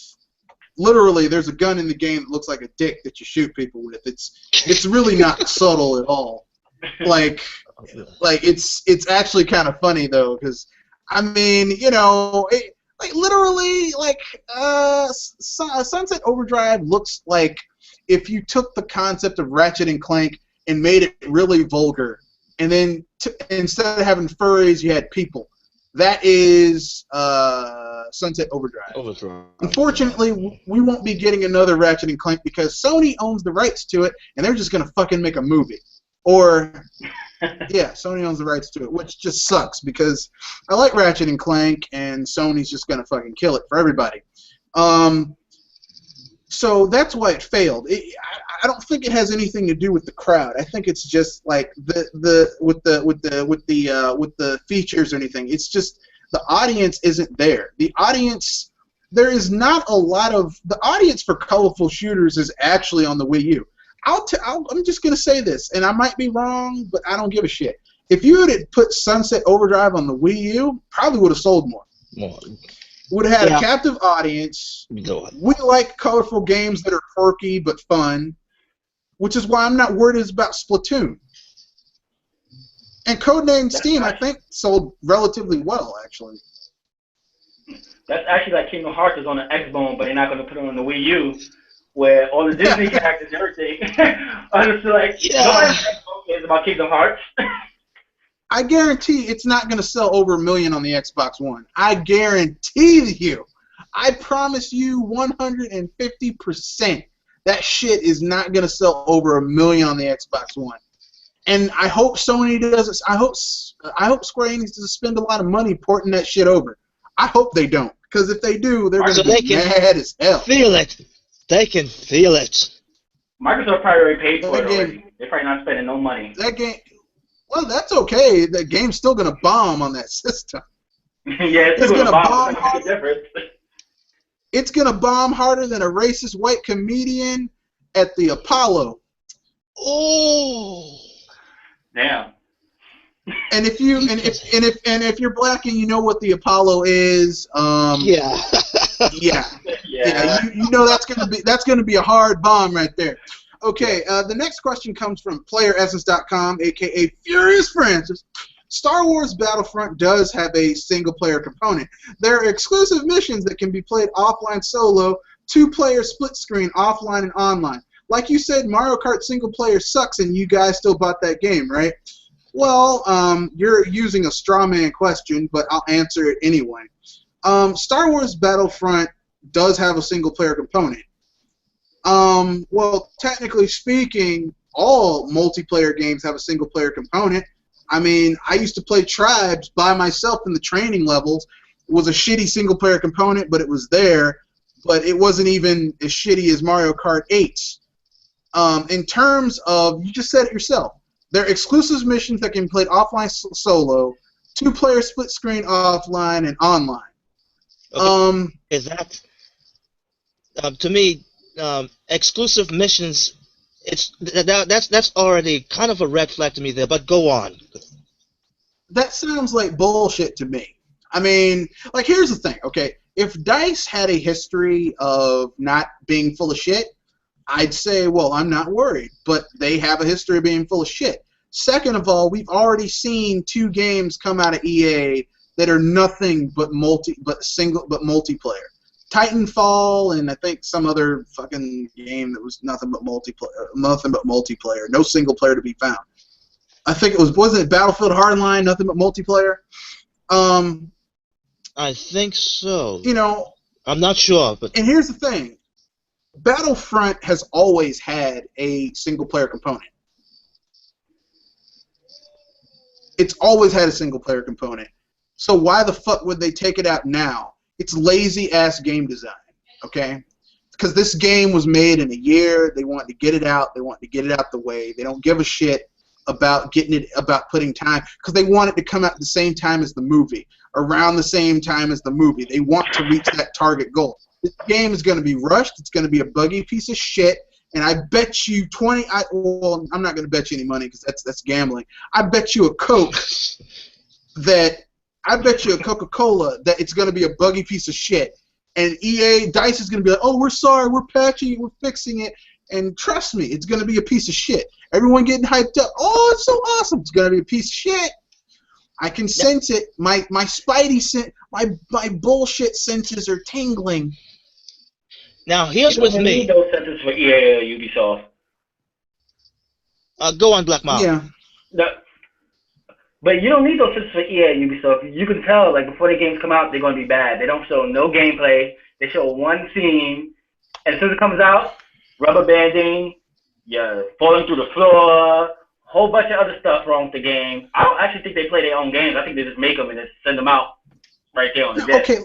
Literally, there's a gun in the game that looks like a dick that you shoot people with. It's really not subtle at all. Like it's actually kind of funny though, because I mean, you know, Sunset Overdrive looks like if you took the concept of Ratchet and Clank and made it really vulgar, and then instead of having furries, you had people. That is Sunset Overdrive. Unfortunately, we won't be getting another Ratchet and Clank because Sony owns the rights to it, and they're just gonna fucking make a movie. Or, yeah, Sony owns the rights to it, which just sucks because I like Ratchet and Clank, and Sony's just gonna fucking kill it for everybody. So that's why it failed. I don't think it has anything to do with the crowd. I think it's just like with the features or anything. It's just the audience isn't there. The audience, there is not a lot of the audience for colorful shooters is actually on the Wii U. I'm just gonna say this, and I might be wrong, but I don't give a shit. If you had put Sunset Overdrive on the Wii U, probably would have sold more. Would have had a captive audience. We like colorful games that are quirky but fun, which is why I'm not worried about Splatoon. And Codename Steam, I think, sold relatively well, actually. That's actually like Kingdom Hearts is on the Xbone, but they're not going to put it on the Wii U, where all the Disney characters and everything are just like, nobody cares about Kingdom Hearts. I guarantee it's not going to sell over 1 million on the Xbox One. I guarantee you. I promise you 150% that shit is not going to sell over 1 million on the Xbox One. And I hope Sony does it. I hope Square Enix doesn't spend a lot of money porting that shit over. I hope they don't. Because if they do, they're going to be mad as hell. Feel it. They can feel it. Microsoft probably already paid for it already. They're probably not spending no money. That game... Well, that's okay. The game's still going to bomb on that system. Yeah, it's going to bomb. It's going to bomb harder than a racist white comedian at the Apollo. Oh. Damn. And if you're black and you know what the Apollo is, yeah, you know that's gonna be a hard bomb right there. Okay, the next question comes from PlayerEssence.com, aka Furious Francis. Star Wars Battlefront does have a single-player component. There are exclusive missions that can be played offline solo, 2-player split-screen offline and online. Like you said, Mario Kart single-player sucks, and you guys still bought that game, right? Well, you're using a straw man question, but I'll answer it anyway. Star Wars Battlefront does have a single-player component. Well, technically speaking, all multiplayer games have a single-player component. I mean, I used to play Tribes by myself in the training levels. It was a shitty single-player component, but it was there. But it wasn't even as shitty as Mario Kart 8's. In terms of, you just said it yourself, there are exclusive missions that can be played offline solo, 2-player split-screen offline, and online. Okay. Is that, to me, exclusive missions, that's already kind of a red flag to me there, but go on. That sounds like bullshit to me. I mean, like, here's the thing, okay? If DICE had a history of not being full of shit, I'd say, well, I'm not worried, but they have a history of being full of shit. Second of all, we've already seen 2 games come out of EA that are nothing but multiplayer. Titanfall and I think some other fucking game that was nothing but multiplayer. No single player to be found. I think it wasn't it Battlefield Hardline, nothing but multiplayer? I think so. You know, I'm not sure, but and here's the thing. Battlefront has always had a single player component. It's always had a single player component. So why the fuck would they take it out now? It's lazy-ass game design, okay? Because this game was made in a year. They wanted to get it out. They wanted to get it out the way. They don't give a shit about putting time, because they want it to come out at the same time as the movie, around the same time as the movie. They want to reach that target goal. This game is going to be rushed. It's going to be a buggy piece of shit, and I bet you well, I'm not going to bet you any money because that's gambling. I bet you a Coca-Cola that it's going to be a buggy piece of shit. And EA, DICE is going to be like, oh, we're sorry, we're patching it, we're fixing it. And trust me, it's going to be a piece of shit. Everyone getting hyped up. Oh, it's so awesome. It's going to be a piece of shit. I can sense it. My spidey my bullshit senses are tingling. Now, here's with me. Need those senses for EA or Ubisoft. Go on, Black Mom. Yeah. But you don't need those systems for EA and Ubisoft. You can tell, like, before the games come out, they're going to be bad. They don't show no gameplay. They show one scene, and as soon as it comes out, rubber banding, you're falling through the floor, whole bunch of other stuff wrong with the game. I don't actually think they play their own games. I think they just make them and just send them out right there on the disc. Okay,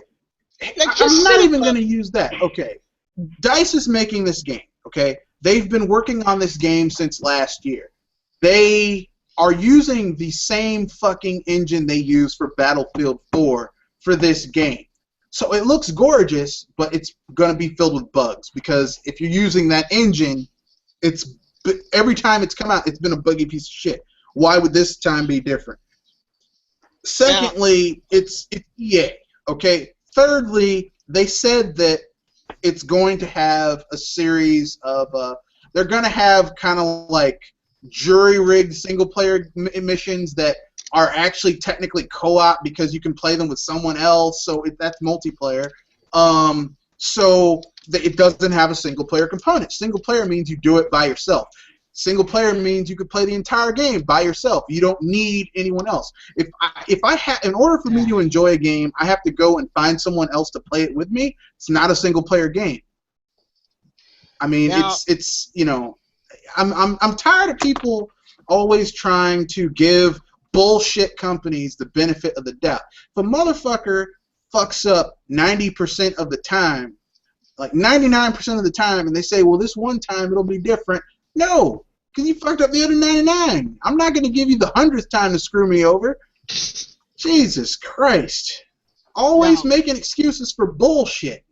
I'm not even going to use that. Okay, DICE is making this game, okay? They've been working on this game since last year. They are using the same fucking engine they used for Battlefield 4 for this game. So it looks gorgeous, but it's going to be filled with bugs because if you're using that engine, every time it's come out, it's been a buggy piece of shit. Why would this time be different? Secondly, it's EA, okay? Thirdly, they said that it's going to have a series of they're going to have kind of like jury-rigged single-player missions that are actually technically co-op because you can play them with someone else, so that's multiplayer. So it doesn't have a single-player component. Single-player means you do it by yourself. Single-player means you could play the entire game by yourself. You don't need anyone else. In order for me to enjoy a game, I have to go and find someone else to play it with me. It's not a single-player game. I mean, it's you know, I'm tired of people always trying to give bullshit companies the benefit of the doubt. If a motherfucker fucks up 90% of the time, like 99% of the time, and they say, well, this one time it'll be different. No, because you fucked up the other 99. I'm not going to give you the 100th time to screw me over. Jesus Christ. Always making excuses for bullshit.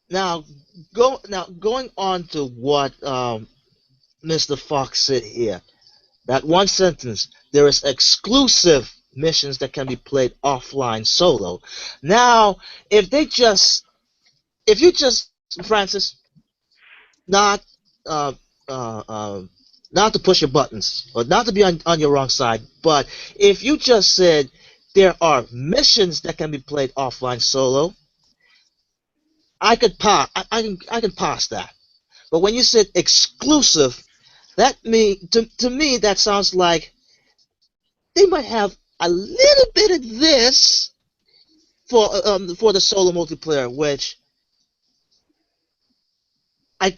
Now going on to what Mr. Fox said here, that one sentence, there is exclusive missions that can be played offline solo. Now, if you just, Francis, not to push your buttons, or not to be on your wrong side, but if you just said there are missions that can be played offline solo, I can pass that. But when you said exclusive, to me that sounds like they might have a little bit of this for the solo multiplayer, which I'm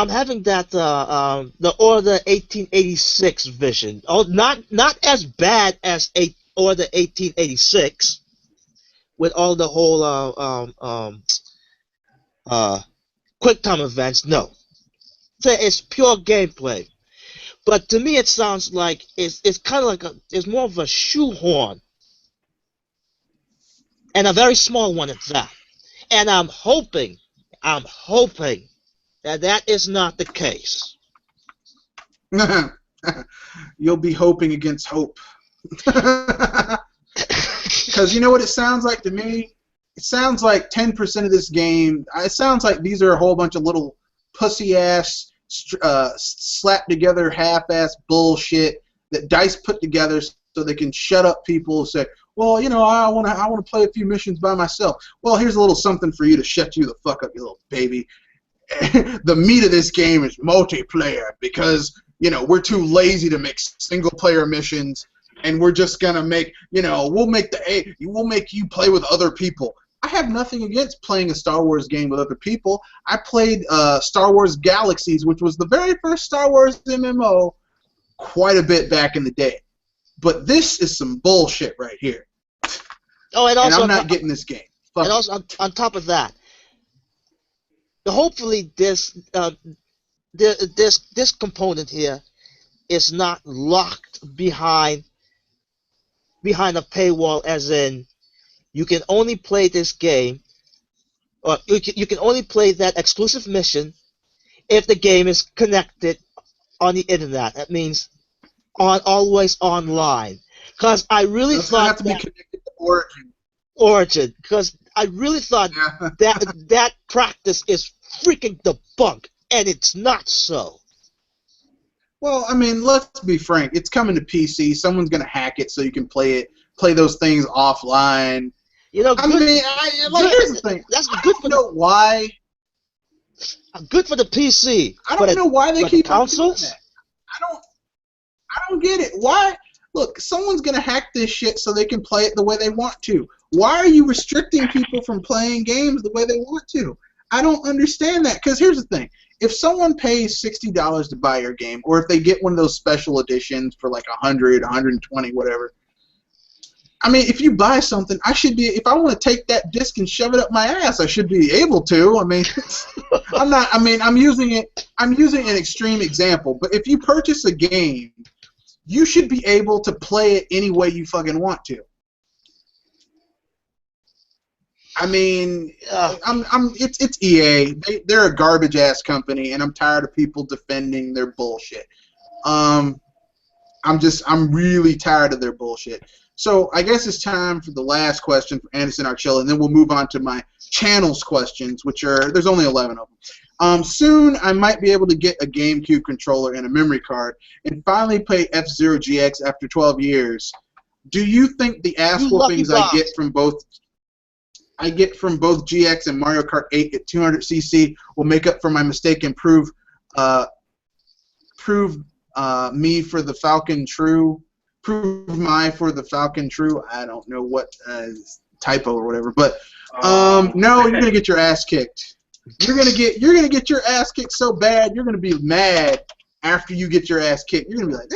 having that the Order 1886 vision. Oh, not as bad as Order 1886 with all the whole quick time events. No, it's pure gameplay. But to me, it sounds like it's kind of like it's more of a shoehorn, and a very small one at that. And I'm hoping that is not the case. You'll be hoping against hope. Because you know what it sounds like to me? It sounds like 10% of this game, it sounds like these are a whole bunch of little pussy-ass, slapped together half-ass bullshit that DICE put together so they can shut up people and say, well, you know, I want to play a few missions by myself. Well, here's a little something for you to shut you the fuck up, you little baby. The meat of this game is multiplayer because, you know, we're too lazy to make single-player missions, and we're just gonna make, you know, we'll make you play with other people. I have nothing against playing a Star Wars game with other people. I played Star Wars Galaxies, which was the very first Star Wars MMO, quite a bit back in the day. But this is some bullshit right here. Oh, and I'm not getting this game. Fuck. And also, on top of that, hopefully this component here is not locked behind a paywall, as in you can only play this game, or you can only play that exclusive mission if the game is connected on the internet. That means always online. Because I really thought have to be connected to Origin. Origin, because I really thought that practice is freaking debunked, and it's not so. Well, I mean, let's be frank. It's coming to PC. Someone's gonna hack it so you can play those things offline. You know, here's the thing. That's good for why. Good for the PC. I don't know why they keep consoles. Doing that. I don't get it. Why? Look, someone's gonna hack this shit so they can play it the way they want to. Why are you restricting people from playing games the way they want to? I don't understand that. Because here's the thing: if someone pays $60 to buy your game, or if they get one of those special editions for like 100, 120, whatever. I mean, if you buy something, I should be. If I want to take that disc and shove it up my ass, I should be able to. I mean, I'm not. I mean, I'm using it. I'm using an extreme example. But if you purchase a game, you should be able to play it any way you fucking want to. I mean, it's EA. They're a garbage ass company, and I'm tired of people defending their bullshit. I'm really tired of their bullshit. So I guess it's time for the last question for Anderson Archilla, and then we'll move on to my channels questions, which are, there's only 11 of them. Soon I might be able to get a GameCube controller and a memory card and finally play F-Zero GX after 12 years. Do you think the ass whoopings I get from both GX and Mario Kart 8 at 200cc will make up for my mistake and prove me for the Falcon True? Prove my for the Falcon True. I don't know what typo or whatever, but no, you're gonna get your ass kicked. You're gonna get your ass kicked so bad. You're gonna be mad after you get your ass kicked. You're gonna be like,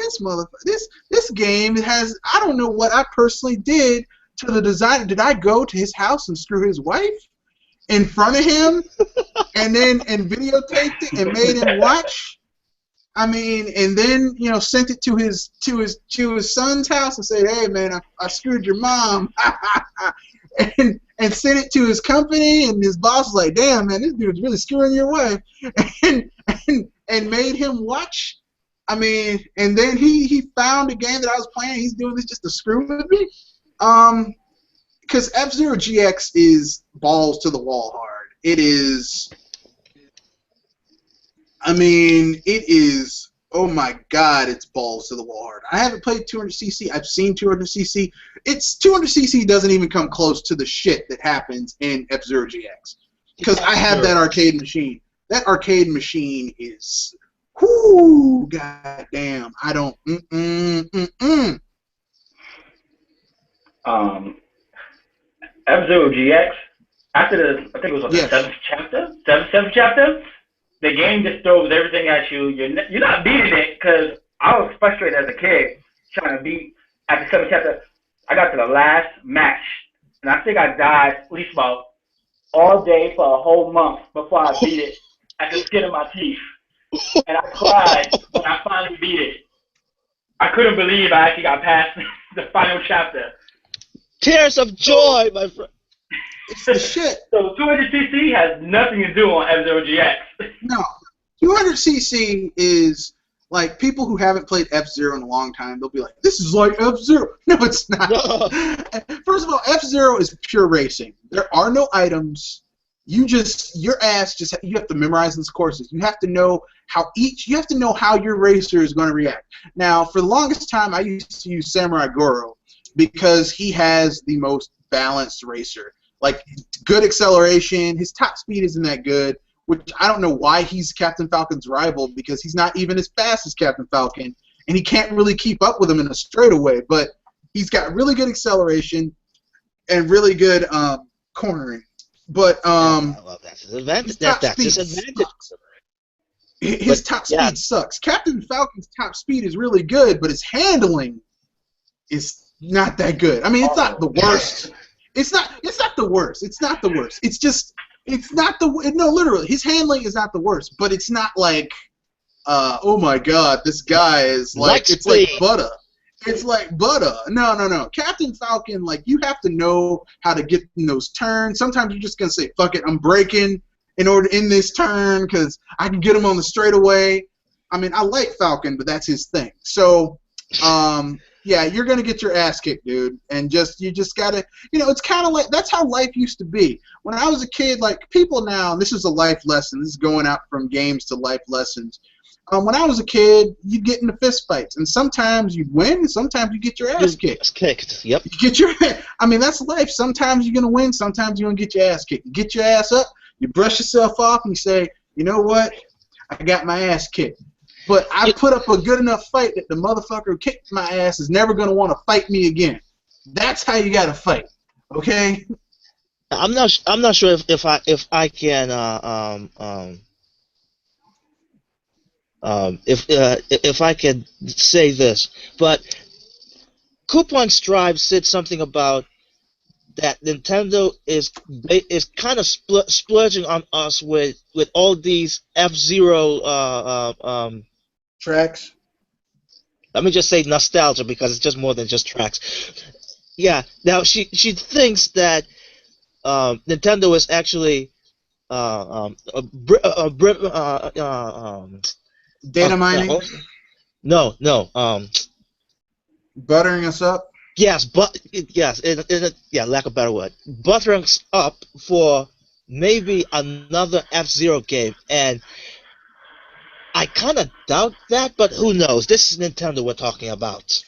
this game has, I don't know what I personally did to the designer. Did I go to his house and screw his wife in front of him, and videotaped it and made him watch? I mean, and then sent it to his son's house and said, "Hey man, I screwed your mom," and sent it to his company, and his boss was like, "Damn man, this dude's really screwing your wife," and made him watch. I mean, and then he found a game that I was playing. He's doing this just to screw with me, because F-Zero GX is balls to the wall hard. It is. I mean, it is, oh my god, it's balls to the wall hard. I haven't played 200cc. I've seen 200cc. 200cc doesn't even come close to the shit that happens in F-Zero GX. Because I have that arcade machine. That arcade machine is, whoo, goddamn. I don't, F-Zero GX, after the, I think it was the seventh chapter, the game just throws everything at you. You're not beating it, because I was frustrated as a kid trying to beat. At the 7th chapter, I got to the last match, and I think I died at least about all day for a whole month before I beat it at the skin of my teeth. And I cried when I finally beat it. I couldn't believe I actually got past the final chapter. Tears of joy, my friend. It's the shit. So 200cc has nothing to do on F-Zero GX. No, 200cc is like people who haven't played F-Zero in a long time. They'll be like, "This is like F-Zero." No, it's not. No. First of all, F-Zero is pure racing. There are no items. You have to memorize these courses. You have to know how your racer is going to react. Now, for the longest time, I used to use Samurai Goro because he has the most balanced racer. Like, good acceleration. His top speed isn't that good, which I don't know why he's Captain Falcon's rival, because he's not even as fast as Captain Falcon, and he can't really keep up with him in a straightaway. But he's got really good acceleration and really good cornering. But well, that's his advantage. That's his advantage. His top speed sucks. Captain Falcon's top speed is really good, but his handling is not that good. I mean, it's not the worst. It's not the worst. It's not the worst. It's just, it's not the, no, literally, his handling is not the worst, but it's not like, oh my god, this guy is like, it's like butter. It's like butter. No. Captain Falcon, like, you have to know how to get in those turns. Sometimes you're just going to say, fuck it, I'm braking in order to end this turn because I can get him on the straightaway. I mean, I like Falcon, but that's his thing. So, yeah, you're gonna get your ass kicked, dude, and you just gotta, it's kind of like, that's how life used to be. When I was a kid, like, people now, and this is a life lesson, this is going out from games to life lessons. When I was a kid, you'd get into fist fights, and sometimes you'd win, and sometimes you get your ass kicked. Yep. I mean, that's life. Sometimes you're gonna win, sometimes you're gonna get your ass kicked. You get your ass up, you brush yourself off, and you say, you know what, I got my ass kicked. but I put up a good enough fight that the motherfucker who kicked my ass is never gonna want to fight me again. That's how you gotta fight, okay? I'm not sure if I can if I can say this, but Coupon Strive said something about that Nintendo is kind of splurging on us with all these F-Zero Tracks. let me just say nostalgia, because it's just more than just tracks. Yeah. Now she thinks that Nintendo is actually Data mining. No. Buttering us up. Yes, but yes, yeah, lack of a better word, buttering us up for maybe another F-Zero game, and I kind of doubt that, but who knows? This is Nintendo we're talking about.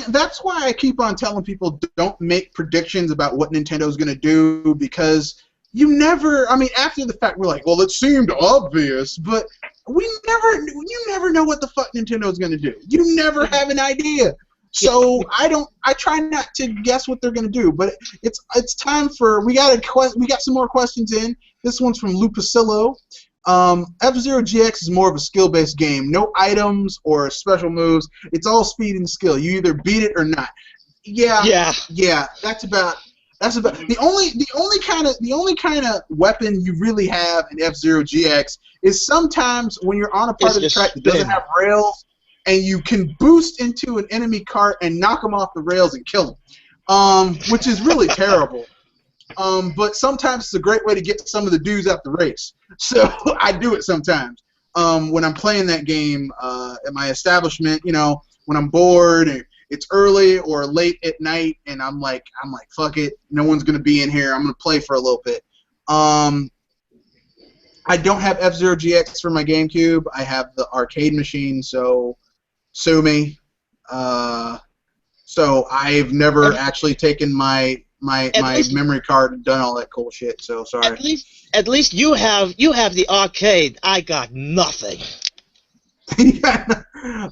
That's why I keep on telling people don't make predictions about what Nintendo's going to do, because you never, I mean, after the fact, we're like, well, it seemed obvious, but you never know what the fuck Nintendo's going to do. You never have an idea. So I try not to guess what they're going to do, but it's time for, we got some more questions in. This one's from Lupacillo. F-Zero GX is more of a skill-based game. No items or special moves. It's all speed and skill. You either beat it or not. Yeah. That's about the only kind of weapon you really have in F-Zero GX is sometimes when you're on a part of the track that doesn't have rails, and you can boost into an enemy cart and knock them off the rails and kill them, which is really terrible. But sometimes it's a great way to get some of the dudes out the race. So I do it sometimes. When I'm playing that game at my establishment, you know, when I'm bored and it's early or late at night, and I'm like, fuck it, no one's gonna be in here. I'm gonna play for a little bit. I don't have F-Zero GX for my GameCube. I have the arcade machine, so sue me. So I've never actually taken my memory card and done all that cool shit. So sorry. At least you have the arcade. I got nothing.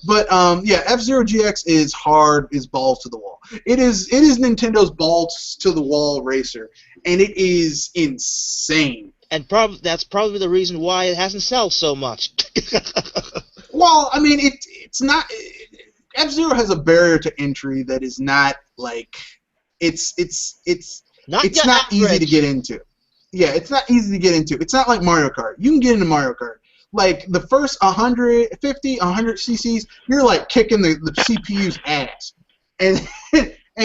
But yeah, F-Zero GX is hard, is balls to the wall. It is Nintendo's balls to the wall racer, and it is insane. And that's probably the reason why it hasn't sold so much. Well, I mean, it's not. F-Zero has a barrier to entry that is not like it's not easy to get into. Yeah, it's not easy to get into. It's not like Mario Kart. You can get into Mario Kart. Like the first 150, 100 cc's, you're like kicking the CPU's ass, and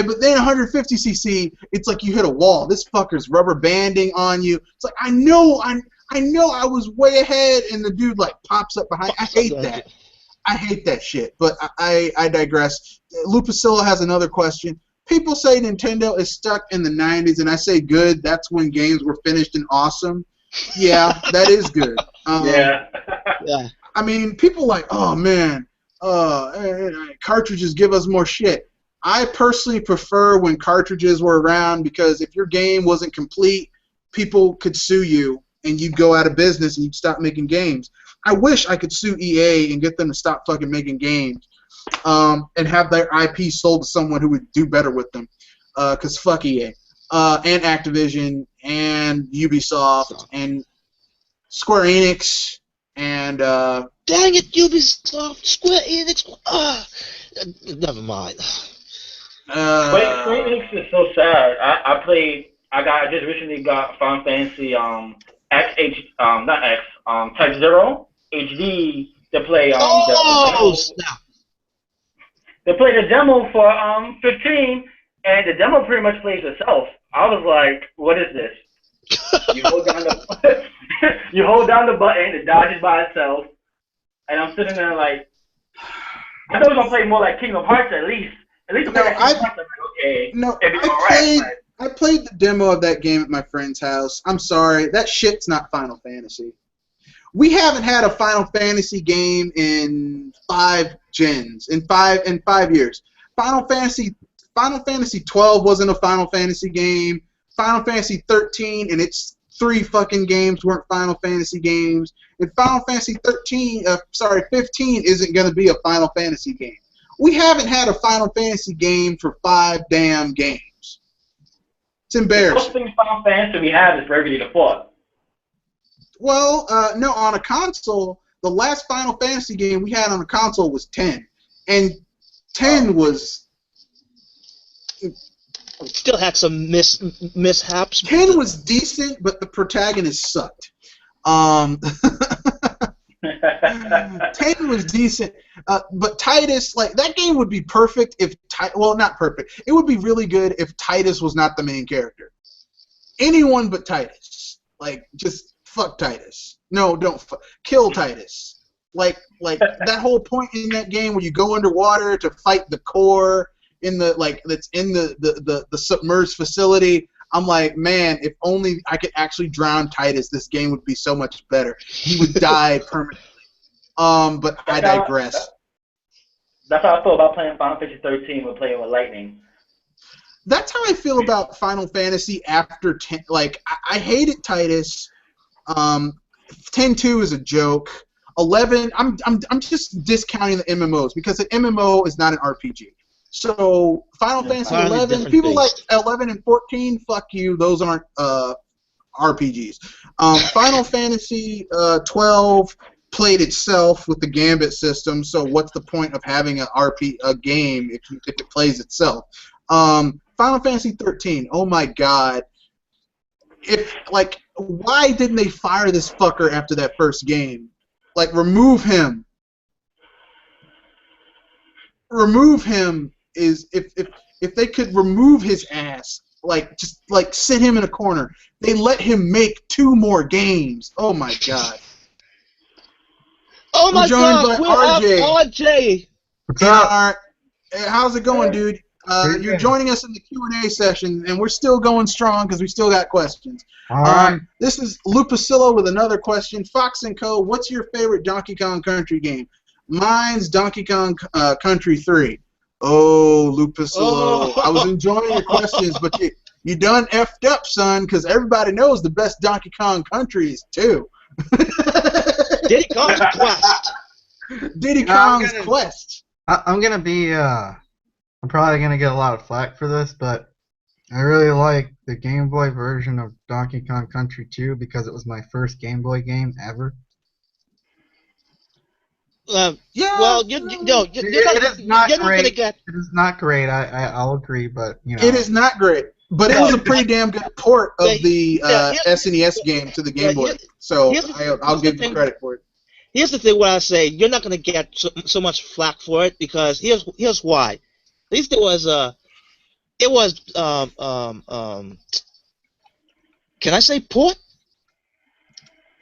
but then 150 cc, it's like you hit a wall. This fucker's rubber banding on you. It's like I know I was way ahead, and the dude like pops up behind. I hate that. I hate that shit. But I digress. Lupacillo has another question. People say Nintendo is stuck in the 90s, and I say good. That's when games were finished and awesome. Yeah, that is good. Yeah. I mean, people like, oh man, cartridges give us more shit. I personally prefer when cartridges were around, because if your game wasn't complete, people could sue you, and you'd go out of business and you'd stop making games. I wish I could sue EA and get them to stop fucking making games, and have their IP sold to someone who would do better with them, because fuck EA, and Activision, and Ubisoft, and Square Enix, and dang it, Ubisoft, Square Enix. Never mind. Square Enix is so sad. I just recently got Final Fantasy Type 0 HD to play Snap. They played the demo for 15, and the demo pretty much plays itself. I was like, what is this? You hold down the button, it dodges by itself, and I'm sitting there like, I thought it was gonna play more like Kingdom Hearts at least. At least no, okay. I played the demo of that game at my friend's house. I'm sorry, that shit's not Final Fantasy. We haven't had a Final Fantasy game in 5 gens, in 5 years. Final Fantasy 12 wasn't a Final Fantasy game. Final Fantasy 13 in its 3 fucking games weren't Final Fantasy games. And Final Fantasy 15 isn't going to be a Final Fantasy game. We haven't had a Final Fantasy game for 5 damn games. It's The embarrassing. closest thing to Final Fantasy we have is Bravely Default. Well, no, on a console, the last Final Fantasy game we had on a console was 10. And 10 was... Still had some mishaps. 10 was decent, but the protagonist sucked. 10 was decent, but Titus, like, that game would be perfect if well, not perfect. It would be really good if Titus was not the main character. Anyone but Titus. Like, just fuck Titus. No, don't kill Titus. Like that whole point in that game where you go underwater to fight the core in the that's in the submerged facility. I'm like, man, if only I could actually drown Titus, this game would be so much better. He would die permanently. But I digress. That's how I feel about playing Final Fantasy 13 with playing with Lightning. That's how I feel about Final Fantasy after 10. Like, I hated Titus. 10-2 is a joke. 11, I'm just discounting the MMOs because an MMO is not an RPG. So Final Fantasy 11, people like 11 and 14, fuck you. Those aren't RPGs. Final Fantasy 12 played itself with the Gambit system. So what's the point of having a game if it plays itself? Final Fantasy 13. Oh my God. Why didn't they fire this fucker after that first game? Like, remove him. Remove him. Is if they could remove his ass, just sit him in a corner. They let him make 2 more games. Oh my God. Oh my God, RJ. RJ. What's up? How's it going, dude? You're joining us in the Q&A session, and we're still going strong because we still got questions. All right. This is Lupacillo with another question. Fox & Co., what's your favorite Donkey Kong Country game? Mine's Donkey Kong Country 3. Oh, Lupacillo. I was enjoying your questions, but you done effed up, son, because everybody knows the best Donkey Kong Country is 2. Diddy Kong's Quest. Diddy Kong's Quest. I'm gonna be. I'm probably gonna get a lot of flack for this, but I really like the Game Boy version of Donkey Kong Country 2 because it was my first Game Boy game ever. Yeah. Well, you're not gonna get. It is not great. I'll agree, but you know. It is not great, but it was a pretty damn good port of the SNES game to the Game Boy. So I'll give you credit for it. Here's the thing: what I say, you're not gonna get so much flack for it because here's why. At least it was can I say port?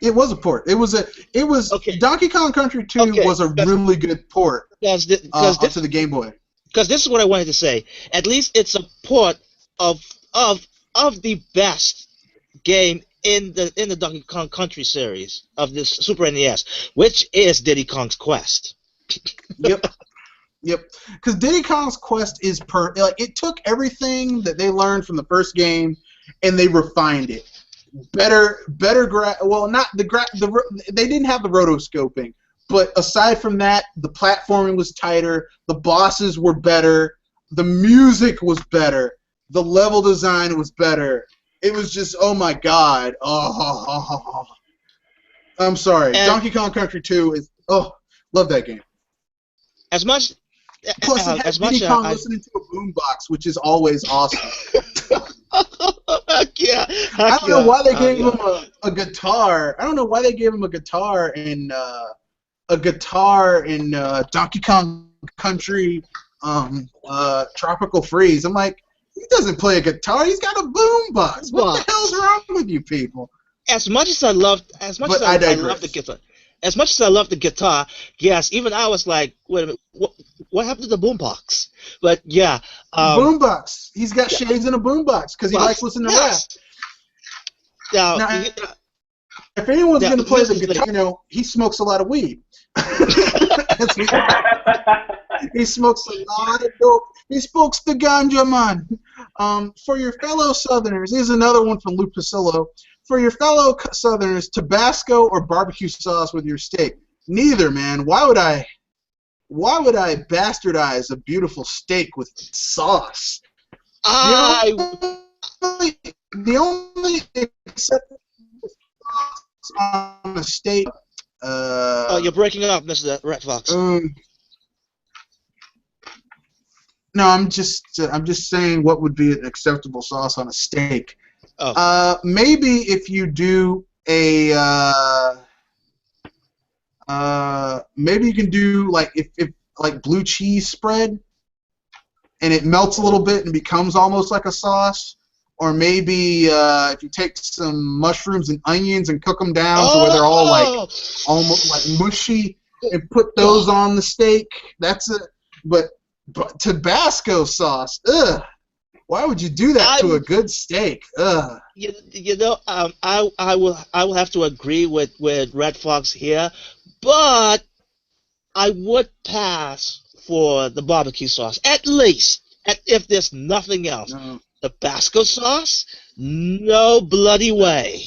It was a port. It was Okay. Donkey Kong Country 2 was a really good port to the Game Boy. Because this is what I wanted to say. At least it's a port of the best game in the Donkey Kong Country series of this Super NES, which is Diddy Kong's Quest. Yep. Because Diddy Kong's Quest is it took everything that they learned from the first game and they refined it. They didn't have the rotoscoping, but aside from that, the platforming was tighter, the bosses were better, the music was better, the level design was better. It was just, oh my God. I'm sorry. Donkey Kong Country 2 is, love that game. As much Plus, it has Diddy Kong listening to a boombox, which is always awesome. I don't know why they gave him a guitar. I don't know why they gave him a guitar in Donkey Kong Country Tropical Freeze. I'm like, he doesn't play a guitar. He's got a boombox. What the hell's wrong with you people? As much as I love the guitar. As much as I love the guitar, yes, even I was like, wait a minute, what happened to the boombox? But yeah, boombox. He's got shades in a boombox because he likes listening to rap. Now, if anyone's going to play the guitar, he smokes a lot of weed. He smokes a lot of dope. He smokes the ganja, man. For your fellow Southerners, here's another one from Lupacillo. for your fellow Southerners, Tabasco or barbecue sauce with your steak? Neither, man. Why would I bastardize a beautiful steak with sauce? The only acceptable sauce on a steak. Oh, you're breaking up, Mr. Red Fox. No, I'm just saying what would be an acceptable sauce on a steak. Oh. Maybe if you do a maybe you can do like if like blue cheese spread, and it melts a little bit and becomes almost like a sauce. Or maybe if you take some mushrooms and onions and cook them down to where they're all like almost like mushy, and put those on the steak. That's it. But Tabasco sauce, ugh. Why would you do that to a good steak? Ugh. You know, I will have to agree with Red Fox here, but I would pass for the barbecue sauce at least. If there's nothing else. No. Tabasco sauce? No bloody way.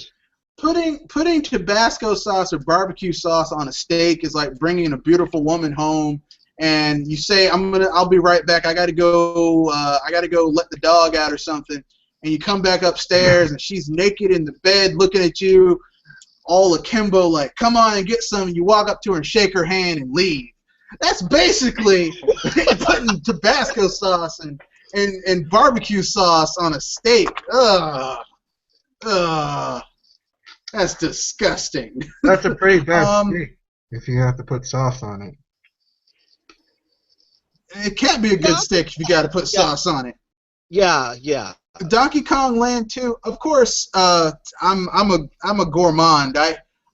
Putting Tabasco sauce or barbecue sauce on a steak is like bringing a beautiful woman home, and you say, I'll be right back. I gotta go let the dog out or something, and you come back upstairs and she's naked in the bed looking at you, all akimbo, like, come on and get some. And you walk up to her and shake her hand and leave. That's basically putting Tabasco sauce and barbecue sauce on a steak. Ugh. That's disgusting. That's a pretty bad steak if you have to put sauce on it. It can't be a good steak if you got to put sauce on it. Yeah. Donkey Kong Land 2. Of course, I'm a gourmand.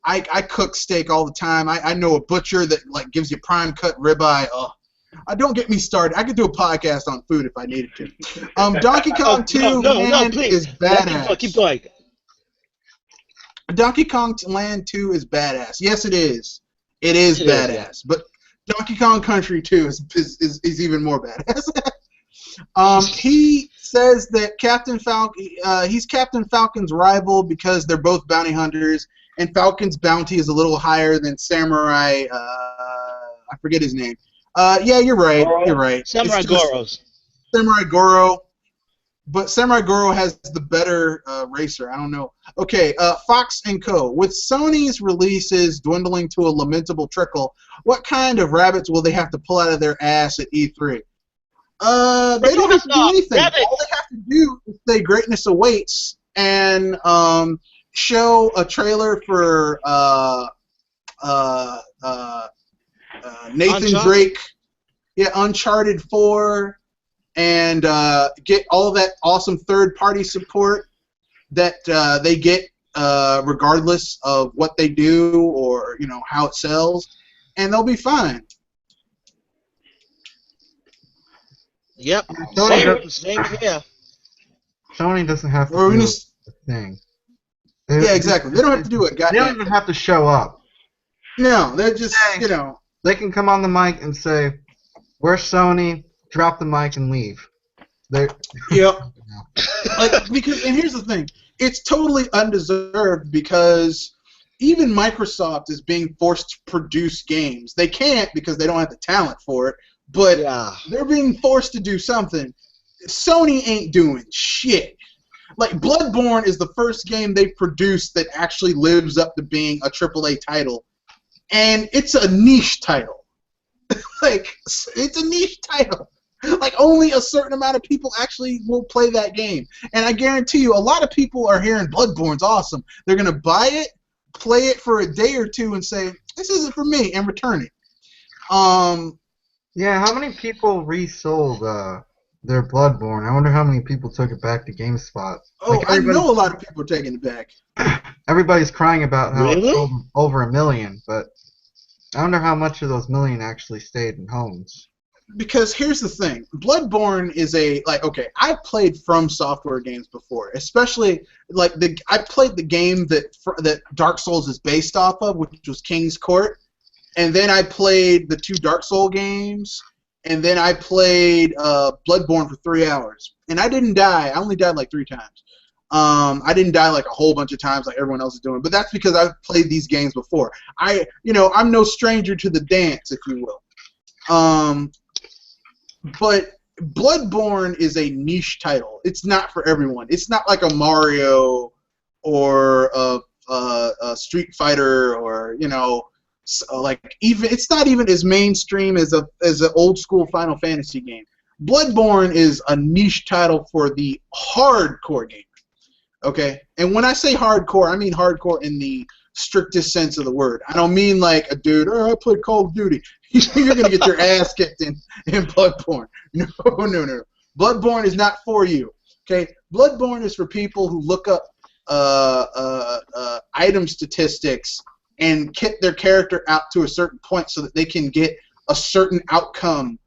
I cook steak all the time. I know a butcher that like gives you prime cut ribeye. Don't get me started. I could do a podcast on food if I needed to. Donkey Kong 2 Land is badass. Keep going. Donkey Kong Land 2 is badass. Yes, it is. It is badass. But Donkey Kong Country 2 is even more badass. He says that he's Captain Falcon's rival because they're both bounty hunters, and Falcon's bounty is a little higher than Samurai. I forget his name. Yeah, you're right. You're right. Samurai Goro's. Samurai Goro. But Samurai Goro has the better racer. I don't know. Okay, Fox & Co. With Sony's releases dwindling to a lamentable trickle, what kind of rabbits will they have to pull out of their ass at E3? They don't have to do anything. All they have to do is say greatness awaits and show a trailer for Nathan Uncharted? Drake, Uncharted 4, and get all that awesome third-party support that they get regardless of what they do or how it sells, and they'll be fine. Yep. Same here. Sony doesn't have to do a thing. Yeah, exactly. They don't have to do it. They don't even have to show up. No, they're just, They can come on the mic and say, "We're Sony," drop the mic and leave. Yep. And here's the thing. It's totally undeserved because even Microsoft is being forced to produce games. They can't because they don't have the talent for it, but they're being forced to do something. Sony ain't doing shit. Like, Bloodborne is the first game they've produced that actually lives up to being a AAA title. And it's a niche title. It's a niche title. Like, only a certain amount of people actually will play that game. And I guarantee you, a lot of people are hearing Bloodborne's awesome. They're going to buy it, play it for a day or two, and say, this isn't for me, and return it. Yeah, how many people resold their Bloodborne? I wonder how many people took it back to GameSpot. Oh, I know a lot of people are taking it back. Everybody's crying about how it sold over 1 million, but I wonder how much of those million actually stayed in homes. Because here's the thing, Bloodborne is I've played From Software games before, especially I played the game that Dark Souls is based off of, which was King's Court, and then I played the 2 Dark Souls games, and then I played Bloodborne for 3 hours, and I didn't die. I only died like 3 times. I didn't die like a whole bunch of times like everyone else is doing, but that's because I've played these games before. I'm no stranger to the dance, if you will. But Bloodborne is a niche title. It's not for everyone. It's not like a Mario or a Street Fighter or it's not even as mainstream as an old school Final Fantasy game. Bloodborne is a niche title for the hardcore gamer. Okay, and when I say hardcore, I mean hardcore in the strictest sense of the word. I don't mean like a dude. Oh, I played Call of Duty. You're gonna get your ass kicked in Bloodborne. No. Bloodborne is not for you. Okay, Bloodborne is for people who look up item statistics and kit their character out to a certain point so that they can get a certain outcome.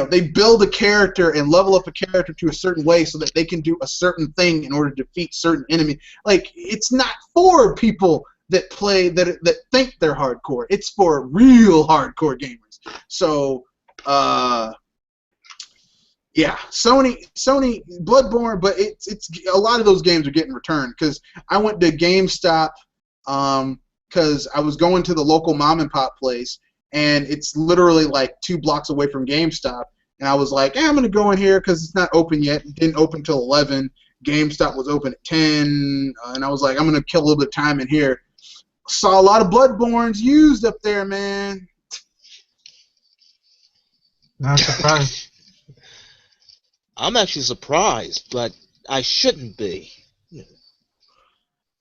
They build a character and level up a character to a certain way so that they can do a certain thing in order to defeat certain enemy. Like, it's not for people that play that think they're hardcore. It's for real hardcore gamers. So, yeah, Sony Bloodborne, but it's a lot of those games are getting returned because I went to GameStop because I was going to the local mom and pop place. And it's literally like 2 blocks away from GameStop. And I was like, I'm going to go in here because it's not open yet. It didn't open till 11. GameStop was open at 10. And I was like, I'm going to kill a little bit of time in here. Saw a lot of Bloodbornes used up there, man. Not surprised. I'm actually surprised, but I shouldn't be.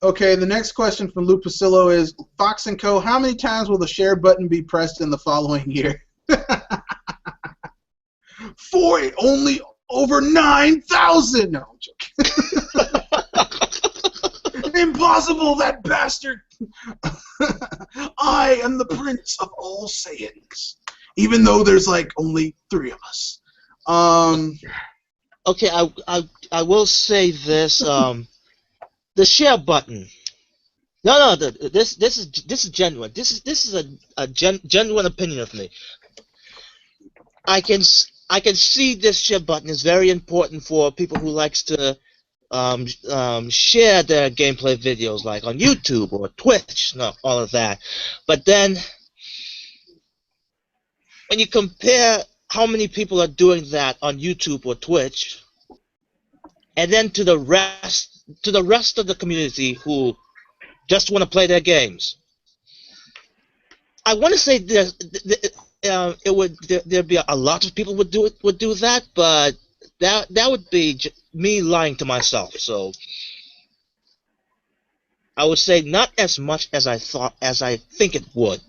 Okay, the next question from Lou Pasillo is, Fox & Co., how many times will the share button be pressed in the following year? For it, only over 9,000! No, I'm joking. Impossible, that bastard! I am the prince of all Saiyans, even though there's like only 3 of us. Okay, I will say this. The share button. No. This is genuine. This is a genuine opinion of me. I can see this share button is very important for people who likes to share their gameplay videos, like on YouTube or Twitch, all of that. But then, when you compare how many people are doing that on YouTube or Twitch, and then to the rest of the community who just want to play their games, I want to say there'd be a lot of people would do that, but that would be me lying to myself. So I would say not as much as I think it would.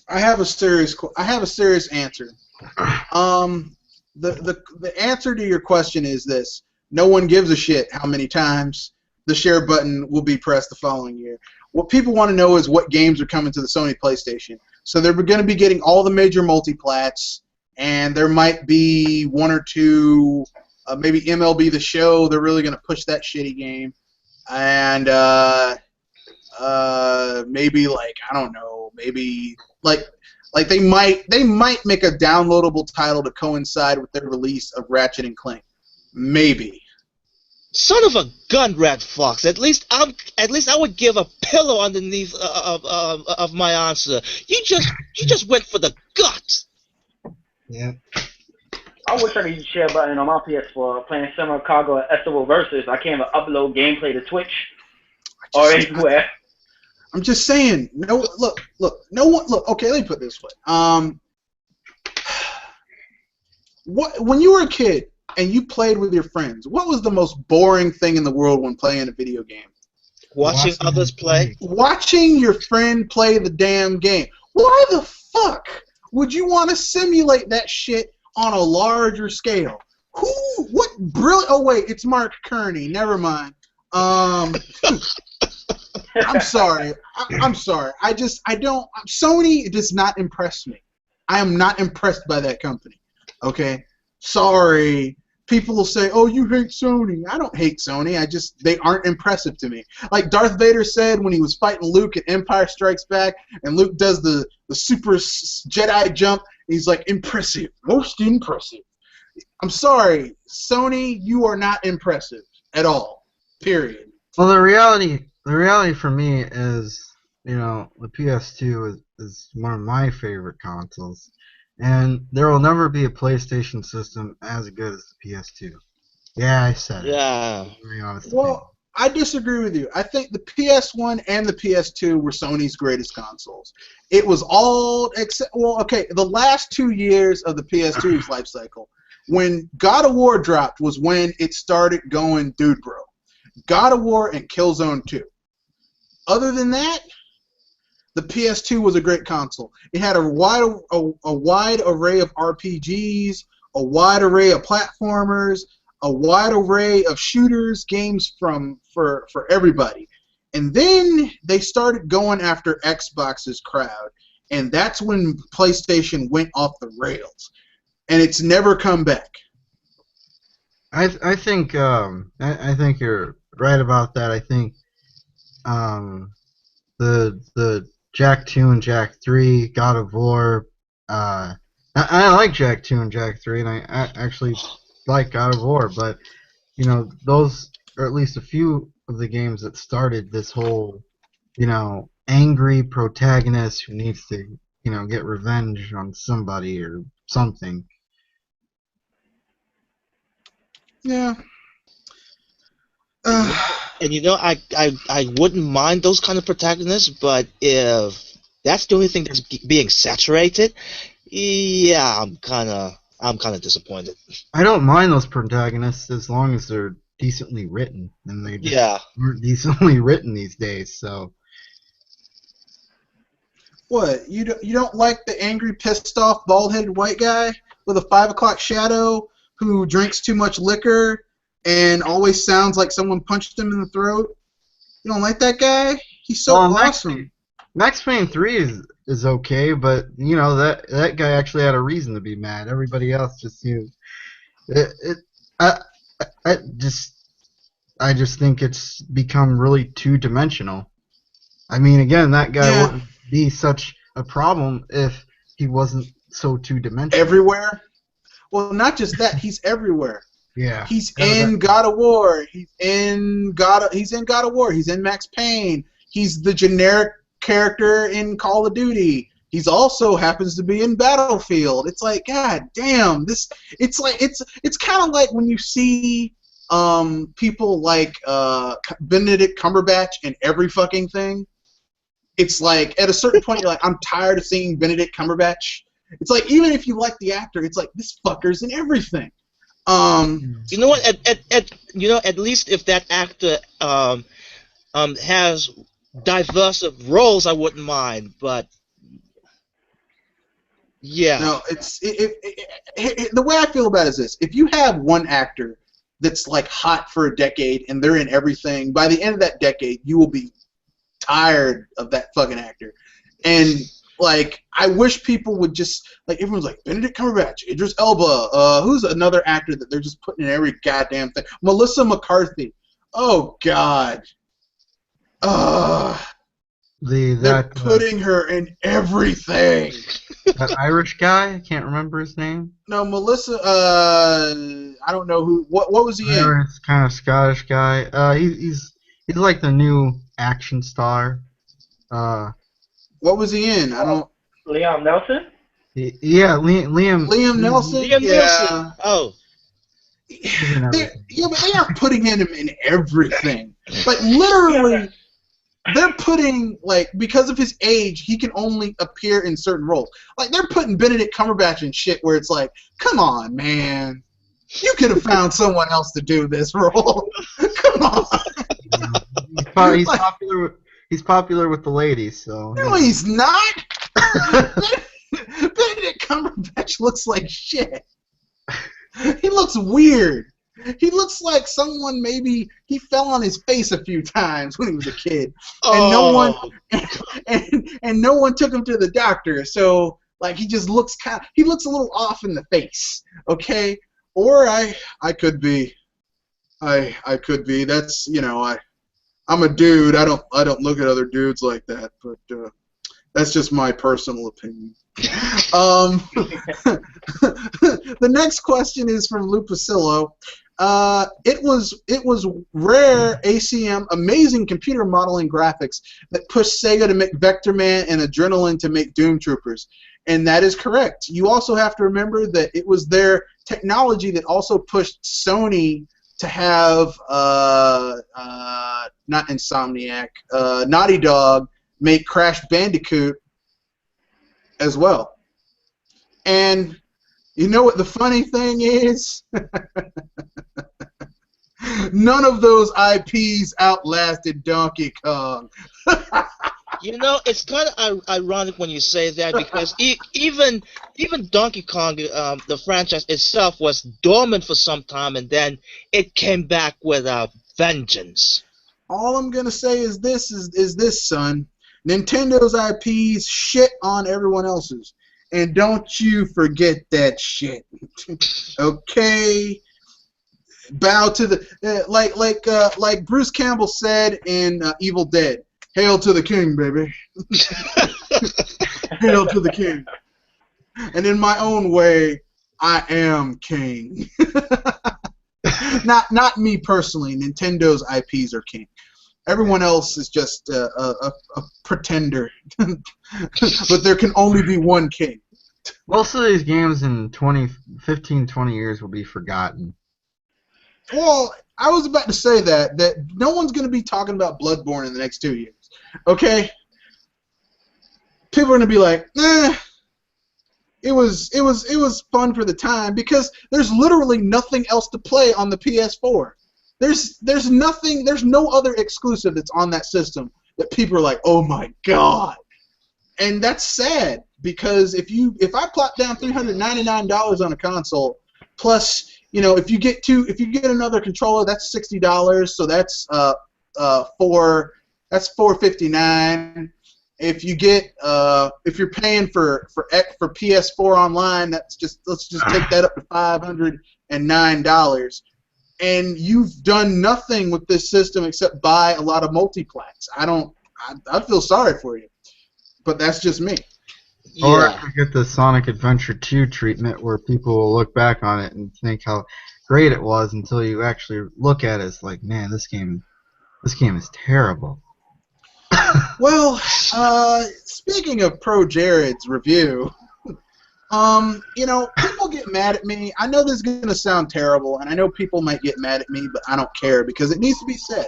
I have a serious answer. The answer to your question is this. No one gives a shit how many times the share button will be pressed the following year. What people want to know is what games are coming to the Sony PlayStation. So they're going to be getting all the major multiplats, and there might be 1 or 2, maybe MLB The Show. They're really going to push that shitty game. And maybe like, I don't know, maybe like they might make a downloadable title to coincide with their release of Ratchet and Clank. Maybe. Son of a gun, Red Fox. At least I would give a pillow underneath of my answer. You just went for the gut. Yeah. I wish I could share a button on my PS4 playing Summer Cargo at Estival Versus. I can't even upload gameplay to Twitch or anywhere. I'm just saying. No, look. No one. Look. Okay, let me put it this way. When you were a kid and you played with your friends, what was the most boring thing in the world when playing a video game? Watching others play. Watching your friend play the damn game. Why the fuck would you want to simulate that shit on a larger scale? What brilliant? Oh wait, it's Mark Kearney. Never mind. I'm sorry. I'm sorry. I don't. Sony does not impress me. I am not impressed by that company. Okay. Sorry. People will say, "Oh, you hate Sony." I don't hate Sony. They aren't impressive to me. Like Darth Vader said when he was fighting Luke at Empire Strikes Back, and Luke does the super Jedi jump. He's like, "Impressive, most impressive." I'm sorry, Sony, you are not impressive at all. Period. Well, the reality for me is, the PS2 is one of my favorite consoles, and there will never be a PlayStation system as good as the PS2. Yeah, I said it. Yeah. Very honest opinion. Well, I disagree with you. I think the PS1 and the PS2 were Sony's greatest consoles. It was all except, the last 2 years of the PS2's life cycle, when God of War dropped, was when it started going, dude, bro. God of War and Killzone 2. Other than that, the PS2 was a great console. It had a wide array of RPGs, a wide array of platformers, a wide array of shooters, games for everybody. And then they started going after Xbox's crowd, and that's when PlayStation went off the rails, and it's never come back. I think you're right about that. I think the Jack 2 and Jack 3, God of War. I like Jack 2 and Jack 3, and I actually like God of War, but those are at least a few of the games that started this whole angry protagonist who needs to get revenge on somebody or something. Yeah. And I wouldn't mind those kind of protagonists, but if that's the only thing that's being saturated, yeah, I'm kind of disappointed. I don't mind those protagonists as long as they're decently written, and they just aren't decently written these days. So. What, you don't like the angry, pissed off, bald-headed white guy with a 5 o'clock shadow who drinks too much liquor and always sounds like someone punched him in the throat? You don't like that guy? He's so awesome. Max Payne 3 is okay, but that guy actually had a reason to be mad. Everybody else just I just think it's become really two-dimensional. I mean, again, that guy wouldn't be such a problem if he wasn't so two-dimensional. Everywhere? Well, not just that. He's everywhere. Yeah. He's in God of War. He's in God of War. He's in Max Payne. He's the generic character in Call of Duty. He's also happens to be in Battlefield. It's like, god damn, it's kind of like when you see people like Benedict Cumberbatch in every fucking thing. It's like at a certain point you're like, I'm tired of seeing Benedict Cumberbatch. It's like, even if you like the actor, it's like, this fucker's in everything. You know what? At least if that actor has diverse roles, I wouldn't mind. But yeah, no, the way I feel about it is this: if you have one actor that's like hot for a decade and they're in everything, by the end of that decade, you will be tired of that fucking actor. And like, I wish people would just, like, everyone's like, Benedict Cumberbatch, Idris Elba, who's another actor that they're just putting in every goddamn thing? Melissa McCarthy. Oh, God. They're putting her in everything. That Irish guy? I can't remember his name. No, Melissa, I don't know who, what was he in? Irish, kind of Scottish guy. He's like the new action star. What was he in? I don't. Liam Nelson? Yeah, Liam. Liam Nelson? Liam Nelson. Oh. But they are putting him in everything. Like, literally, they're putting, like, because of his age, he can only appear in certain roles. Like, they're putting Benedict Cumberbatch in shit where it's like, come on, man. You could have found someone else to do this role. Come on. He's popular. He's popular with the ladies, so. No, he's not. Benedict Cumberbatch looks like shit. He looks weird. He looks like someone, maybe he fell on his face a few times when he was a kid, and no one took him to the doctor. So, like, he just looks he looks a little off in the face. Okay, or I could be. I could be. That's, I'm a dude. I don't look at other dudes like that, but that's just my personal opinion. The next question is from Lupacillo. It was rare ACM, amazing computer modeling graphics that pushed Sega to make Vector Man and Adrenaline to make Doom Troopers. And that is correct. You also have to remember that it was their technology that also pushed Sony to have not Insomniac, Naughty Dog make Crash Bandicoot as well. And you know what the funny thing is? None of those IPs outlasted Donkey Kong. You know, it's kind of ironic when you say that because even Donkey Kong, the franchise itself, was dormant for some time, and then it came back with a vengeance. All I'm gonna say is this, son. Nintendo's IPs shit on everyone else's, and don't you forget that shit. Okay. Bow to the like Bruce Campbell said in Evil Dead. Hail to the king, baby. Hail to the king. And in my own way, I am king. Not me personally. Nintendo's IPs are king. Everyone else is just a pretender. But there can only be one king. Most of these games in 15, 20 years will be forgotten. Well, I was about to say that no one's going to be talking about Bloodborne in the next 2 years. Okay? People are going to be like, it was fun for the time because there's literally nothing else to play on the PS4. There's no other exclusive that's on that system that people are like, "Oh my god." And that's sad because if I plop down $399 on a console plus if you get another controller, that's $60. So that's $459. If you get if you're paying for PS4 online, let's just take that up to $509. And you've done nothing with this system except buy a lot of multiplats. I feel sorry for you, but that's just me. Yeah. Or if you get the Sonic Adventure 2 treatment where people will look back on it and think how great it was until you actually look at it. It's like, man, this game is terrible. Well, speaking of Pro Jared's review, people get mad at me. I know this is going to sound terrible, and I know people might get mad at me, but I don't care because it needs to be said.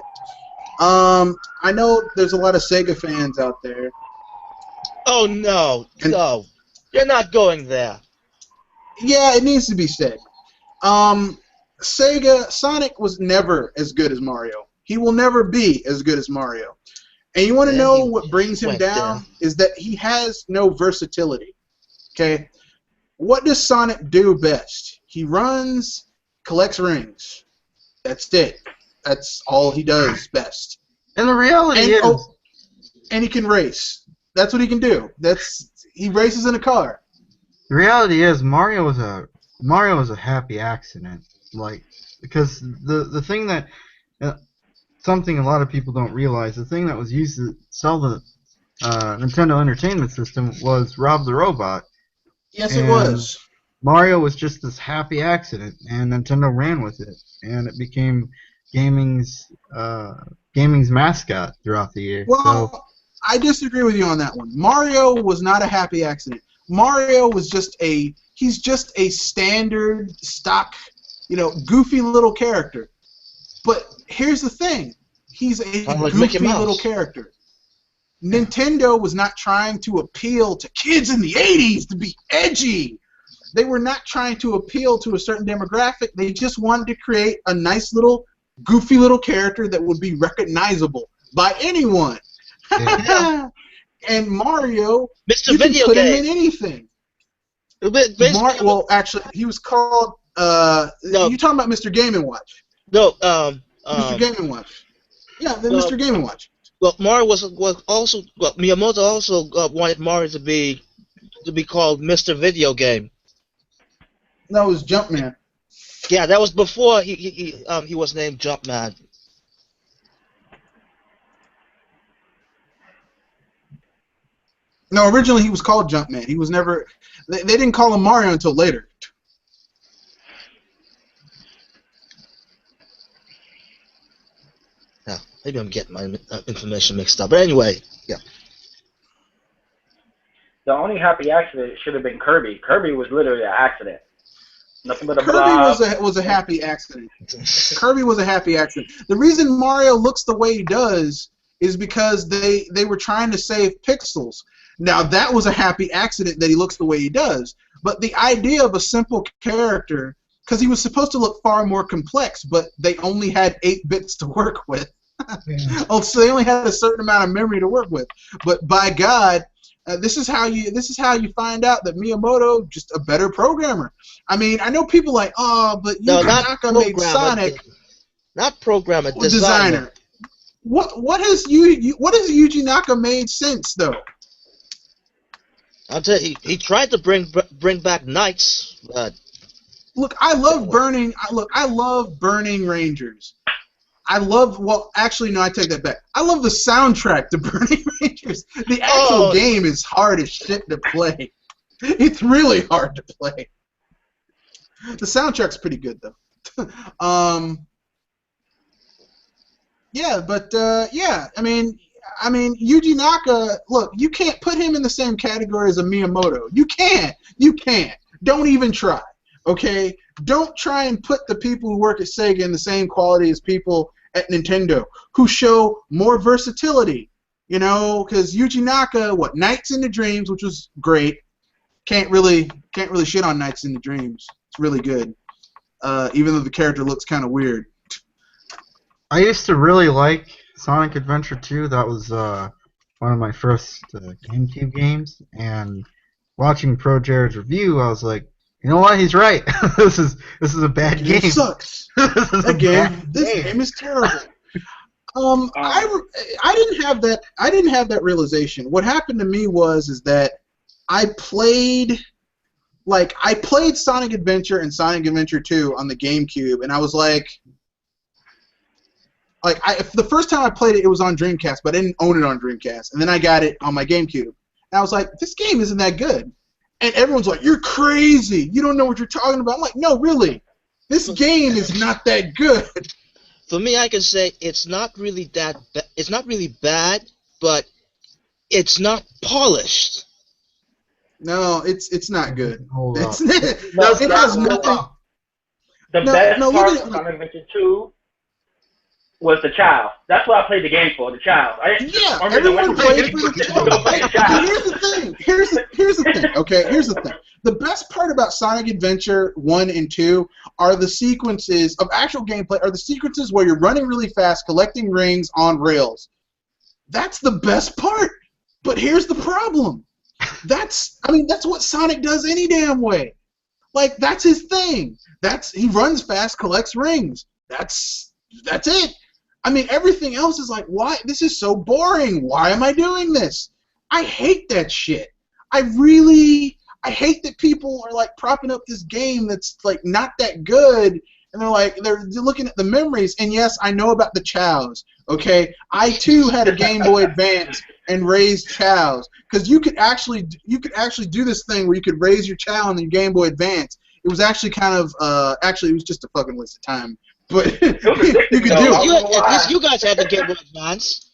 I know there's a lot of Sega fans out there. Oh no, no, you're not going there. Yeah, it needs to be said. Sonic was never as good as Mario. He will never be as good as Mario. And you want to know what brings him down is that he has no versatility. Okay? What does Sonic do best? He runs, collects rings. That's it. That's all he does best. And the reality is... and he can race. That's what he can do. He races in a car. The reality is Mario was a happy accident. Because the thing that something a lot of people don't realize, the thing that was used to sell the Nintendo Entertainment System was Rob the Robot. Yes, it was. Mario was just this happy accident, and Nintendo ran with it, and it became gaming's mascot throughout the year. Well, I disagree with you on that one. Mario was not a happy accident. Mario was he's just a standard stock, goofy little character. But here's the thing. He's a goofy little character. Nintendo was not trying to appeal to kids in the 80s to be edgy. They were not trying to appeal to a certain demographic. They just wanted to create a nice little, goofy little character that would be recognizable by anyone. Yeah. And Mario, you can put him in anything. Well, actually, he was called. You're talking about Mr. Game & Watch. No, Mr. Game & Watch. Yeah, Mr. Game & Watch. Well, Mario was also. Well, Miyamoto also wanted Mario to be called Mr. Video Game. That was Jumpman. Yeah, that was before he was named Jumpman. No, originally he was called Jumpman. He was never. They didn't call him Mario until later. Yeah, maybe I'm getting my information mixed up. But anyway, yeah. The only happy accident should have been Kirby. Kirby was literally an accident. Nothing but a Kirby blob. was a happy accident. Kirby was a happy accident. The reason Mario looks the way he does is because they were trying to save pixels. Now that was a happy accident that he looks the way he does. But the idea of a simple character, because he was supposed to look far more complex, but they only had 8 bits to work with. Oh, so they only had a certain amount of memory to work with. But by God, this is how you find out that Miyamoto just a better programmer. I mean, I know people like, oh, but Yuji Naka made Sonic. Not programmer, designer. What has Yuji Naka made since though? I'll tell you, he tried to bring back Knights, but look, I love burning. I love Burning Rangers. Well, actually, no, I take that back. I love the soundtrack to Burning Rangers. The actual game is hard as shit to play. It's really hard to play. The soundtrack's pretty good though. Yeah, but yeah, I mean, Yuji Naka. Look, you can't put him in the same category as a Miyamoto. You can't. Don't even try. Okay? Don't try and put the people who work at Sega in the same quality as people at Nintendo who show more versatility. You know, because Yuji Naka, Nights into Dreams, which was great. Can't really shit on Nights into Dreams. It's really good. Even though the character looks kind of weird. I used to really like Sonic Adventure 2. That was one of my first GameCube games. And watching Pro Jared's review, I was like, you know what? He's right. This is a bad game. It sucks. This game is terrible. I didn't have that. I didn't have that realization. What happened to me was that I played Sonic Adventure and Sonic Adventure 2 on the GameCube, and I was like the first time I played it, it was on Dreamcast, but I didn't own it on Dreamcast, and then I got it on my GameCube, and I was like, this game isn't that good. And everyone's like, you're crazy. You don't know what you're talking about. I'm like, no, really. This game is not that good. For me, I can say it's not really it's not really bad, but it's not polished. No, it's not good. Hold up. It has nothing. The best part of Sonic Adventure 2 was the child. That's what I played the game for, the child. Everyone played for the child. Here's the thing. Okay, here's the thing. The best part about Sonic Adventure 1 and 2 are the sequences of actual gameplay, are the sequences where you're running really fast, collecting rings on rails. That's the best part. But here's the problem. That's what Sonic does any damn way. Like, that's his thing. He runs fast, collects rings. That's it. I mean, everything else is like, why? This is so boring. Why am I doing this? I hate that shit. I hate that people are like propping up this game that's like not that good, and they're looking at the memories. And yes, I know about the chows. Okay, I too had a Game Boy Advance and raised chows, because you could actually do this thing where you could raise your chow on the Game Boy Advance. It was actually kind of it was just a fucking waste of time. But you could do it. At least you guys had the Game Boy Advance.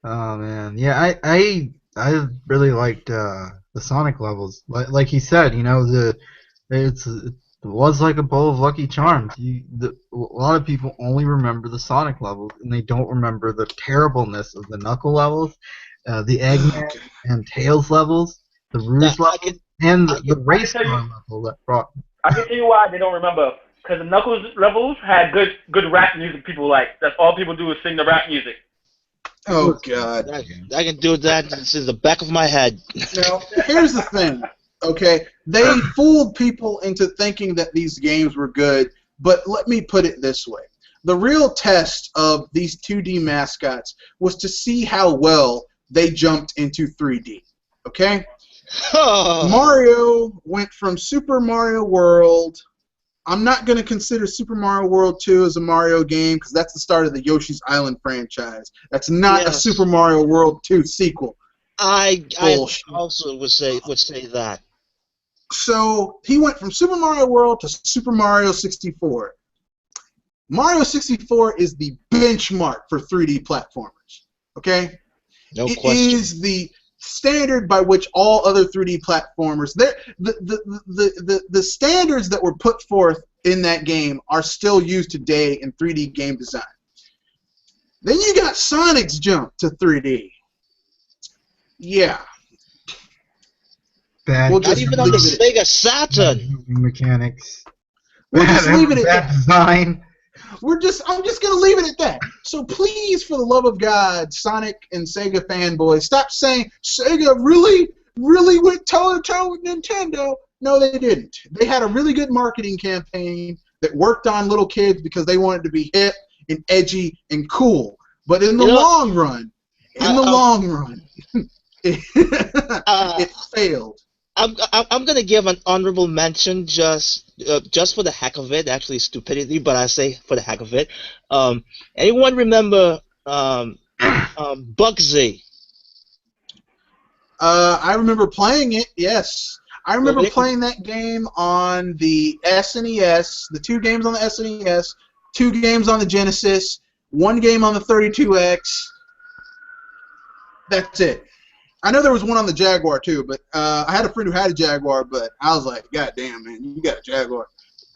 Oh man, yeah, I really liked the Sonic levels. Like he said, you know, it was like a bowl of Lucky Charms. A lot of people only remember the Sonic levels, and they don't remember the terribleness of the Knuckle levels, the Eggman and Tails levels, the Rouge levels, and the Race Car level that brought. I can tell you why they don't remember. Because the Knuckles levels had good rap music people like. That's all people do is sing the rap music. Oh, God. I can do that. This is the back of my head. Now, here's the thing, okay? They fooled people into thinking that these games were good, but let me put it this way. The real test of these 2D mascots was to see how well they jumped into 3D, okay? Mario went from Super Mario World. I'm not going to consider Super Mario World 2 as a Mario game, because that's the start of the Yoshi's Island franchise. That's not a Super Mario World 2 sequel. I Bullshit. also would say that. So he went from Super Mario World to Super Mario 64. Mario 64 is the benchmark for 3D platformers. Okay? No It question. is the standard by which all other 3D platformers, the standards that were put forth in that game are still used today in 3D game design. Then you got Sonic's jump to 3D. Yeah. Bad, We'll Not just even on the leave it Sega Saturn. moving mechanics. We'll just leave it at bad that. design. I'm just gonna leave it at that. So please, for the love of God, Sonic and Sega fanboys, stop saying Sega really went toe-to-toe with Nintendo. No, they didn't. They had a really good marketing campaign that worked on little kids because they wanted to be hip and edgy and cool. But in the long run, it failed. I'm gonna give an honorable mention just for the heck of it. Actually, stupidity, but I say for the heck of it. Anyone remember Bugsy? I remember playing it. Yes, I remember Nobody- playing that game on the SNES. The 2 games on the SNES, 2 games on the Genesis, 1 game on the 32X. That's it. I know there was one on the Jaguar too, but I had a friend who had a Jaguar, but I was like, God damn, man, you got a Jaguar.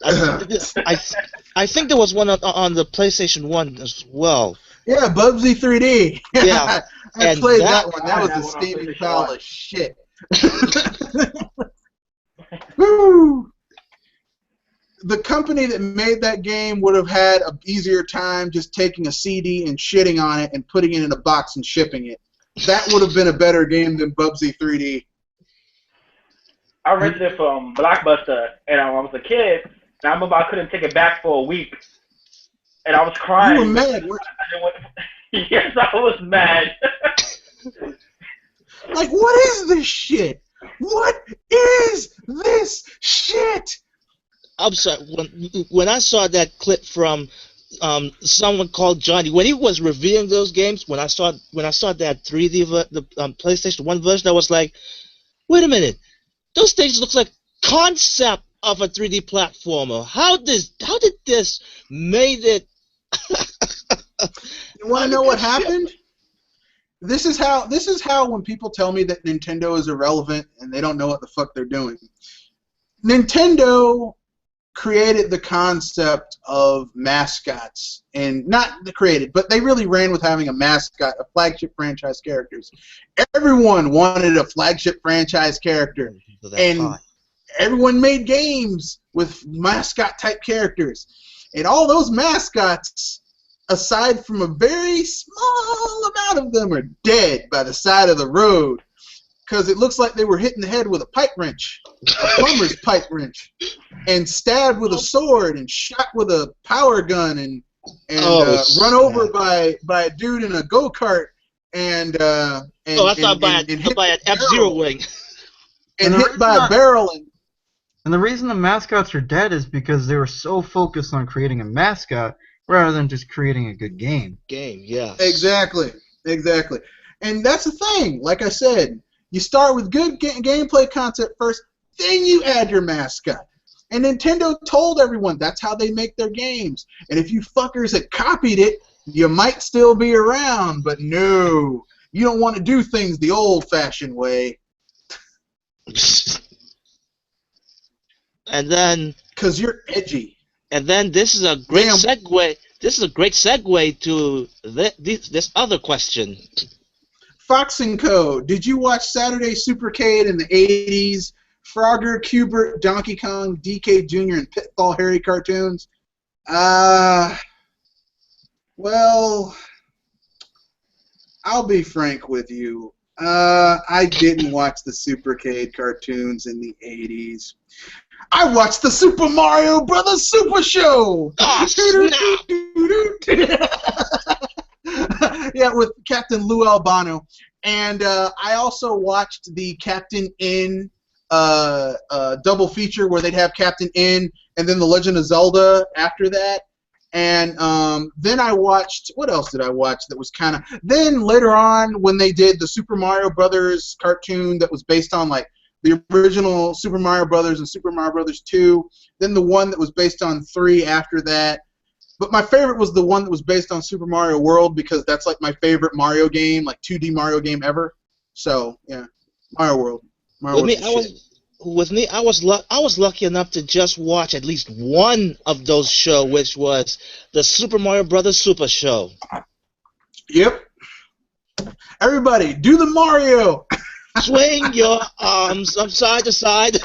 I think there was one on the PlayStation 1 as well. Yeah, Bubsy 3D. Yeah, I and played that- that one. That was that a one on steaming PlayStation pile 1. of shit. Woo! The company that made that game would have had an easier time just taking a CD and shitting on it and putting it in a box and shipping it. That would have been a better game than Bubsy 3D. I rented it from Blockbuster, and I was a kid, and I remember I couldn't take it back for a week, and I was crying. You were mad, weren't Yes, I was mad. Like, what is this shit? What is this shit? I'm sorry. When I saw that clip from someone called Johnny, when he was reviewing those games, when I saw that 3D the PlayStation 1 version, I was like, wait a minute, those things look like concept of a 3D platformer. How did this made it? You want to know what happened? This is how when people tell me that Nintendo is irrelevant and they don't know what the fuck they're doing. Nintendo created the concept of mascots, and not created, but they really ran with having a mascot, a flagship franchise characters. Everyone wanted a flagship franchise character, and everyone made games with mascot type characters, and all those mascots, aside from a very small amount of them, are dead by the side of the road because it looks like they were hit in the head with a pipe wrench, a plumber's pipe wrench, and stabbed with a sword and shot with a power gun and run over by a dude in a go-kart and I thought by an F-Zero wing. And hit by a barrel. And the reason the mascots are dead is because they were so focused on creating a mascot rather than just creating a good game. Yeah. Exactly. And that's the thing. Like I said, you start with good gameplay concept first, then you add your mascot. And Nintendo told everyone that's how they make their games. And if you fuckers had copied it, you might still be around. But no, you don't want to do things the old-fashioned way. And then, because you're edgy. And then this is a great segue. This is a great segue to this other question. Fox & Co. Did you watch Saturday Supercade in the 80s? Frogger, Cubert, Donkey Kong, DK Jr., and Pitfall Harry cartoons? Well, I'll be frank with you. I didn't watch the Supercade cartoons in the 80s. I watched the Super Mario Brothers Super Show! Yeah, with Captain Lou Albano. And I also watched the Captain N double feature where they'd have Captain N and then The Legend of Zelda after that. And then I watched, what else did I watch that was kind of, then later on when they did the Super Mario Brothers cartoon that was based on like the original Super Mario Brothers and Super Mario Brothers 2, then the one that was based on 3 after that. But my favorite was the one that was based on Super Mario World because that's like my favorite Mario game, like 2D Mario game ever. So, yeah, Mario World. Mario With me, I was lucky enough to just watch at least one of those shows, which was the Super Mario Brothers Super Show. Yep. Everybody, do the Mario. Swing your arms from side to side.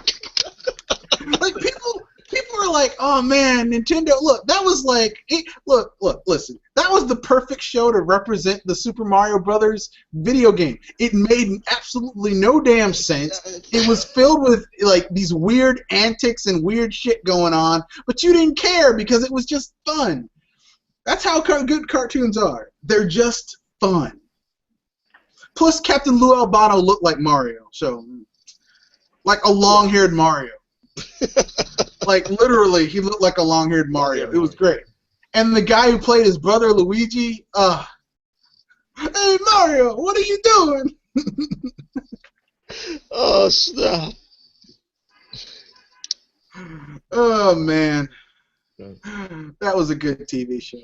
Like people are like, oh man, Nintendo. Look, that was like, look, listen. That was the perfect show to represent the Super Mario Brothers video game. It made absolutely no damn sense. It was filled with like these weird antics and weird shit going on, but you didn't care because it was just fun. That's how good cartoons are. They're just fun. Plus, Captain Lou Albano looked like Mario, so like a long-haired Mario. Like literally, he looked like a long-haired Mario. It was great. And the guy who played his brother Luigi, hey Mario, what are you doing? Oh snap! Oh man, that was a good TV show.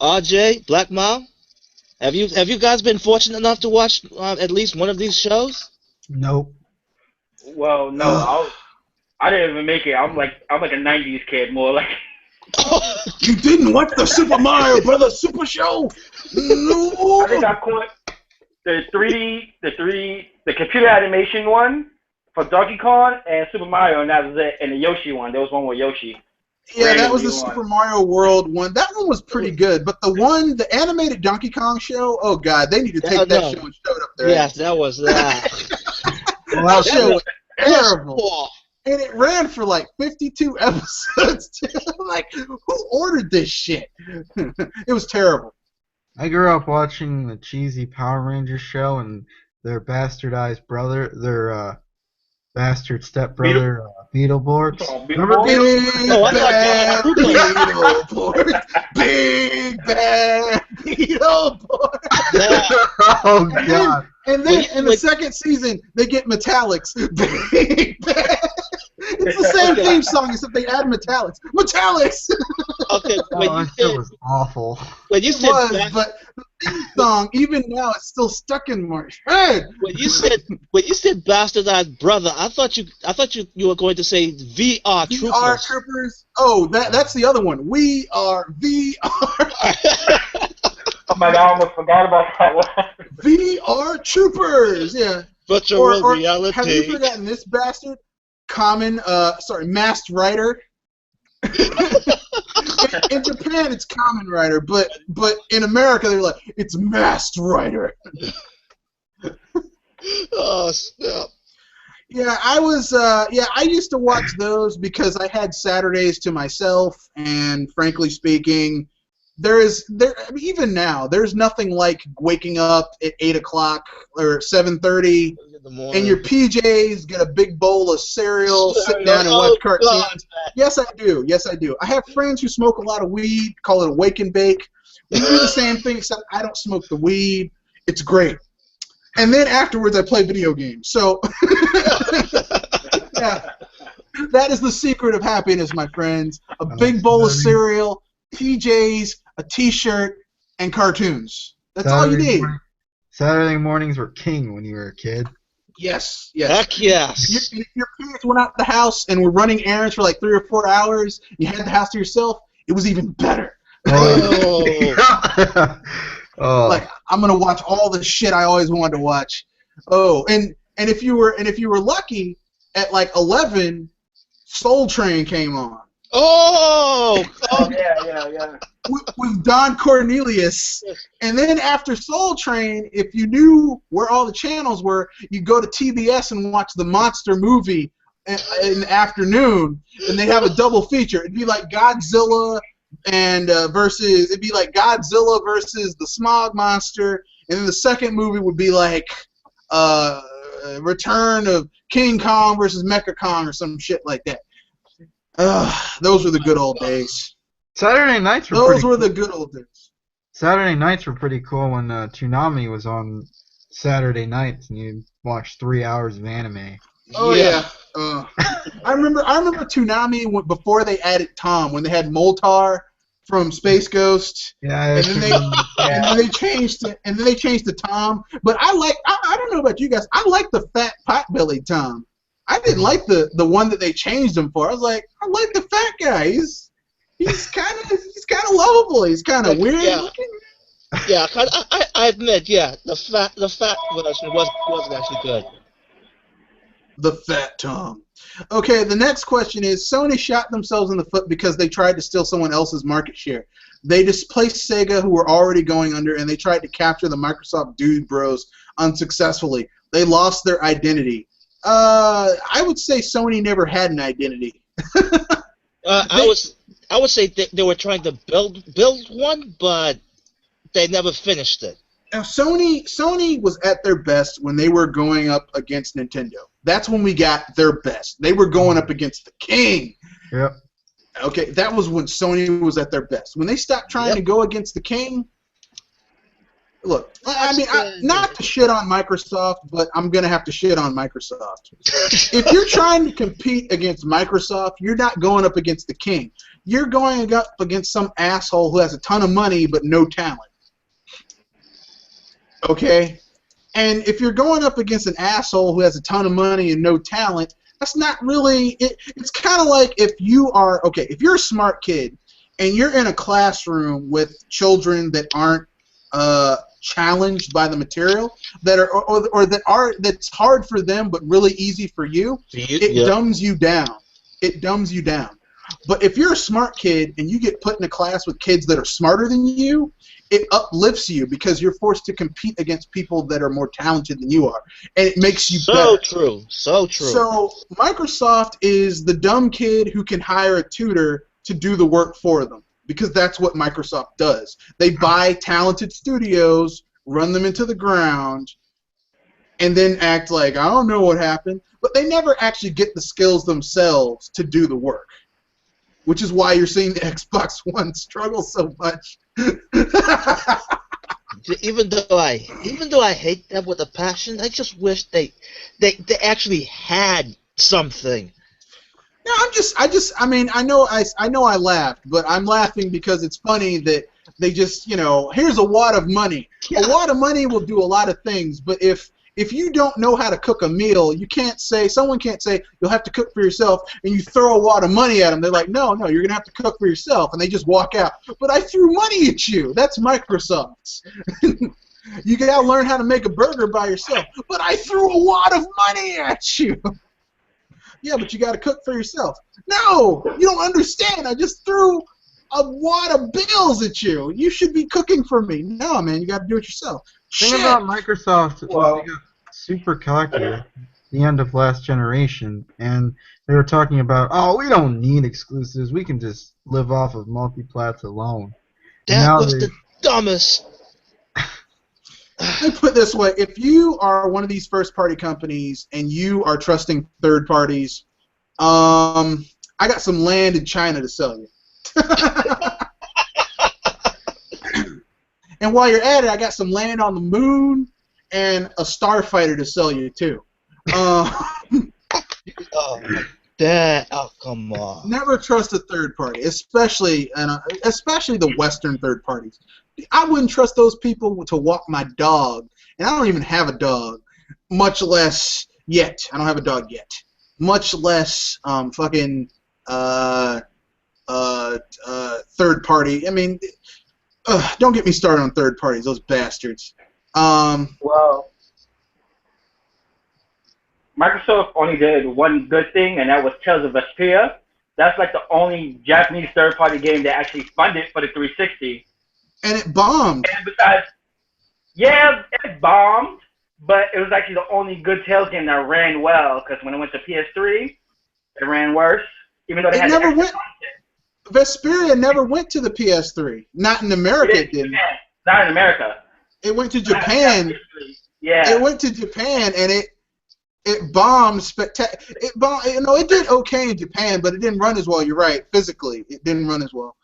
RJ, Black Mom, have you guys been fortunate enough to watch at least one of these shows? Nope. Well, no, I didn't even make it. I'm like a '90s kid, more like. You didn't watch the Super Mario Brothers Super Show? No. I think I caught the computer animation one for Donkey Kong and Super Mario, and that was it. And the Yoshi one, there was one with Yoshi. Yeah, that was the Super Mario World one. That one was pretty good, but the animated Donkey Kong show, oh god, they need to take that show and show it up there. Yes, that was that. Well, that show was terrible. And it ran for like 52 episodes. Like, who ordered this shit? It was terrible. I grew up watching the cheesy Power Rangers show and their bastardized brother, their bastard stepbrother, Beetleborgs. Oh, Remember Beetleborgs? Big bad Beetleborgs. Oh god. And then in the second season, they get metallics. Big bad. It's the same theme song except they add metallics. Metallics. Okay, That show was awful. when you said But the theme song, even now, it's still stuck in my head. when you said bastardized brother, I thought you were going to say VR Troopers. VR Troopers. Oh, that's the other one. We are VR. Oh my god, I almost forgot about that one. VR Troopers. Yeah. Virtual Or reality. have you forgotten this bastard? Masked Rider. in Japan, it's Kamen Rider, but in America, they're like, it's Masked Rider. Oh snap! Yeah, I used to watch those because I had Saturdays to myself, and frankly speaking, even now, there's nothing like waking up at 8 o'clock or 7:30 in your PJs, get a big bowl of cereal, sit down and watch cartoons. God. Yes, I do. Yes, I do. I have friends who smoke a lot of weed, call it a wake and bake. We do the same thing, except I don't smoke the weed. It's great. And then afterwards, I play video games. So, yeah, that is the secret of happiness, my friends. A big bowl of cereal, PJs, a T-shirt, and cartoons. That's all you need. Saturday mornings were king when you were a kid. Yes, yes. Heck yes. If your parents went out the house and were running errands for like 3 or 4 hours, you had the house to yourself, it was even better. Oh. Oh. Like, I'm gonna watch all the shit I always wanted to watch. Oh, and if you were lucky, at like 11, Soul Train came on. Oh Yeah. With Don Cornelius, and then after Soul Train, if you knew where all the channels were, you go to TBS and watch the monster movie in the afternoon, and they have a double feature. It'd be like Godzilla and versus the Smog Monster, and then the second movie would be like Return of King Kong versus Mecha Kong or some shit like that. Those were the good old days. Saturday nights were Those pretty were cool. the good old days. Saturday nights were pretty cool when Toonami was on Saturday nights and you watched 3 hours of anime. Oh yeah. I remember Toonami before they added Tom, when they had Moltar from Space Ghost, Yeah, and then they changed to Tom. But I don't know about you guys. I like the fat potbelly Tom. I didn't like the one that they changed him for. I was like, I like the fat guy. He's kind of lovable. He's kind of weird looking. Yeah, I admit, yeah, the fat version wasn't actually good. The fat Tom. Okay, the next question is, Sony shot themselves in the foot because they tried to steal someone else's market share. They displaced Sega, who were already going under, and they tried to capture the Microsoft Dude Bros unsuccessfully. They lost their identity. I would say Sony never had an identity. I would say they were trying to build one, but they never finished it. Now, Sony was at their best when they were going up against Nintendo. That's when we got their best. They were going up against the king. Yep. Okay, that was when Sony was at their best. When they stopped trying to go against the king, look, I mean, not to shit on Microsoft, but I'm going to have to shit on Microsoft. If you're trying to compete against Microsoft, you're not going up against the king. You're going up against some asshole who has a ton of money but no talent. Okay? And if you're going up against an asshole who has a ton of money and no talent, that's not really... It's kind of like if you are... Okay, if you're a smart kid and you're in a classroom with children that aren't challenged by the material, that are or that's hard for them but really easy for you, it dumbs you down. It dumbs you down. But if you're a smart kid and you get put in a class with kids that are smarter than you, it uplifts you because you're forced to compete against people that are more talented than you are, and it makes you better. So true. So Microsoft is the dumb kid who can hire a tutor to do the work for them, because that's what Microsoft does. They buy talented studios, run them into the ground, and then act like, I don't know what happened, but they never actually get the skills themselves to do the work. Which is why you're seeing the Xbox One struggle so much. Even though I hate them with a passion, I just wish they actually had something. No, I mean, I know I laughed, but I'm laughing because it's funny that they just, here's a wad of money. Yeah. A wad of money will do a lot of things, but if you don't know how to cook a meal, someone can't say, you'll have to cook for yourself, and you throw a wad of money at them. They're like, no, you're going to have to cook for yourself, and they just walk out. But I threw money at you. That's Microsoft's. You got to learn how to make a burger by yourself. But I threw a wad of money at you. Yeah, but you got to cook for yourself. No, you don't understand. I just threw a wad of bills at you. You should be cooking for me. No, man, you got to do it yourself. The thing about Microsoft was they got super cocky at the end of last generation, and they were talking about, we don't need exclusives. We can just live off of multi-plats alone. That was the dumbest. Let me put it this way. If you are one of these first-party companies and you are trusting third parties, I got some land in China to sell you. And while you're at it, I got some land on the moon and a starfighter to sell you, too. Come on. Never trust a third party, especially the Western third parties. I wouldn't trust those people to walk my dog, and I don't even have a dog, much less yet. I don't have a dog yet. Much less third party. I mean, don't get me started on third parties, those bastards. Well, Microsoft only did one good thing, and that was Tales of Vesperia. That's like the only Japanese third-party game that actually funded for the 360. And it bombed. And besides, yeah, it bombed, but it was actually the only good Tales game that ran well, because when it went to PS3, it ran worse, even though they had never extra went. Vesperia never went to the PS3. Not in America, it didn't. Not in America. It went to Japan. Yeah. It went to Japan, and it bombed It bombed. It did okay in Japan, but it didn't run as well. You're right. Physically, it didn't run as well.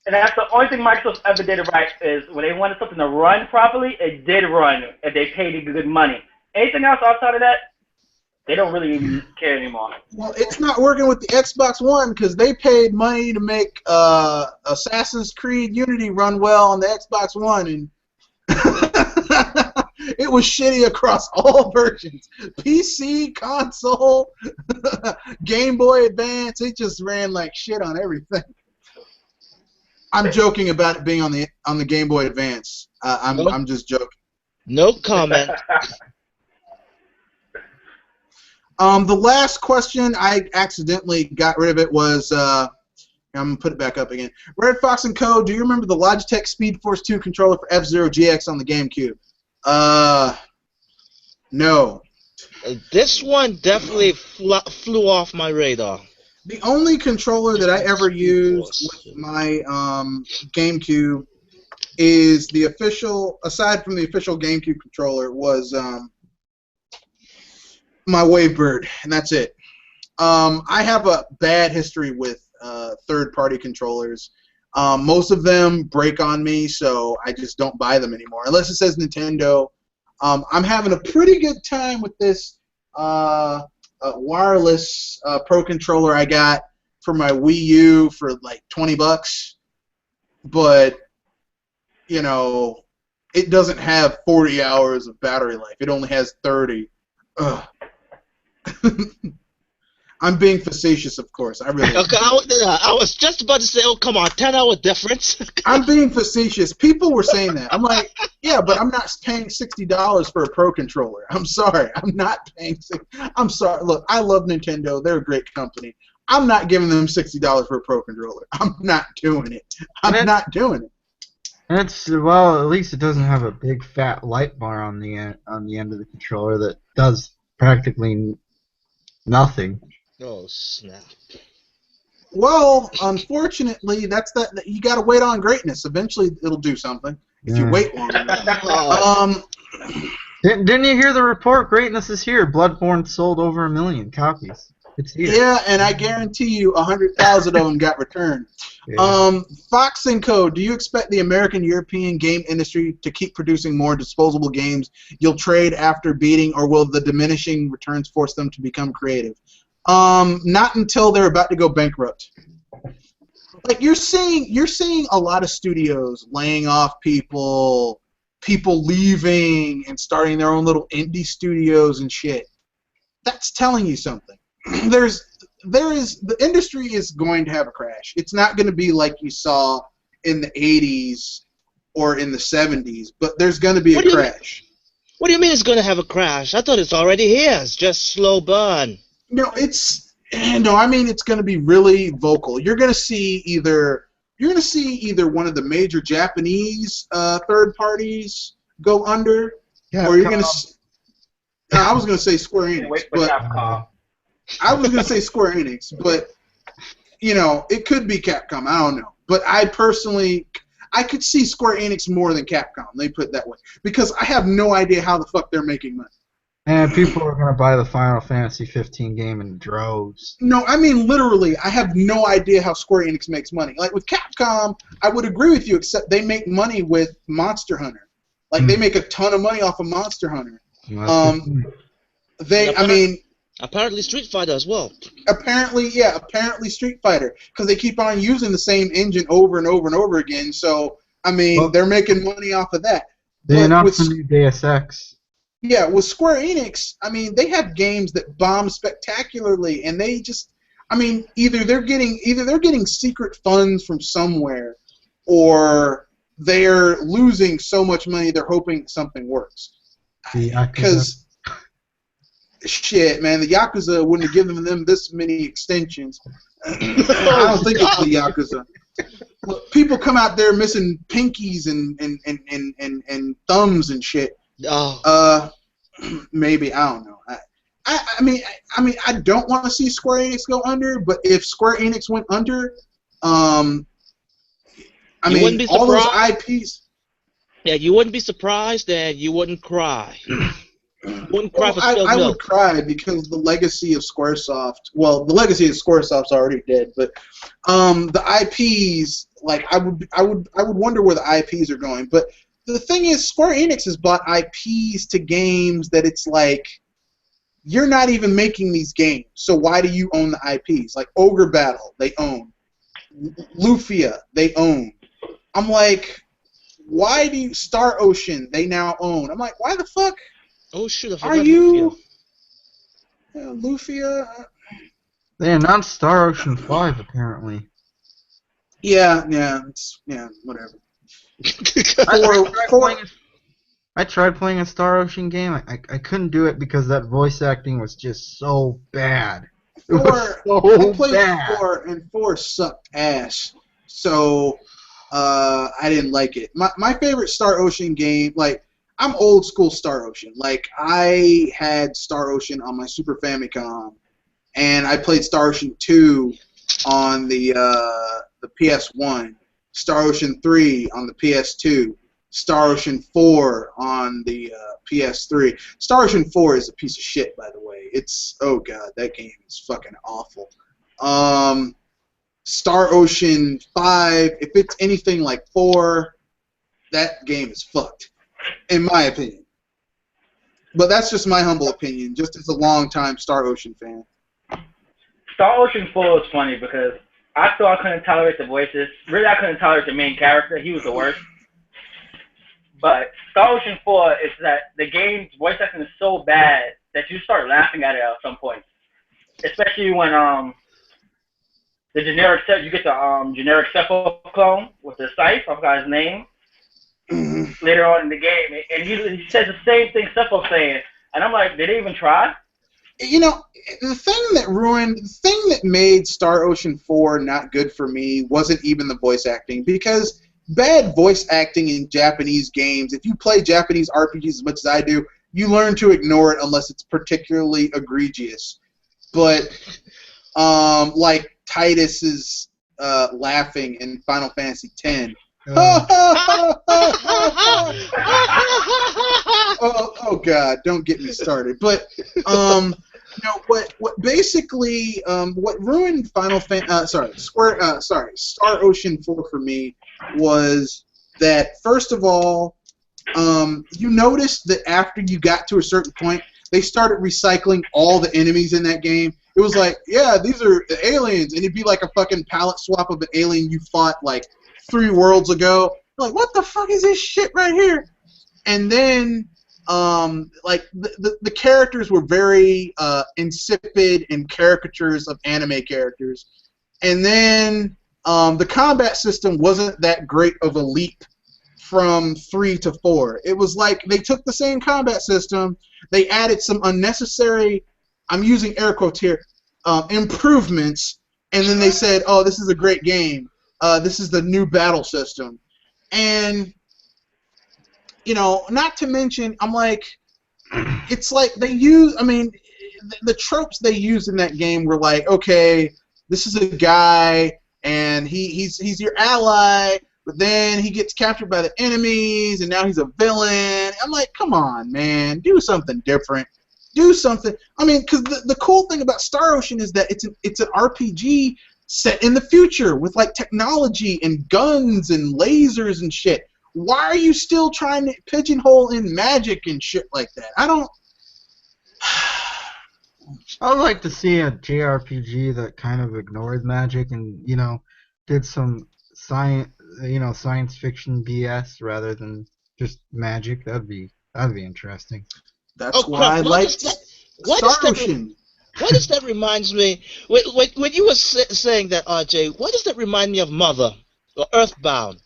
And that's the only thing Microsoft ever did it right is when they wanted something to run properly, it did run if they paid it good money. Anything else outside of that, they don't really even care anymore. Well, it's not working with the Xbox One because they paid money to make Assassin's Creed Unity run well on the Xbox One, and it was shitty across all versions. PC, console, Game Boy Advance, it just ran like shit on everything. I'm joking about it being on the Game Boy Advance. I'm just joking. No comment. The last question, I accidentally got rid of it, was I'm gonna put it back up again. Red Fox and Co. Do you remember the Logitech Speed Force 2 controller for F-Zero GX on the GameCube? No. This one definitely flew off my radar. The only controller that I ever used with my GameCube is the official, aside from the official GameCube controller, was my Wavebird, and that's it. I have a bad history with third-party controllers. Most of them break on me, so I just don't buy them anymore, unless it says Nintendo. I'm having a pretty good time with this wireless Pro controller I got for my Wii U for like $20, but you know, it doesn't have 40 hours of battery life. It only has 30. Ugh. I'm being facetious, of course. I really. Okay, I was just about to say, oh come on, 10-hour difference. I'm being facetious. People were saying that. I'm like, yeah, but I'm not paying $60 for a Pro controller. I'm sorry. I'm not paying. I'm sorry. Look, I love Nintendo. They're a great company. I'm not giving them $60 for a Pro controller. I'm not doing it. I'm not doing it. And it's, well, at least it doesn't have a big fat light bar on the end of the controller that does practically nothing. Oh snap! Well, unfortunately, that's that. You got to wait on greatness. Eventually, it'll do something if you wait long enough. Didn't you hear the report? Greatness is here. Bloodborne sold over 1 million copies. It's here. Yeah, and I guarantee you 100,000 of them got returned. Yeah. Fox & Co., do you expect the American-European game industry to keep producing more disposable games you'll trade after beating, or will the diminishing returns force them to become creative? Not until they're about to go bankrupt. Like you're seeing a lot of studios laying off people leaving and starting their own little indie studios and shit. That's telling you something. The industry is going to have a crash. It's not going to be like you saw in the 80s or in the 70s, but there's going to be a crash. What do you mean it's going to have a crash? I thought it's already here. It's just slow burn. No, I mean it's going to be really vocal. You're going to see either one of the major Japanese third parties go under, or you're going to. I was going to say Square Enix, but I was going to say Square Enix, but you know it could be Capcom. I don't know, but I could see Square Enix more than Capcom. They put it that way because I have no idea how the fuck they're making money. And people are going to buy the Final Fantasy 15 game in droves. No, I mean literally, I have no idea how Square Enix makes money. Like with Capcom, I would agree with you, except they make money with Monster Hunter. Like they make a ton of money off of Monster Hunter. Apparently Street Fighter as well. Apparently Street Fighter, because they keep on using the same engine over and over and over again. So I mean, they're making money off of that. They announced the new Deus Ex. Yeah, with Square Enix, I mean, they have games that bomb spectacularly, and they just, I mean, either they're getting secret funds from somewhere, or they're losing so much money they're hoping something works. Because, shit, man, the Yakuza wouldn't have given them this many extensions. I don't think it's the Yakuza. Look, people come out there missing pinkies and thumbs and shit. Maybe, I don't know. I mean, I don't want to see Square Enix go under, but if Square Enix went under, I mean, all those IPs. Yeah, you wouldn't be surprised and you wouldn't cry. Wouldn't cry for I spilled would milk. cry because the legacy of SquareSoft. Well, the legacy of SquareSoft's already dead, but the IPs, like I would wonder where the IPs are going. But the thing is, Square Enix has bought IPs to games that it's like you're not even making these games, so why do you own the IPs? Like Ogre Battle, they own. Lufia, they own. I'm like, why do you Star Ocean? They now own. I'm like, why the fuck Oh shoot! I are forgot you? Lufia. Lufia. They announced Star Ocean 5 apparently. Yeah, whatever. I tried playing a Star Ocean game. I couldn't do it because that voice acting was just so bad. It was I played bad. 4, and 4 sucked ass. So I didn't like it. My favorite Star Ocean game, like I'm old school Star Ocean. Like I had Star Ocean on my Super Famicom, and I played Star Ocean 2 on the PS1, Star Ocean 3 on the PS2, Star Ocean 4 on the PS3. Star Ocean 4 is a piece of shit, by the way. It's, oh god, that game is fucking awful. Star Ocean 5, if it's anything like 4, that game is fucked, in my opinion. But that's just my humble opinion, just as a long-time Star Ocean fan. Star Ocean 4 is funny because I thought I couldn't tolerate the voices. Really, I couldn't tolerate the main character. He was the worst. But Star Ocean 4 is that the game's voice acting is so bad that you start laughing at it at some point. Especially when the generic set, you get the generic Cepho clone with the scythe. I forgot his name. Later on in the game, and he says the same thing Cepho's saying, and I'm like, did they even try? You know, the thing that made Star Ocean 4 not good for me wasn't even the voice acting, because bad voice acting in Japanese games, if you play Japanese RPGs as much as I do, you learn to ignore it unless it's particularly egregious. But, like Titus is laughing in Final Fantasy X. Oh God! Don't get me started. But what basically what ruined Star Ocean 4 for me was that, first of all, you noticed that after you got to a certain point, they started recycling all the enemies in that game. It was like, yeah, these are aliens, and it'd be like a fucking palette swap of an alien you fought like 3 worlds ago. Like, what the fuck is this shit right here? And then, like, the characters were very insipid and caricatures of anime characters. And then the combat system wasn't that great of a leap from 3 to 4. It was like they took the same combat system, they added some unnecessary, I'm using air quotes here, improvements, and then they said, oh, this is a great game. This is the new battle system. And, you know, not to mention, I'm like, it's like they use, I mean, the tropes they used in that game were like, okay, this is a guy, and he's your ally, but then he gets captured by the enemies, and now he's a villain. I'm like, come on, man, do something different. Do something. I mean, because the cool thing about Star Ocean is that it's an RPG set in the future with like technology and guns and lasers and shit. Why are you still trying to pigeonhole in magic and shit like that? I don't. I would like to see a JRPG that kind of ignored magic and, you know, did some science fiction BS rather than just magic. That'd be interesting. That's why I like Star Ocean. Why does that reminds me? When you were saying that, RJ, why does that remind me of Mother or Earthbound?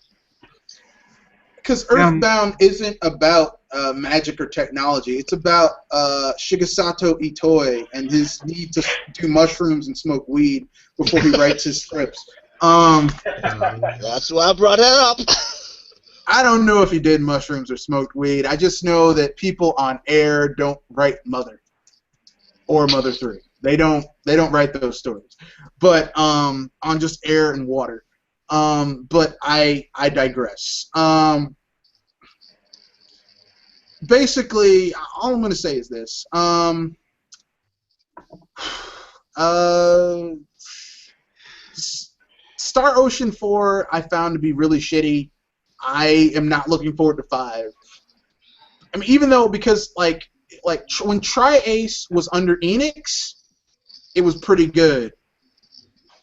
Because Earthbound isn't about magic or technology. It's about Shigesato Itoi and his need to do mushrooms and smoke weed before he writes his scripts. That's why I brought that up. I don't know if he did mushrooms or smoked weed. I just know that people on air don't write Mother or Mother 3. They don't write those stories. But on just air and water. But I digress. basically, all I'm going to say is this. Star Ocean 4 I found to be really shitty. I am not looking forward to 5. I mean, even though, because like when Tri-Ace was under Enix, it was pretty good.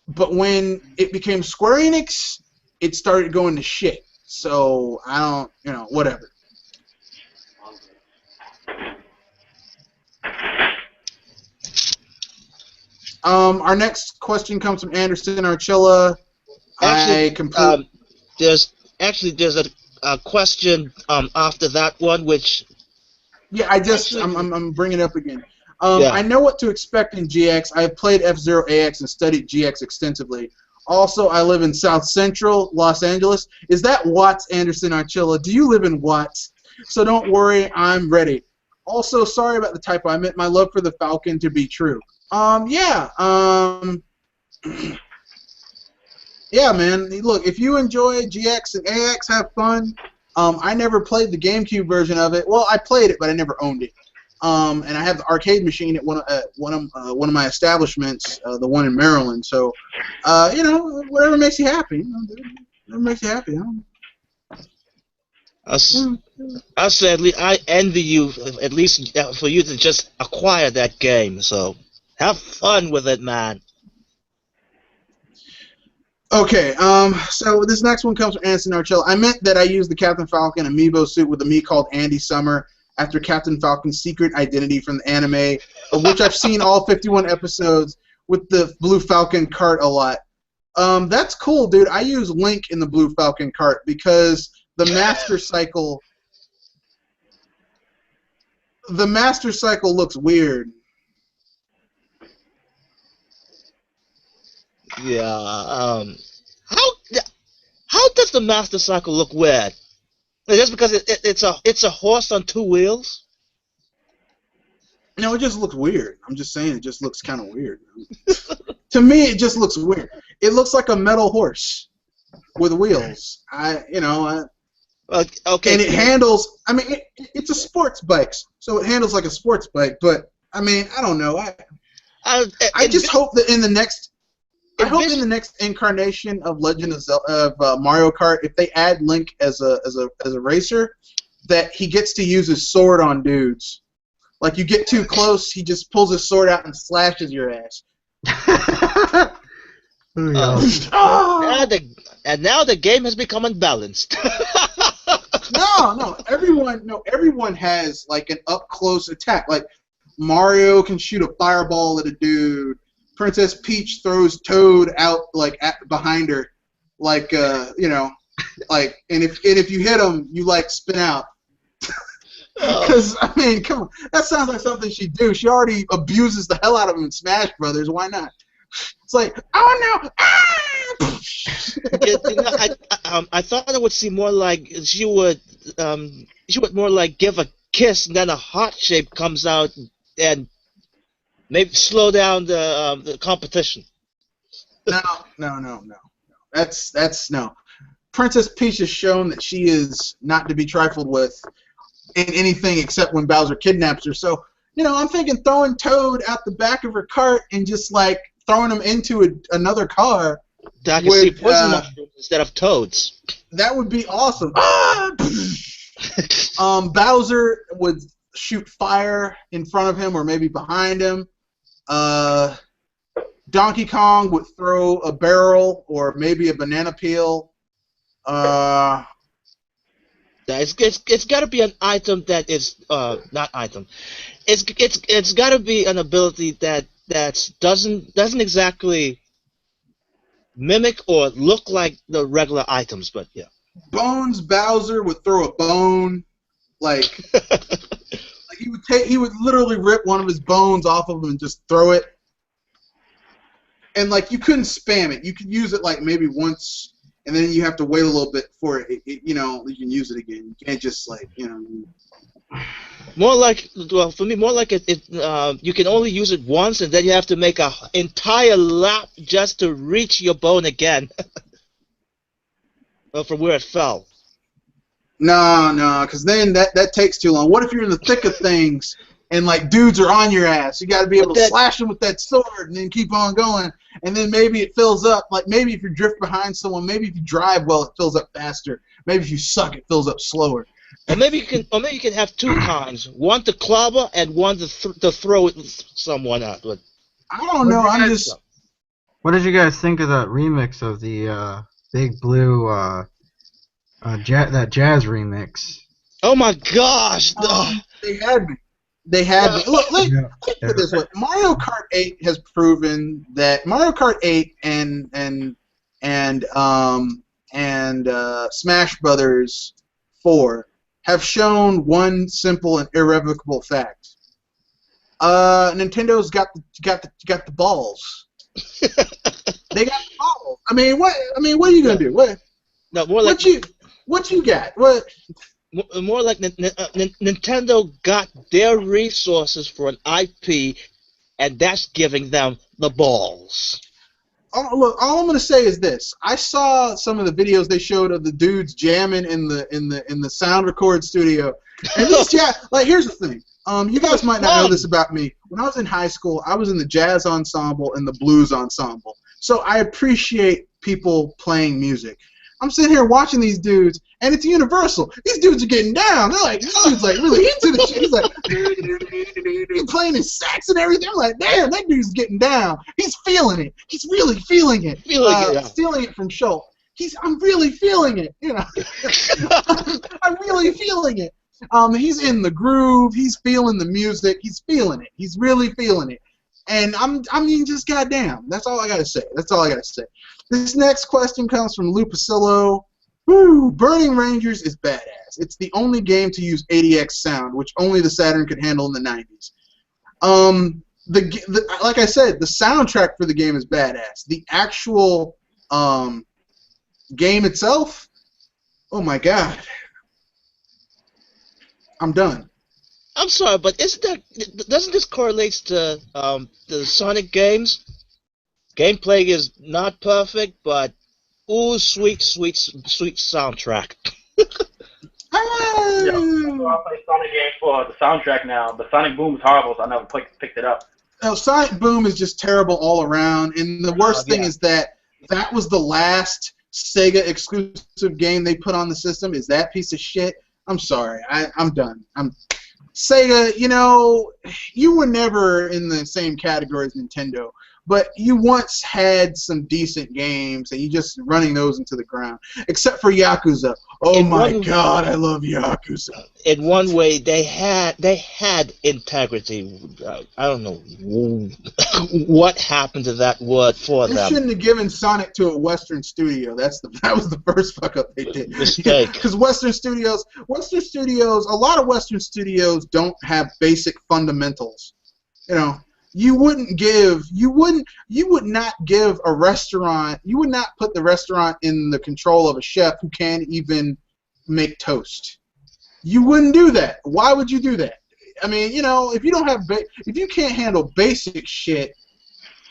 But when it became Square Enix, it started going to shit. So I don't, whatever. Our next question comes from Anderson Archilla. Actually, there's a question after that one, which. Yeah, I'm bringing it up again. Yeah. I know what to expect in GX. I have played F-Zero AX and studied GX extensively. Also, I live in South Central Los Angeles. Is that Watts, Anderson Archilla? Do you live in Watts? So don't worry, I'm ready. Also, sorry about the typo. I meant my love for the Falcon to be true. Yeah, man. Look, if you enjoy GX and AX, have fun. I never played the GameCube version of it. Well, I played it, but I never owned it. And I have the arcade machine at one of my establishments, the one in Maryland. So, whatever makes you happy. Whatever makes you happy. Sadly, I envy you, at least for you to just acquire that game. So, have fun with it, man. Okay, so this next one comes from Anderson Archell. I meant that I used the Captain Falcon amiibo suit with a me called Andy Summer after Captain Falcon's secret identity from the anime, of which I've seen all 51 episodes with the Blue Falcon cart a lot. That's cool, dude. I use Link in the Blue Falcon cart because the Master Cycle looks weird. Yeah. How does the Master Cycle look weird? Just because it's a horse on two wheels? No, it just looks weird. I'm just saying, it just looks kind of weird. To me, it just looks weird. It looks like a metal horse with wheels. Okay. And it handles. I mean, it's a sports bike, so it handles like a sports bike. But I mean, I don't know. I just hope that in the next. I hope in the next incarnation of Legend of Mario Kart, if they add Link as a racer, that he gets to use his sword on dudes. Like, you get too close, he just pulls his sword out and slashes your ass. Now the game has become unbalanced. No, everyone has like an up close attack. Like, Mario can shoot a fireball at a dude. Princess Peach throws Toad out like behind her, like and if you hit him, you like spin out. Because I mean, come on, that sounds like something she'd do. She already abuses the hell out of him in Smash Brothers. Why not? It's like, oh no! Ah! I thought it would seem more like she would more like give a kiss and then a heart shape comes out and maybe slow down the competition. No. That's no. Princess Peach has shown that she is not to be trifled with in anything except when Bowser kidnaps her. So, I'm thinking throwing Toad out the back of her cart and just like throwing him into another car. I can see poison mushrooms instead of toads. That would be awesome. Bowser would shoot fire in front of him or maybe behind him. Donkey Kong would throw a barrel or maybe a banana peel. It's got to be an item that is not item. It's got to be an ability that doesn't exactly mimic or look like the regular items, but yeah. Bones Bowser would throw a bone, like he would literally rip one of his bones off of him and just throw it. And like you couldn't spam it. You could use it like maybe once, and then you have to wait a little bit for it. You can use it again. You can't just like More like, well, for me, more like you can only use it once, and then you have to make an entire lap just to reach your bone again. Well, from where it fell. No, because then that takes too long. What if you're in the thick of things and like dudes are on your ass? You got to be able to slash them with that sword and then keep on going. And then maybe it fills up. Like maybe if you drift behind someone, maybe if you drive well, it fills up faster. Maybe if you suck, it fills up slower. Or maybe you can have two kinds: one to clobber and one to throw someone out. But I don't know. What did you guys think of that remix of the Big Blue that jazz remix? Oh my gosh! They had me. They had me. Look, let's put it this way. Mario Kart 8 has proven that Mario Kart 8 and Smash Brothers 4 have shown one simple and irrevocable fact. Nintendo's got the balls. They got the balls. I mean, what are you gonna do? What? No, more like what you got? What? More like Nintendo got their resources for an IP, and that's giving them the balls. Look, all I'm gonna say is this: I saw some of the videos they showed of the dudes jamming in the sound record studio, and these like here's the thing. You guys might not know this about me. When I was in high school, I was in the jazz ensemble and the blues ensemble, so I appreciate people playing music. I'm sitting here watching these dudes, and it's universal. These dudes are getting down. They're like, this dude's like really into the shit. He's like, he's playing his sax and everything. I'm like, damn, that dude's getting down. He's feeling it. He's really feeling it. Stealing it from Schultz. I'm really feeling it. You know, I'm really feeling it. He's in the groove. He's feeling the music. He's feeling it. He's really feeling it. And I mean, just goddamn. That's all I gotta say. That's all I gotta say. This next question comes from Lupacillo. Woo! Burning Rangers is badass. It's the only game to use ADX sound, which only the Saturn could handle in the 90s. Like I said, the soundtrack for the game is badass. The actual game itself, oh my god. I'm done. I'm sorry, but doesn't this correlate to the Sonic games? Gameplay is not perfect, but ooh, sweet soundtrack. Yeah, I play Sonic games for the soundtrack now, but Sonic Boom is horrible, so I never picked it up. No, Sonic Boom is just terrible all around, and the worst thing is that was the last Sega exclusive game they put on the system. Is that piece of shit? I'm sorry, I'm done. Sega, you know, you were never in the same category as Nintendo, but you once had some decent games, and you just running those into the ground. Except for Yakuza. Oh my god, I love Yakuza. In one way, they had integrity. I don't know what happened to that word for them. They shouldn't have given Sonic to a Western studio. That was the first fuck up they did. Mistake. Because Western studios, a lot of Western studios don't have basic fundamentals. You know. You would not give a restaurant, you would not put the restaurant in the control of a chef who can't even make toast. You wouldn't do that. Why would you do that? I mean, you know, if you can't handle basic shit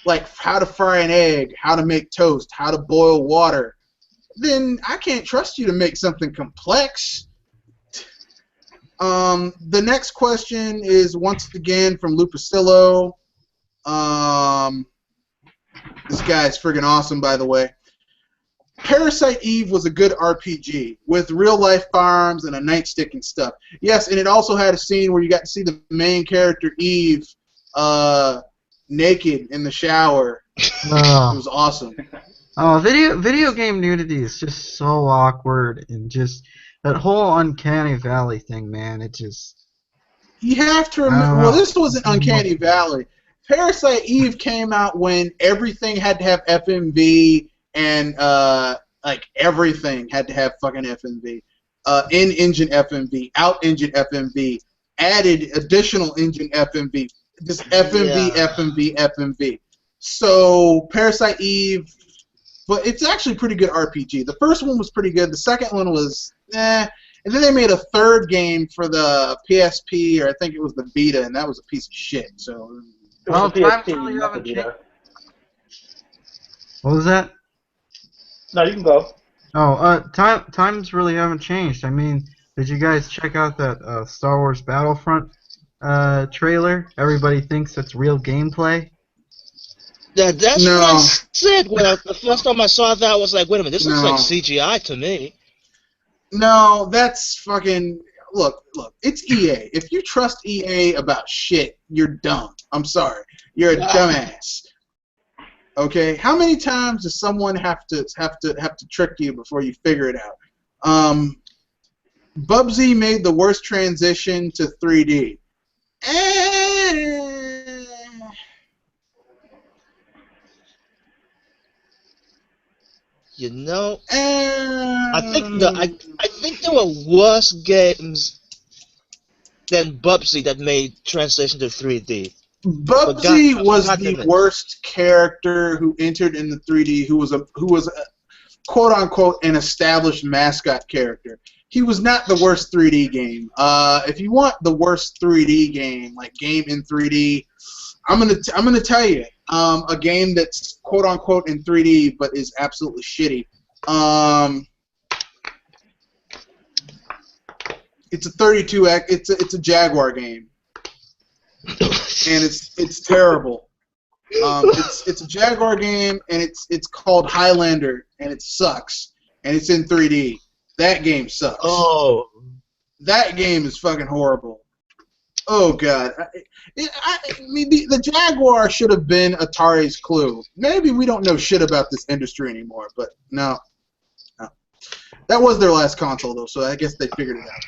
like how to fry an egg, how to make toast, how to boil water, then I can't trust you to make something complex. The next question is once again from Lupacillo. This guy's friggin' awesome, by the way. Parasite Eve was a good RPG with real-life firearms and a nightstick and stuff. Yes, and it also had a scene where you got to see the main character Eve naked in the shower. Oh. It was awesome. Oh, video game nudity is just so awkward, and just that whole Uncanny Valley thing, man. It just you have to remember. Well, this wasn't Uncanny Valley. Parasite Eve came out when everything had to have FMV and like everything had to have fucking FMV. In-engine FMV, out-engine FMV, added additional engine FMV, just FMV, FMV, FMV. So Parasite Eve, but it's actually a pretty good RPG. The first one was pretty good. The second one was and then they made a third game for the PSP, or I think it was the Vita, and that was a piece of shit. So. Well, times really haven't changed. What was that? No, you can go. Oh, times really haven't changed. I mean, Did you guys check out that Star Wars Battlefront trailer? Everybody thinks it's real gameplay. That's No. what I said. Well, the first time I saw that, I was like, wait a minute, this looks No. like CGI to me. No, that's fucking. Look, it's EA. If you trust EA about shit, you're dumb. I'm sorry. You're a dumbass. Okay? How many times does someone have to trick you before you figure it out? Bubsy made the worst transition to 3D. You know, I think there were worse games than Bubsy that made translation to 3D. Bubsy was the worst character who entered in the 3D. Who was a quote unquote an established mascot character. He was not the worst 3D game. If you want the worst 3D game, like game in 3D, I'm gonna tell you a game that's quote unquote in 3D but is absolutely shitty. It's a 32x. It's a Jaguar game, and it's terrible. It's a Jaguar game, and it's called Highlander, and it sucks, and it's in 3D. That game sucks. Oh, that game is fucking horrible. Oh god, maybe the Jaguar should have been Atari's clue. Maybe we don't know shit about this industry anymore, but no. That was their last console though, so I guess they figured it out.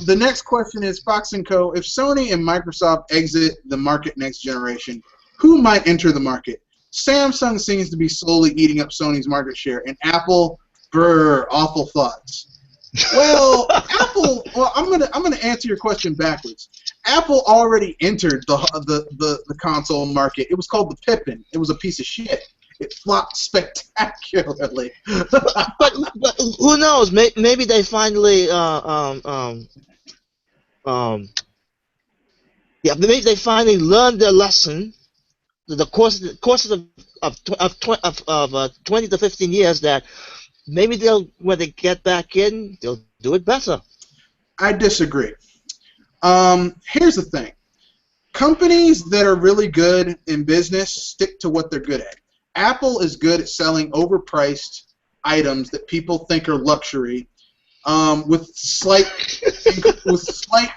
The next question is Fox & Co. If Sony and Microsoft exit the market next generation, who might enter the market? Samsung seems to be slowly eating up Sony's market share, and Apple, brr, awful thoughts. Well, Apple. Well, I'm gonna answer your question backwards. Apple already entered the console market. It was called the Pippin. It was a piece of shit. It flopped spectacularly. but who knows? Maybe they finally maybe they finally learned their lesson. The courses of 20 to 15 years that maybe when they get back in, they'll do it better. I disagree. Here's the thing. Companies that are really good in business stick to what they're good at. Apple is good at selling overpriced items that people think are luxury, with slight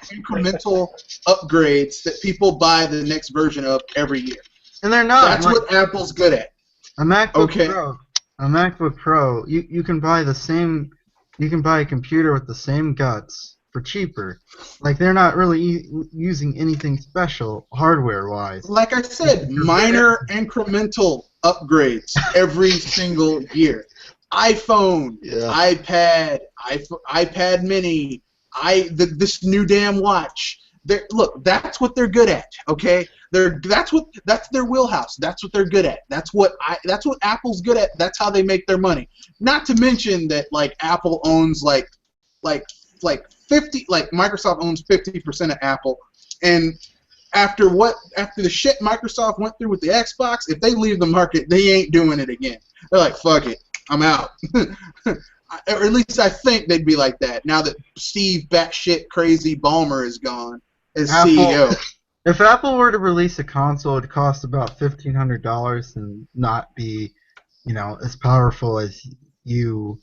incremental upgrades that people buy the next version of every year. And they're not. That's what Apple's good at. A MacBook Pro, you can buy the same. You can buy a computer with the same guts for cheaper. Like, they're not really using anything special hardware-wise. Like I said, minor incremental upgrades every single year. iPhone, iPad, iPad Mini, this new damn watch. Look, that's what they're good at. Okay, that's their wheelhouse. That's what they're good at. That's what Apple's good at. That's how they make their money. Not to mention that like Apple owns like 50, like Microsoft owns 50% of Apple, and after the shit Microsoft went through with the Xbox, if they leave the market, they ain't doing it again. They're like, fuck it, I'm out. Or at least I think they'd be like that now that Steve batshit crazy Ballmer is gone as CEO. If Apple were to release a console, it'd cost about $1,500 and not be, as powerful as you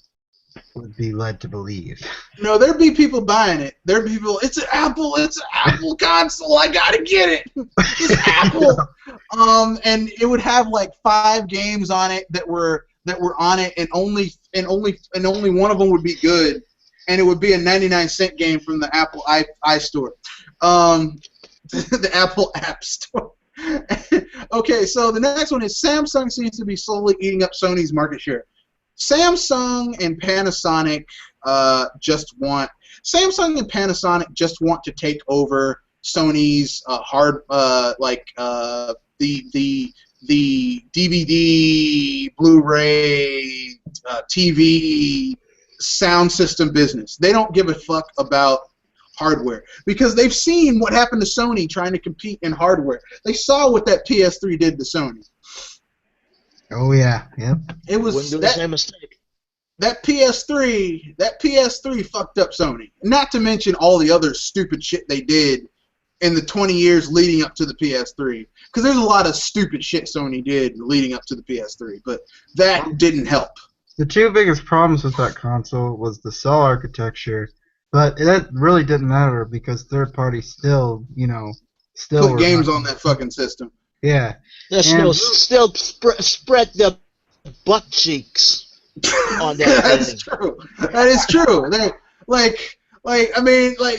would be led to believe. No, there'd be people buying it. There'd be people. It's an Apple console. I gotta get it. It's Apple. And it would have like 5 games on it that were on it, and only one of them would be good, and it would be a 99-cent game from the Apple iStore, the Apple App Store. Okay, so the next one is Samsung seems to be slowly eating up Sony's market share. Samsung and Panasonic just want to take over Sony's the DVD, Blu-ray, TV, sound system business. They don't give a fuck about hardware because they've seen what happened to Sony trying to compete in hardware. They saw what that PS3 did to Sony. Oh yeah, yep. It was Wouldn't do the same mistake. that PS3 fucked up Sony. Not to mention all the other stupid shit they did in the 20 years leading up to the PS3. Because there's a lot of stupid shit Sony did leading up to the PS3, but that didn't help. The two biggest problems with that console was the cell architecture, but that really didn't matter because third parties still Put games on that fucking system. Yeah. Still spread their butt cheeks on that. That's true. That is true.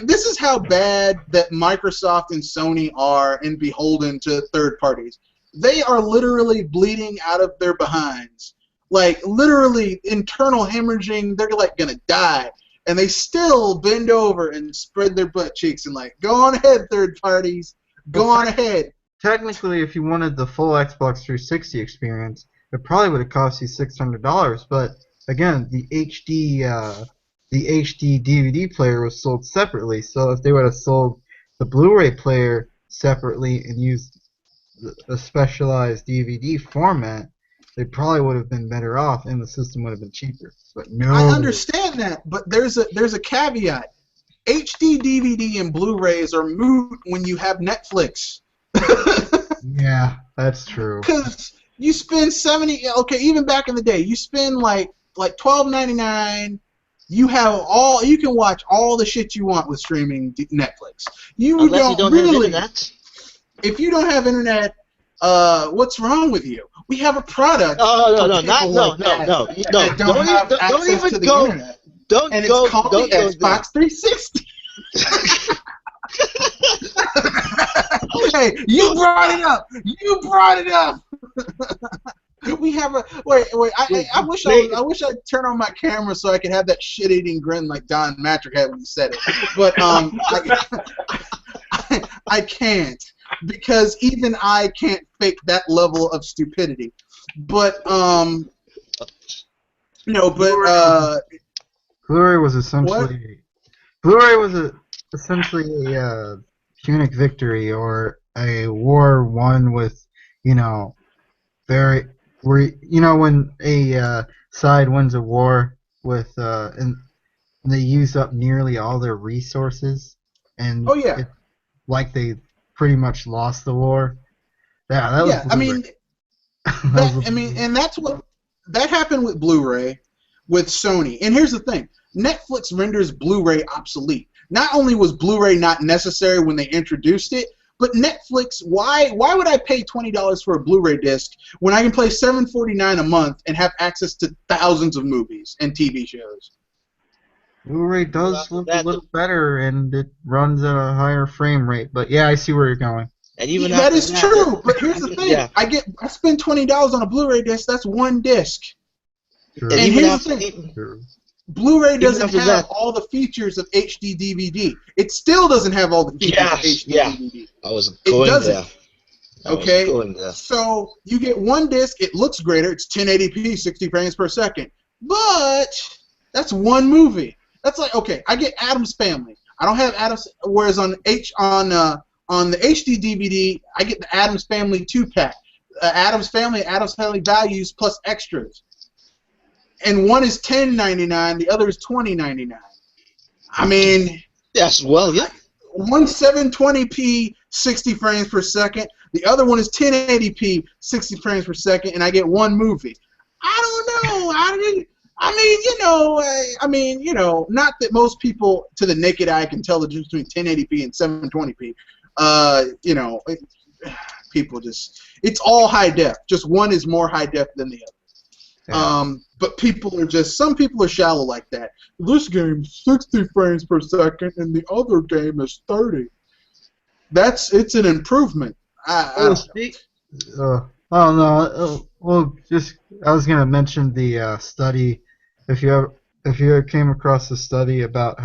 This is how bad that Microsoft and Sony are and beholden to third parties. They are literally bleeding out of their behinds. Like, literally internal hemorrhaging, they're like gonna die. And they still bend over and spread their butt cheeks and like, go on ahead, third parties. Go on ahead. Technically, if you wanted the full Xbox 360 experience, it probably would have cost you $600. But again, the HD DVD player was sold separately. So if they would have sold the Blu-ray player separately and used a specialized DVD format, they probably would have been better off, and the system would have been cheaper. But no. I understand that, but there's a caveat. HD DVD and Blu-rays are moot when you have Netflix. Yeah, that's true. Because you spend even back in the day, you spend like $12.99. You can watch all the shit you want with streaming Netflix. Unless you don't have internet. If you don't have internet, what's wrong with you? We have a product. No. Don't have access to the internet. And it's called the Xbox 360. Hey, you brought it up. We have a wait. I wish I'd turn on my camera so I could have that shit-eating grin like Don Matrick had when he said it. But I can't, because even I can't fake that level of stupidity. But Blu-ray was essentially a Punic victory, or a war won with, when a side wins a war with and they use up nearly all their resources, and like they pretty much lost the war. Yeah, that was. And that's what that happened with Blu-ray, with Sony. And here's the thing: Netflix renders Blu-ray obsolete. Not only was Blu-ray not necessary when they introduced it, but Netflix, why would I pay $20 for a Blu-ray disc when I can pay $7.49 a month and have access to thousands of movies and TV shows? Blu-ray does look a little better, and it runs at a higher frame rate. But yeah, I see where you're going. And even that is true. But here's the thing: I spend $20 on a Blu-ray disc. That's one disc. True. And here's the thing: Blu-ray doesn't have all the features of HD DVD. It still doesn't have all the features of HD DVD. I was going there. Okay, so you get one disc. It looks greater. It's 1080p, 60 frames per second. But that's one movie. That's like, okay, I get Addams Family. I don't have Addams. Whereas on the HD DVD, I get the Addams Family 2-pack. Addams Family Values plus extras. And one is $10.99, the other is $20.99. I mean, yes, well, yeah. One's 720p, 60 frames per second. The other one is 1080p, 60 frames per second, and I get one movie. I don't know. Not that most people to the naked eye can tell the difference between 1080p and 720p. People just, it's all high def. Just one is more high def than the other. Yeah. But some people are shallow like that. This game's 60 frames per second and the other game is 30. It's an improvement. I was gonna mention the study. If you ever came across a study about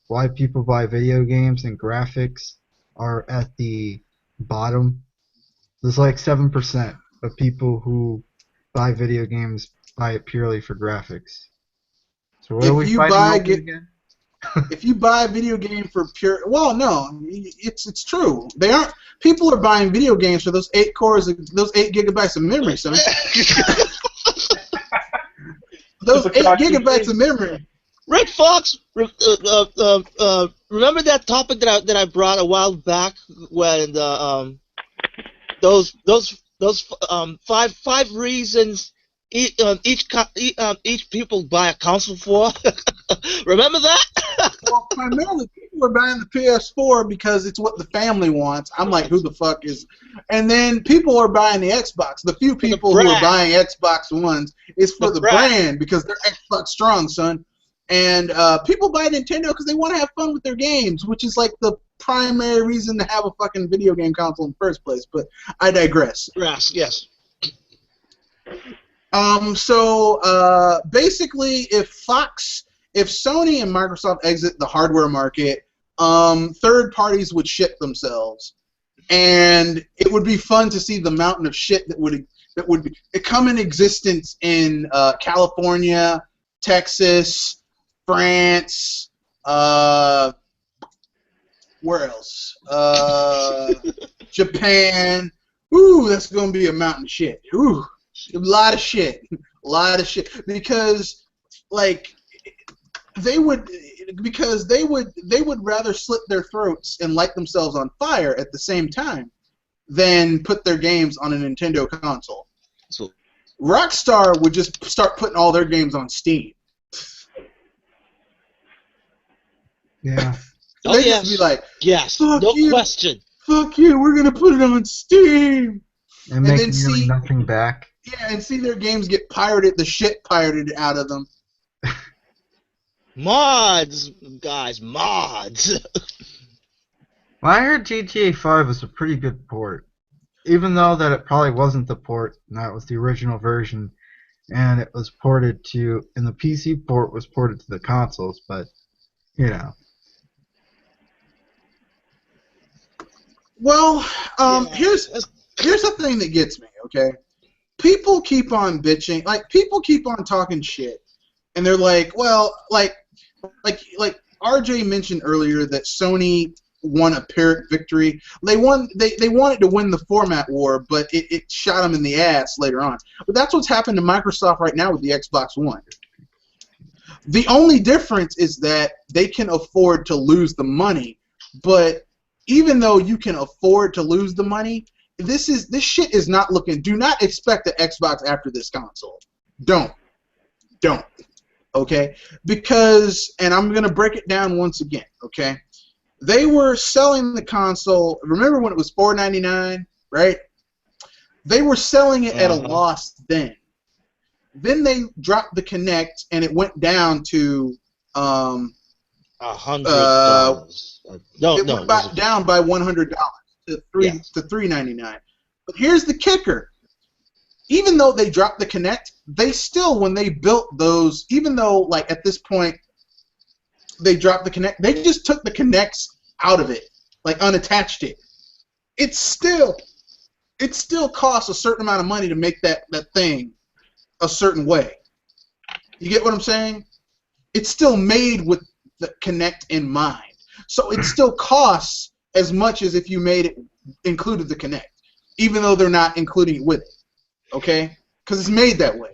why people buy video games and graphics are at the bottom, there's like 7% of people who buy video games buy it purely for graphics. So what are we fighting over again? If you buy a video game for pure, well, no, it's true. They aren't. People are buying video games for those 8 cores, those 8 gigabytes of memory. So those 8 Supercharged gigabytes PC. of memory. Red Fox, remember that topic that I brought a while back when those five reasons each people buy a console for. Remember that? Well, primarily people are buying the PS4 because it's what the family wants. I'm like, who the fuck is? And then people are buying the Xbox. The few people who are buying Xbox Ones is for the brand because they're Xbox strong, son. And people buy Nintendo because they want to have fun with their games, which is like the primary reason to have a fucking video game console in the first place. But I digress. Yes. So basically, if Sony and Microsoft exit the hardware market, third parties would ship themselves, and it would be fun to see the mountain of shit that would come in existence in California, Texas, France, where else? Japan. Ooh, that's gonna be a mountain of shit. Ooh, a lot of shit, because like they would rather slit their throats and light themselves on fire at the same time than put their games on a Nintendo console. So Rockstar would just start putting all their games on Steam. Yeah. They'd just be like, yes, fuck no you, question. fuck you, we're gonna put it on Steam. And make then nearly nothing back. Yeah, and see their games get pirated, the shit pirated out of them. Mods, guys, mods. Well, I heard GTA 5 was a pretty good port. Even though that it probably wasn't the port, and that was the original version, and it was ported to, and the PC port was ported to the consoles, but, you know. Well, Yeah. here's the thing that gets me, okay? People keep on bitching, like people keep on talking shit, and they're like, well, like RJ mentioned earlier that Sony won a Pyrrhic victory. They wanted to win the format war, but it shot them in the ass later on. But that's what's happened to Microsoft right now with the Xbox One. The only difference is that they can afford to lose the money, but even though you can afford to lose the money, this shit is not looking. Do not expect an Xbox after this console. Don't. Okay? Because, and I'm gonna break it down once again. Okay? They were selling the console. Remember when it was $4.99, right? They were selling it at a loss then. Then they dropped the Kinect, and it went down to $100. It went down by $100 to $3.99. But here's the kicker: even though they dropped the Kinect, they still, when they built those, even though like at this point they dropped the Kinect, they just took the Kinects out of it, like unattached it. It still costs a certain amount of money to make that thing a certain way. You get what I'm saying? It's still made with the Kinect in mind. So it still costs as much as if you made it included the Kinect, even though they're not including it with it. Okay? Because it's made that way.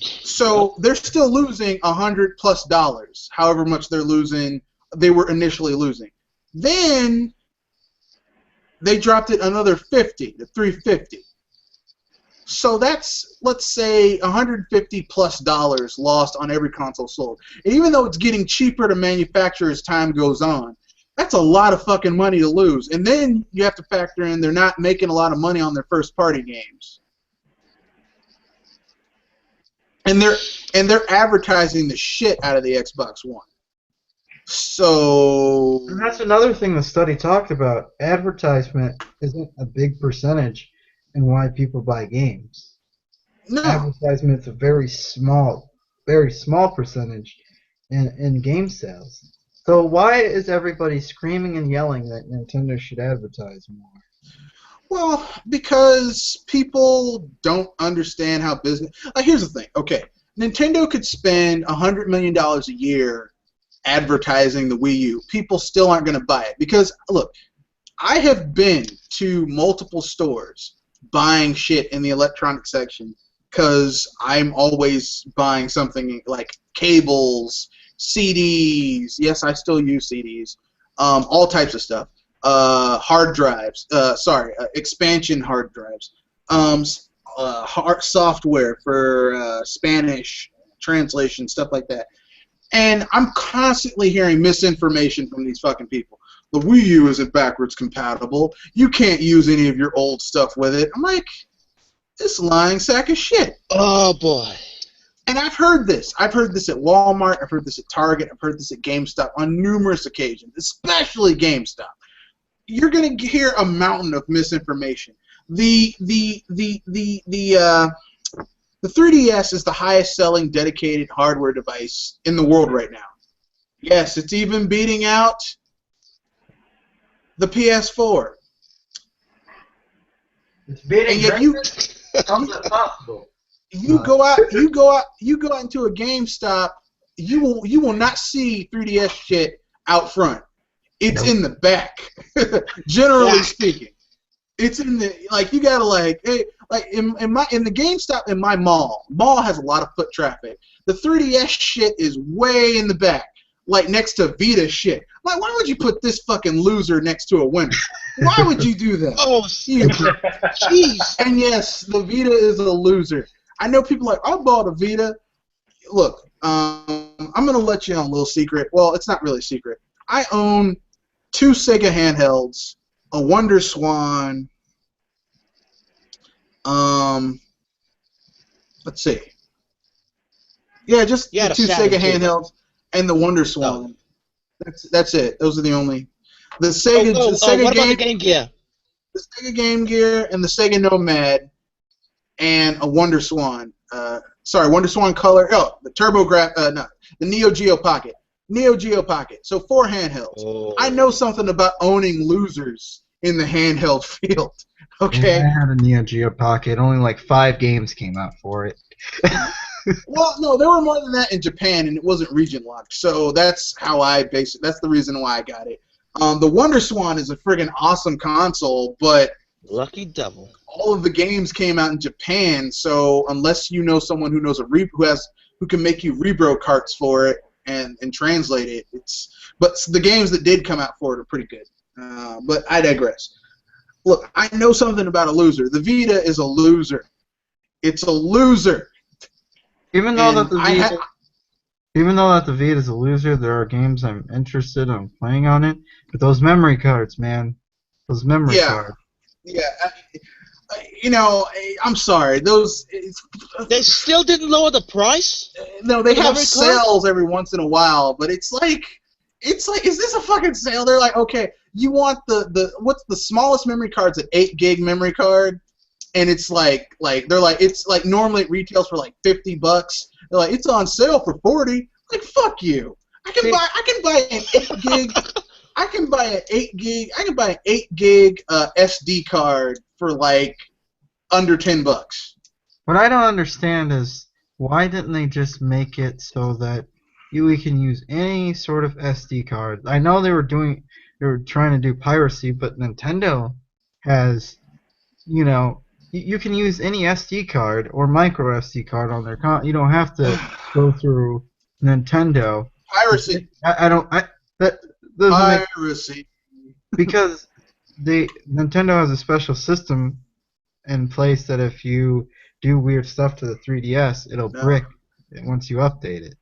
So they're still losing $100+, however much they were initially losing. Then they dropped it another $50 to $350. So that's, let's say, $150+ lost on every console sold. And even though it's getting cheaper to manufacture as time goes on, that's a lot of fucking money to lose. And then you have to factor in they're not making a lot of money on their first-party games. And they're advertising the shit out of the Xbox One. So... And that's another thing the study talked about. Advertisement isn't a big percentage in why people buy games. No. Advertisement's a very small percentage in game sales. So why is everybody screaming and yelling that Nintendo should advertise more? Well, because people don't understand how business... here's the thing. Okay, Nintendo could spend $100 million a year advertising the Wii U. People still aren't going to buy it. Because, look, I have been to multiple stores buying shit in the electronic section, because I'm always buying something like cables, CDs. Yes, I still use CDs. All types of stuff. Hard drives. Expansion hard drives. Hard software for Spanish translation, stuff like that. And I'm constantly hearing misinformation from these fucking people. The Wii U isn't backwards compatible. You can't use any of your old stuff with it. I'm like, this lying sack of shit. Oh boy. And I've heard this. I've heard this at Walmart. I've heard this at Target. I've heard this at GameStop on numerous occasions, especially GameStop. You're gonna hear a mountain of misinformation. The 3DS is the highest selling dedicated hardware device in the world right now. Yes, it's even beating out the PS4. It's beating. And yet how's that possible? You go out into a GameStop, you will not see 3DS shit out front. It's in the back. Generally speaking. It's in the you gotta in the GameStop in my mall. Mall has a lot of foot traffic. The 3DS shit is way in the back, next to Vita shit. Why would you put this fucking loser next to a winner? Why would you do that? Oh, jeez. And yes, the Vita is a loser. I know people I bought a Vita. Look, I'm gonna let you in on a little secret. Well, it's not really a secret. I own 2 Sega handhelds, a Wonder Swan. Let's see. Yeah, just the 2 Sega handhelds and the Wonder Swan. Oh. That's it. Those are the only. The Sega. What about the Game Gear? The Sega Game Gear and the Sega Nomad, and a Wonder Swan. Wonder Swan Color. Oh, the the Neo Geo Pocket. Neo Geo Pocket. So 4 handhelds. Oh. I know something about owning losers in the handheld field. Okay. Yeah, I had a Neo Geo Pocket. Only 5 games came out for it. Well, no, there were more than that in Japan, and it wasn't region locked. So that's how that's the reason why I got it. The Wonder Swan is a friggin' awesome console, but lucky devil. All of the games came out in Japan, so unless you know someone who knows who can make you rebro carts for it and translate it, but the games that did come out for it are pretty good. But I digress. Look, I know something about a loser. The Vita is a loser. It's a loser. Even though that the Vita is a loser, there are games I'm interested in playing on it. But those memory cards, man, those memory cards. Yeah, I'm sorry. They still didn't lower the price? No, they have sales every once in a while, but it's like, is this a fucking sale? They're like, okay, you want what's the smallest memory card's an 8 gig memory card, and it's it's normally it retails for $50. They're like, it's on sale for 40. Like, fuck you. I can buy an 8 gig. I can buy an 8 gig SD card for under $10. What I don't understand is why didn't they just make it so that we can use any sort of SD card? I know they were trying to do piracy, but Nintendo has, you can use any SD card or micro SD card on their you don't have to go through Nintendo. Piracy. That doesn't piracy. Because Nintendo has a special system in place that if you do weird stuff to the 3DS, it'll brick once you update it.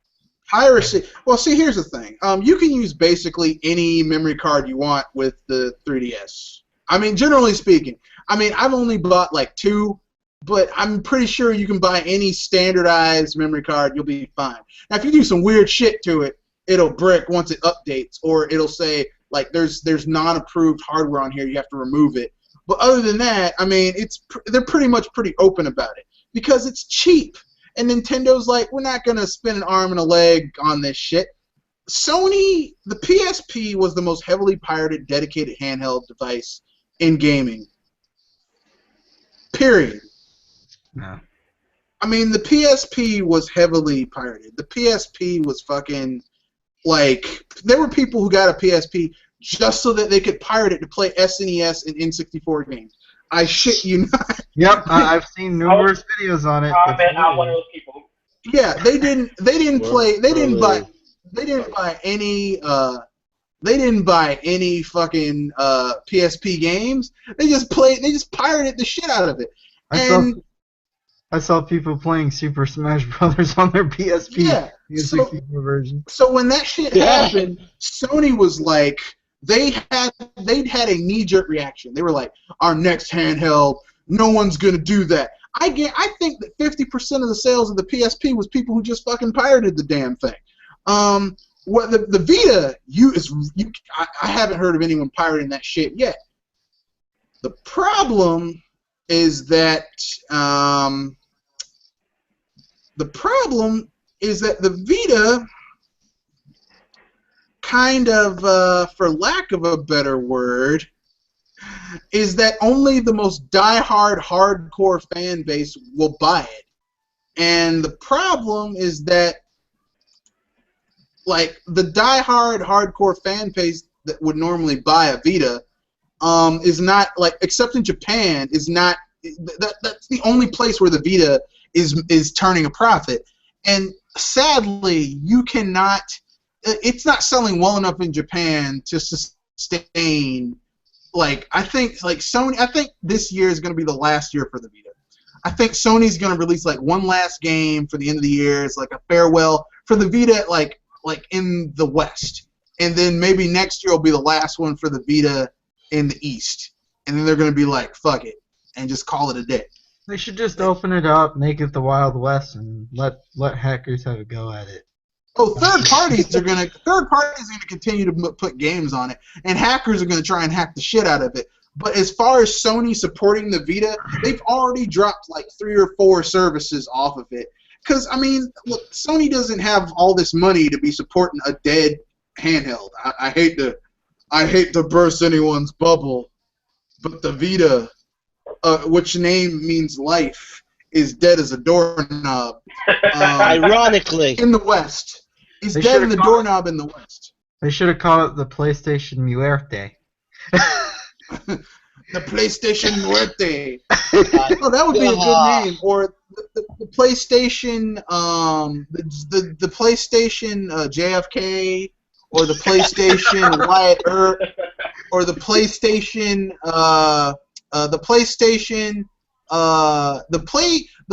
Piracy. Well, see, here's the thing. You can use basically any memory card you want with the 3DS. I mean, generally speaking. I mean, I've only bought 2, but I'm pretty sure you can buy any standardized memory card. You'll be fine. Now, if you do some weird shit to it, it'll brick once it updates, or it'll say there's non-approved hardware on here. You have to remove it. But other than that, I mean, they're pretty open about it because it's cheap. And Nintendo's like, we're not gonna spend an arm and a leg on this shit. Sony, the PSP was the most heavily pirated dedicated handheld device in gaming. Period. No. I mean, the PSP was heavily pirated. The PSP was fucking there were people who got a PSP just so that they could pirate it to play SNES and N64 games. I shit you not. Yep, I've seen numerous videos on it. Man, I'm one of those people. Yeah, they didn't play. They didn't buy. Really? They didn't buy any. They didn't buy any fucking PSP games. They just played. They just pirated the shit out of it. I saw people playing Super Smash Brothers on their PSP. Yeah, the so- 64 version. So when that shit happened, Sony was like, they'd had a knee-jerk reaction. They were like, our next handheld, no one's gonna do that. I think that 50% of the sales of the PSP was people who just fucking pirated the damn thing. What the Vita, I haven't heard of anyone pirating that shit yet. The problem is that the Vita kind of, for lack of a better word, is that only the most die-hard, hardcore fan base will buy it. And the problem is that, like, the die-hard, hardcore fan base that would normally buy a Vita is not, like, except in Japan, is not, that's the only place where the Vita is turning a profit. And sadly, you cannot, it's not selling well enough in Japan to sustain. Like, I think this year is going to be the last year for the Vita. I think Sony's going to release like one last game for the end of the year. It's like a farewell for the Vita, like in the West, and then maybe next year will be the last one for the Vita in the East, and then they're going to be like, fuck it, and just call it a day. They should just open it up, make it the Wild West, and let hackers have a go at it. Oh, third parties are gonna continue to put games on it, and hackers are gonna try and hack the shit out of it. But as far as Sony supporting the Vita, they've already dropped like 3 or 4 services off of it. Because I mean, look, Sony doesn't have all this money to be supporting a dead handheld. I hate to burst anyone's bubble, but the Vita, which name means life, is dead as a doorknob. Ironically. In the West. He's They dead in the should've doorknob in the West. They should have called it the PlayStation Muerte. The PlayStation Muerte. Oh, that would be a good name. Or the PlayStation, the PlayStation JFK, or the PlayStation Wyatt Earp, or the PlayStation, the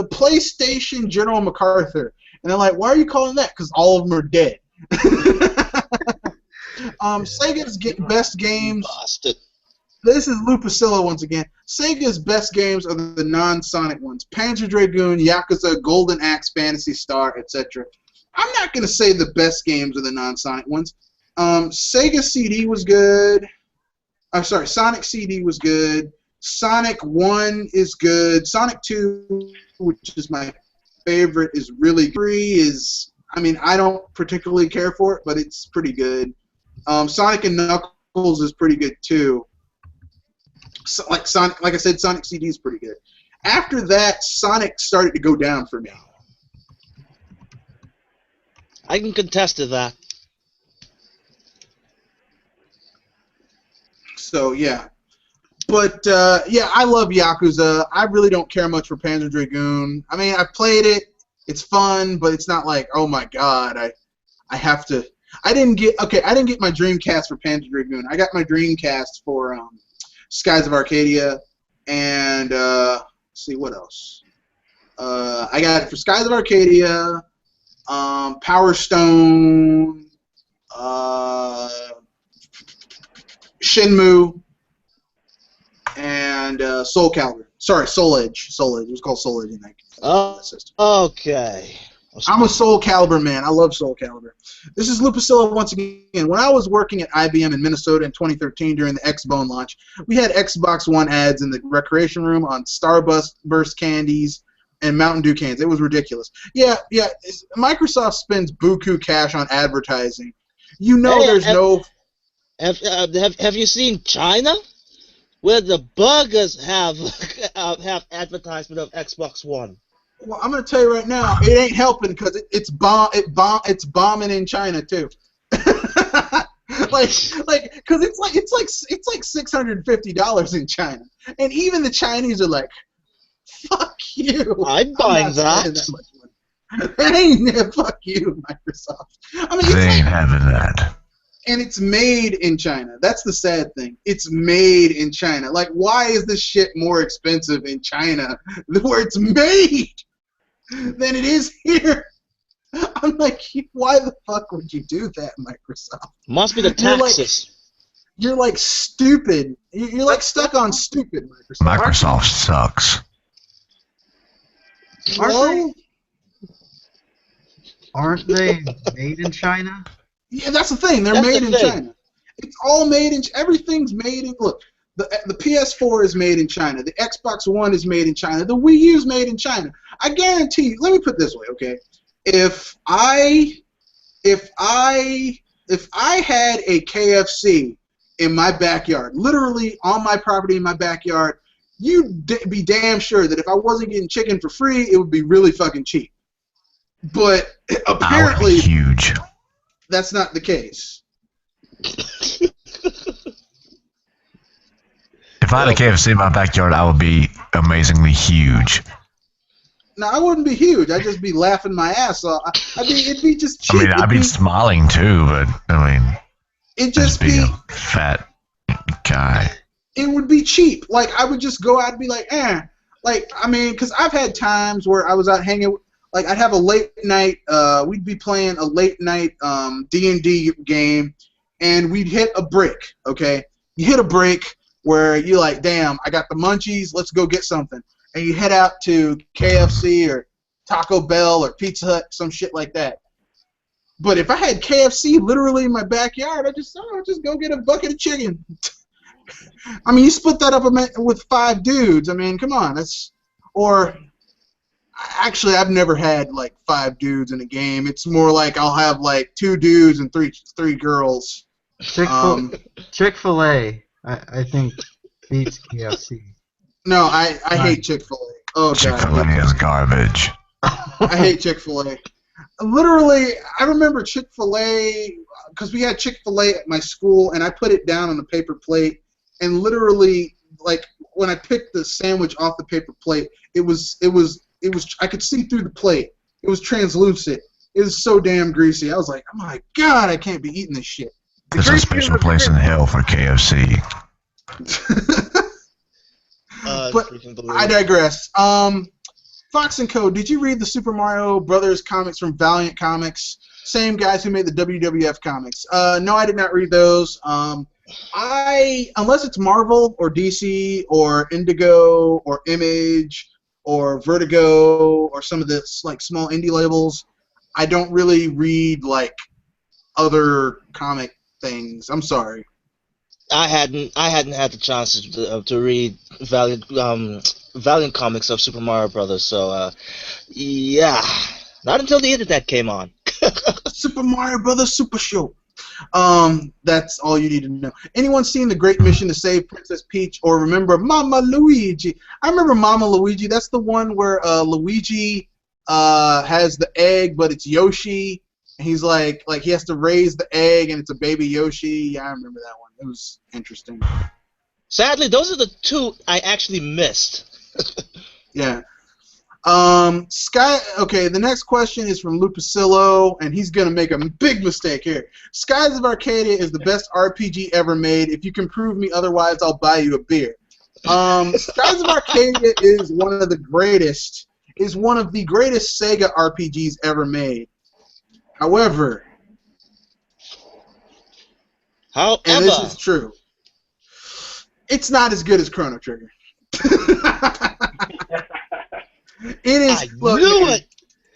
PlayStation General MacArthur. And they're like, why are you calling that? Because all of them are dead. Sega's best games. Bastard. This is Lupacilla once again. Sega's best games are the non-Sonic ones. Panzer Dragoon, Yakuza, Golden Axe, Phantasy Star, etc. I'm not going to say the best games are the non-Sonic ones. Sega CD was good. I'm sorry, Sonic CD was good. Sonic 1 is good. Sonic 2, which is my favorite, is really 3 is, I mean, I don't particularly care for it, but it's pretty good. Sonic and Knuckles is pretty good too. So, like I said, Sonic CD is pretty good. After that, Sonic started to go down for me. I can contest to that. So yeah. But yeah, I love Yakuza. I really don't care much for Panzer Dragoon. I mean, I've played it. It's fun, but it's not like, oh my god, I have to. I didn't get my Dreamcast for Panzer Dragoon. I got my Dreamcast for Skies of Arcadia, and let's see what else. I got it for Skies of Arcadia, Power Stone, Shenmue, and Soul Calibur. Sorry, Soul Edge. Soul Edge. It was called Soul Edge in that system. Okay. I'm a Soul Calibur man. I love Soul Calibur. This is Lupacilla once again. When I was working at IBM in Minnesota in 2013 during the X-Bone launch, we had Xbox One ads in the recreation room on Starburst candies and Mountain Dew cans. It was ridiculous. Yeah. Microsoft spends buku cash on advertising. You know, there's no. Have you seen China, where the burgers have advertisement of Xbox One? Well, I'm gonna tell you right now, it ain't helping because it's bombing in China too. because it's like $650 in China, and even the Chinese are like, "Fuck you." I'm buying that. Much money. Fuck you, Microsoft. I mean, They ain't having that. And it's made in China. That's the sad thing. It's made in China. Like, why is this shit more expensive in China where it's made than it is here? I'm like, why the fuck would you do that, Microsoft? Must be the taxes. You're like stupid. You're like stuck on stupid, Microsoft. Microsoft sucks. Aren't they made in China? Yeah, that's the thing. They're made in China. It's all made in. Everything's made in. Look, the PS4 is made in China. The Xbox One is made in China. The Wii U is made in China. I guarantee you. Let me put it this way, okay? If I had a KFC in my backyard, literally on my property in my backyard, you'd be damn sure that if I wasn't getting chicken for free, it would be really fucking cheap. But apparently, huge. That's not the case. If I had a KFC in my backyard, I would be amazingly huge. No, I wouldn't be huge. I'd just be laughing my ass off. It'd be just cheap. I mean, I'd be smiling too, but I mean, it'd just be a fat guy. It would be cheap. Like, I would just go out and be like, Like, I mean, because I've had times where I was out hanging. Like, I'd have a late night. We'd be playing a late night D&D game, and we'd hit a break. Okay, you hit a break where you're like, damn, I got the munchies. Let's go get something. And you head out to KFC or Taco Bell or Pizza Hut, some shit like that. But if I had KFC literally in my backyard, I'd just go get a bucket of chicken. I mean, you split that up with 5 dudes. I mean, come on. Actually, I've never had like 5 dudes in a game. It's more like I'll have like 2 dudes and three girls. Chick-fil-A, I think, beats KFC. No, I hate Chick-fil-A. Oh, God. Chick-fil-A is garbage. I hate Chick-fil-A. Literally, I remember Chick-fil-A, because we had Chick-fil-A at my school, and I put it down on a paper plate, and literally, like, when I picked the sandwich off the paper plate, it was I could see through the plate. It was translucent. It was so damn greasy. I was like, oh my God, I can't be eating this shit. There's a special place in hell for KFC. But I digress. Fox & Co., did you read the Super Mario Brothers comics from Valiant Comics? Same guys who made the WWF comics. No, I did not read those. Unless it's Marvel or DC or Indigo or Image or Vertigo or some of the like small indie labels, I don't really read like other comic things. I'm sorry. I hadn't had the chance to read Valiant comics of Super Mario Brothers, so yeah, not until the internet came on. Super Mario Brothers Super Show. That's all you need to know. Anyone seen The Great Mission to Save Princess Peach or remember Mama Luigi? I remember Mama Luigi. That's the one where Luigi has the egg, but it's Yoshi. And he's like he has to raise the egg, and it's a baby Yoshi. Yeah, I remember that one. It was interesting. Sadly, those are the 2 I actually missed. Yeah. Okay, the next question is from Lupacillo, and he's going to make a big mistake here. Skies of Arcadia is the best RPG ever made. If you can prove me otherwise, I'll buy you a beer. Skies of Arcadia is one of the greatest Sega RPGs ever made. However, and this is true, it's not as good as Chrono Trigger. It is.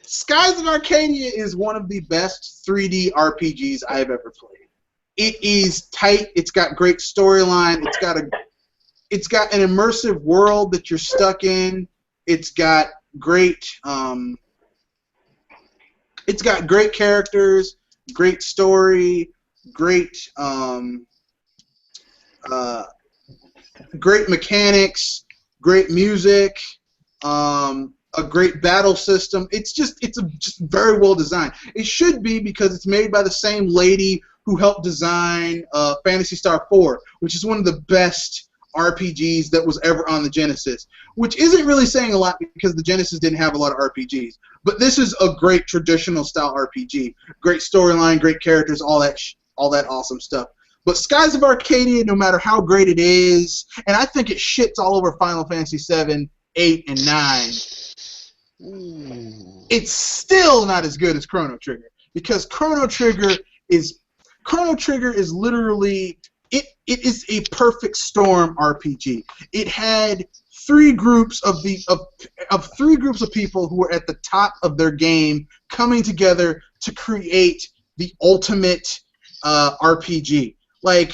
Skies of Arcadia is one of the best 3D RPGs I've ever played. It is tight. It's got great storyline. It's got an immersive world that you're stuck in. It's got great. It's got great characters, great story, great great music. A great battle system. It's just very well designed. It should be because it's made by the same lady who helped design Phantasy Star 4, which is one of the best RPGs that was ever on the Genesis, which isn't really saying a lot because the Genesis didn't have a lot of RPGs. But this is a great traditional style RPG. Great storyline, great characters, all that awesome stuff. But Skies of Arcadia, no matter how great it is, and I think it shits all over Final Fantasy 7, 8, and 9, it's still not as good as Chrono Trigger, because Chrono Trigger is literally it is a perfect storm RPG. It had three groups of people who were at the top of their game coming together to create the ultimate RPG. Like,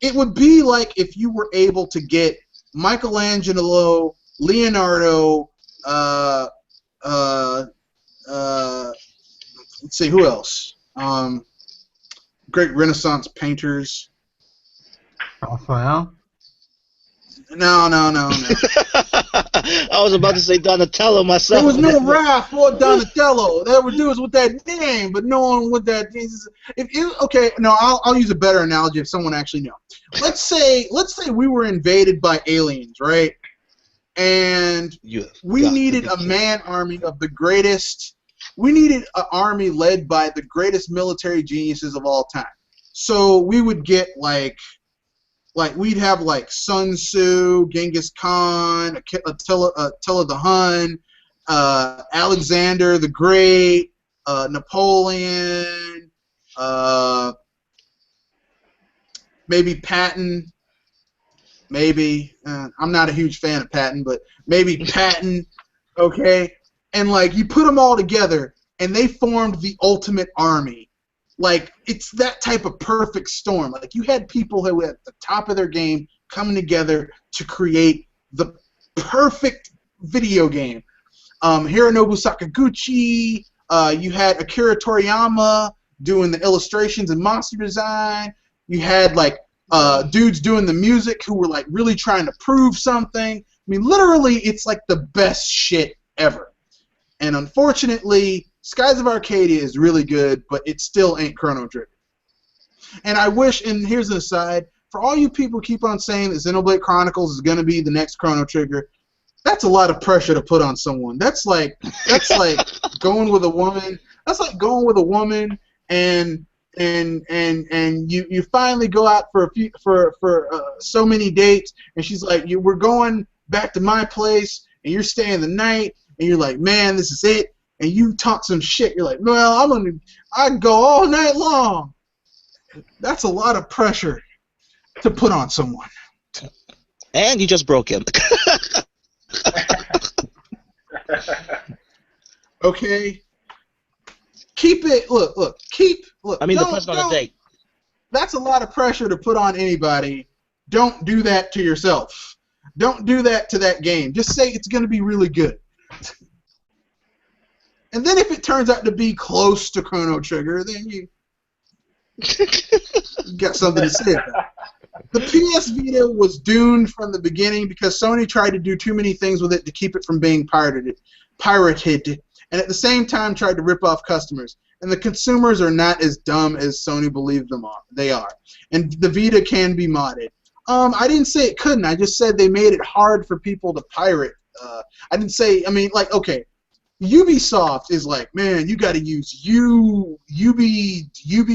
it would be like if you were able to get Michelangelo, Leonardo, let's see, who else? Great Renaissance painters. Raphael? No. I was about to say Donatello myself. There was no Raph or Donatello. There were dudes with that name, but no one with that. I'll use a better analogy if someone actually knows. Let's say we were invaded by aliens, right? And we needed a man army of the greatest. We needed an army led by the greatest military geniuses of all time. So we would get like we'd have like Sun Tzu, Genghis Khan, Attila the Hun, Alexander the Great, Napoleon, maybe Patton. Maybe I'm not a huge fan of Patton, but maybe Patton. Okay, and like you put them all together, and they formed the ultimate army. Like, it's that type of perfect storm. Like, you had people who were at the top of their game coming together to create the perfect video game. Hironobu Sakaguchi, you had Akira Toriyama doing the illustrations and monster design. You had, like, dudes doing the music who were, like, really trying to prove something. I mean, literally, it's, like, the best shit ever. And unfortunately, Skies of Arcadia is really good, but it still ain't Chrono Trigger. And I wish, and here's an aside, for all you people who keep on saying that Xenoblade Chronicles is going to be the next Chrono Trigger, that's a lot of pressure to put on someone. That's like going with a woman. That's like going with a woman and you finally go out for so many dates, and she's like, we're going back to my place, and you're staying the night, and you're like, man, this is it. And you talk some shit. You're like, well, I can go all night long. That's a lot of pressure to put on someone. And you just broke him. Okay. Keep it. Look. I mean, the person on the date. That's a lot of pressure to put on anybody. Don't do that to yourself. Don't do that to that game. Just say it's going to be really good. And then if it turns out to be close to Chrono Trigger, then you got something to say about it. The PS Vita was doomed from the beginning because Sony tried to do too many things with it to keep it from being pirated, and at the same time tried to rip off customers. And the consumers are not as dumb as Sony believed they are. And the Vita can be modded. I didn't say it couldn't. I just said they made it hard for people to pirate. I didn't say, okay. Ubisoft is like, man, you got to use Ubi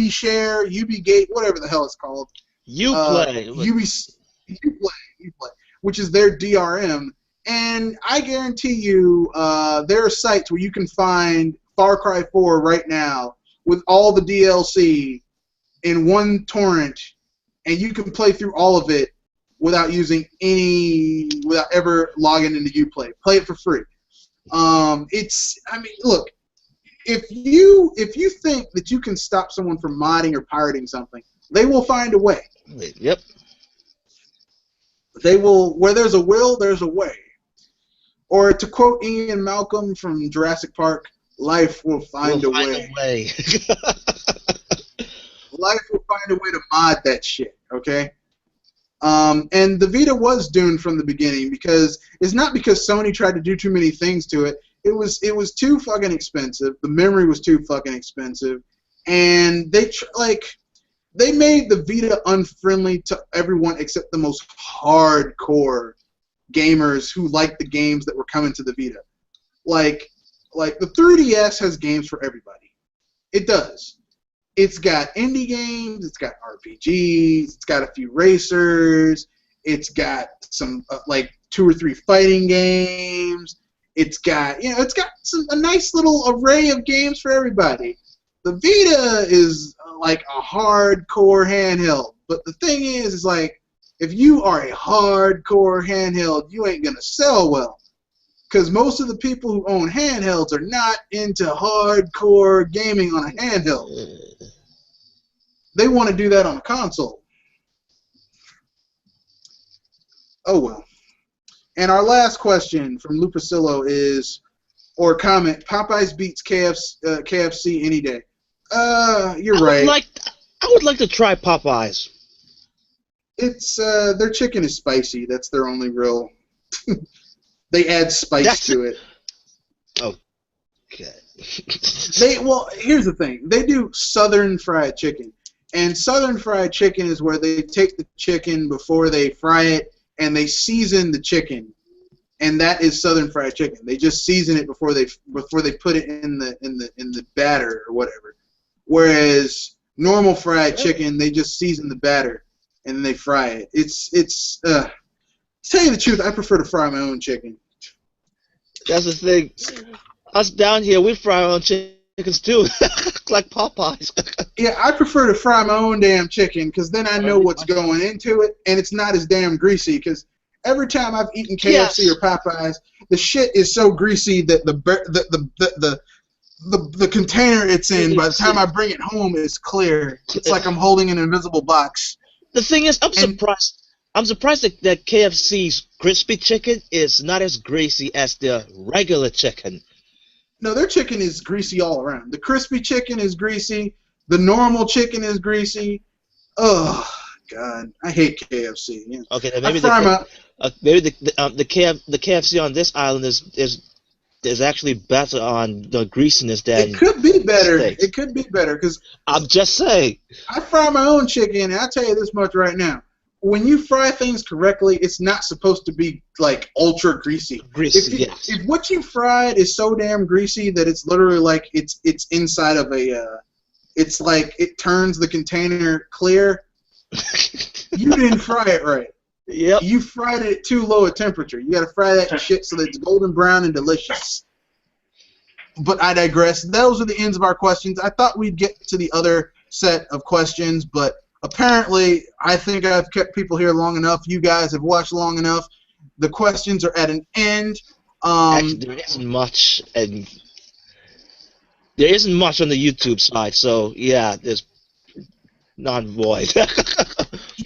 Share, Ubi Gate, whatever the hell it's called. Uplay, which is their DRM, and I guarantee you, there are sites where you can find Far Cry 4 right now with all the DLC in one torrent, and you can play through all of it without ever logging into Uplay. Play it for free. Look, if you think that you can stop someone from modding or pirating something, they will find a way. Yep. They will. Where there's a will, there's a way. Or to quote Ian Malcolm from Jurassic Park, life will find a way. Life will find a way to mod that shit, okay? And the Vita was doomed from the beginning because it's not because Sony tried to do too many things to it. It was too fucking expensive. The memory was too fucking expensive, and they made the Vita unfriendly to everyone except the most hardcore gamers who liked the games that were coming to the Vita. Like the 3DS has games for everybody. It does. It's got indie games. It's got RPGs. It's got a few racers. It's got some like 2 or 3 fighting games. It's got a nice little array of games for everybody. The Vita is like a hardcore handheld, but the thing is like if you are a hardcore handheld, you ain't gonna sell well, because most of the people who own handhelds are not into hardcore gaming on a handheld. They want to do that on a console. Oh well. And our last question from Lupacillo is, or comment, Popeyes beats KFC any day. You're right. I would like to try Popeyes. It's their chicken is spicy. That's their only real. They add spice to it. Okay. Here's the thing. They do Southern fried chicken, and Southern fried chicken is where they take the chicken before they fry it and they season the chicken, and that is Southern fried chicken. They just season it before they put it in the batter or whatever. Whereas normal fried chicken, they just season the batter and then they fry it. To tell you the truth, I prefer to fry my own chicken. That's the thing. Us down here, we fry our own chickens too, like Popeyes. Yeah, I prefer to fry my own damn chicken because then I know what's going into it, and it's not as damn greasy. Because every time I've eaten KFC or Popeyes, the shit is so greasy that the container it's in, by the time I bring it home, is clear. It's like I'm holding an invisible box. The thing is, I'm surprised. I'm surprised that KFC's crispy chicken is not as greasy as the regular chicken. No, their chicken is greasy all around. The crispy chicken is greasy. The normal chicken is greasy. Oh God, I hate KFC. Yeah. Okay, then maybe the KFC on this island is actually better on the greasiness than. It could be better. States. It could be better because I'm just saying. I fry my own chicken, and I'll tell you this much right now. When you fry things correctly, it's not supposed to be like ultra greasy. If what you fried is so damn greasy that it's literally like it's inside of it's like it turns the container clear, you didn't fry it right. Yep. You fried it at too low a temperature. You got to fry that shit so that it's golden brown and delicious. But I digress. Those are the ends of our questions. I thought we'd get to the other set of questions, but apparently, I think I've kept people here long enough. You guys have watched long enough. The questions are at an end. Actually, there isn't much, and there isn't much on the YouTube side. So yeah, there's non-void.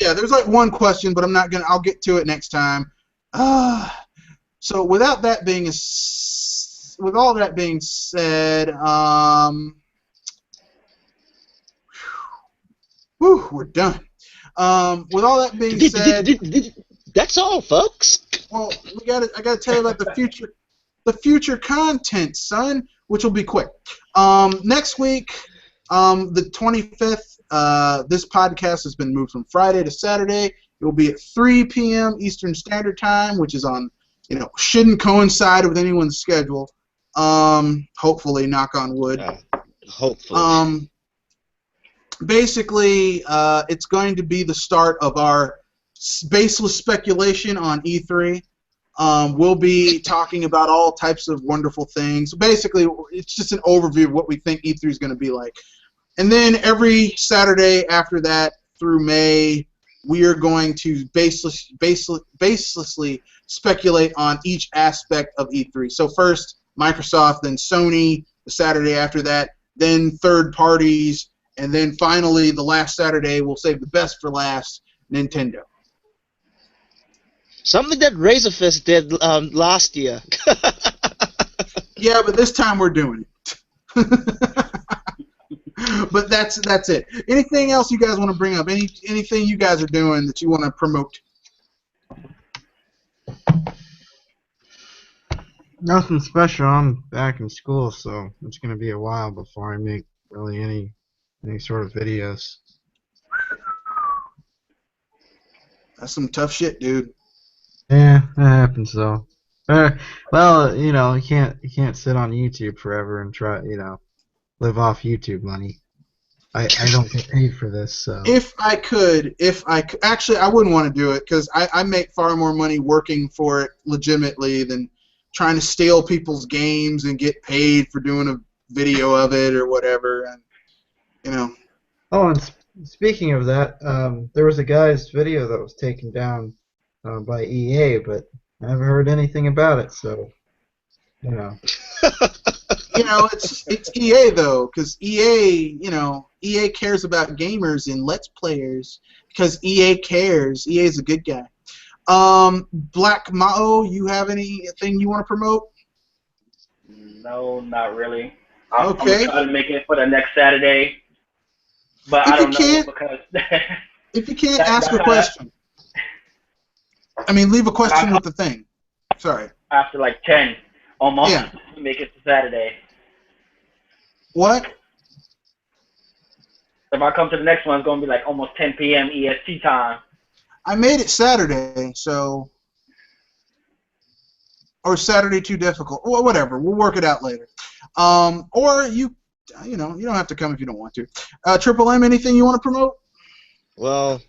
Yeah, there's like one question, but I'll get to it next time. So with all that being said, whew, we're done. With all that being said, that's all, folks. Well, I gotta tell you about the future content, son, which will be quick. Next week, the 25th, this podcast has been moved from Friday to Saturday. It will be at 3 p.m. Eastern Standard Time, which is shouldn't coincide with anyone's schedule. Hopefully, knock on wood. Hopefully. Basically, it's going to be the start of our baseless speculation on E3. We'll be talking about all types of wonderful things. Basically, it's just an overview of what we think E3 is going to be like. And then every Saturday after that through May, we are going to baselessly speculate on each aspect of E3. So first, Microsoft, then Sony, the Saturday after that, then third parties, and then finally, the last Saturday, we'll save the best for last, Nintendo. Something that Razorfist did last year. Yeah, but this time we're doing it. But that's it. Anything else you guys want to bring up? Anything you guys are doing that you want to promote? Nothing special. I'm back in school, so it's going to be a while before I make really any sort of videos. That's some tough shit, dude. Yeah, that happens though. Well, you know, you can't sit on YouTube forever and try, you know, live off YouTube money. I don't get paid for this, so. If I could, actually, I wouldn't want to do it because I make far more money working for it legitimately than trying to steal people's games and get paid for doing a video of it or whatever. And you know. Oh, and speaking of that, there was a guy's video that was taken down by EA, but I haven't heard anything about it, so, you know. You know, it's EA though, because EA, you know, EA cares about gamers and Let's Players because EA cares. EA is a good guy. Black Mao, you have anything you want to promote? No, not really. Okay. I'm gonna try to make it for the next Saturday, but I don't know because. If you can't, ask a question. I mean, leave a question with the thing. Sorry. After like 10, almost. Yeah. Make it to Saturday. What? If I come to the next one, it's gonna be like almost 10 p.m. EST time. I made it Saturday, so. Or Saturday too difficult. Well, whatever. We'll work it out later. Or you know, you don't have to come if you don't want to. Triple M, anything you want to promote? Well,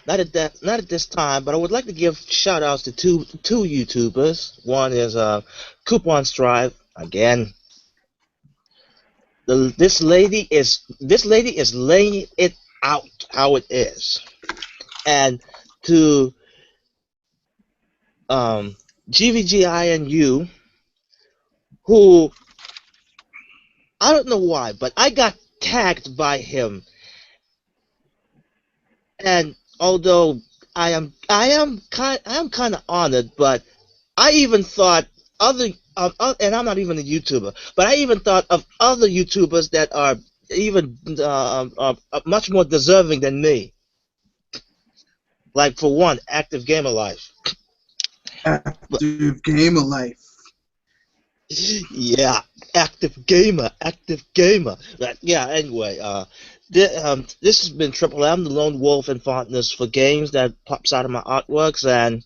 not at this time, but I would like to give shout outs to two YouTubers. One is Coupon Strive. Again, this lady is laying it out how it is. And to GVGINU, who I don't know why, but I got tagged by him. And although I am kind of honored, but I even thought and I'm not even a YouTuber, but I even thought of other YouTubers that are even much more deserving than me. Like for one, Active Gamer Life. Active Gamer Life. Yeah, Active Gamer. But yeah, anyway, this has been Triple M, the lone wolf and fondness for games that pops out of my artworks, and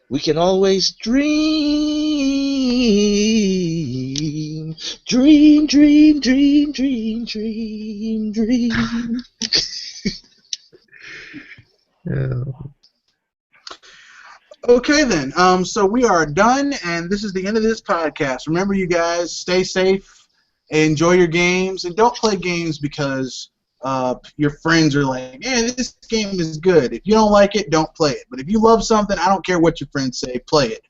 we can always dream. Yeah. Okay then. So we are done, and this is the end of this podcast. Remember, you guys, stay safe, enjoy your games, and don't play games because your friends are like, "Yeah, this game is good." If you don't like it, don't play it. But if you love something, I don't care what your friends say, play it.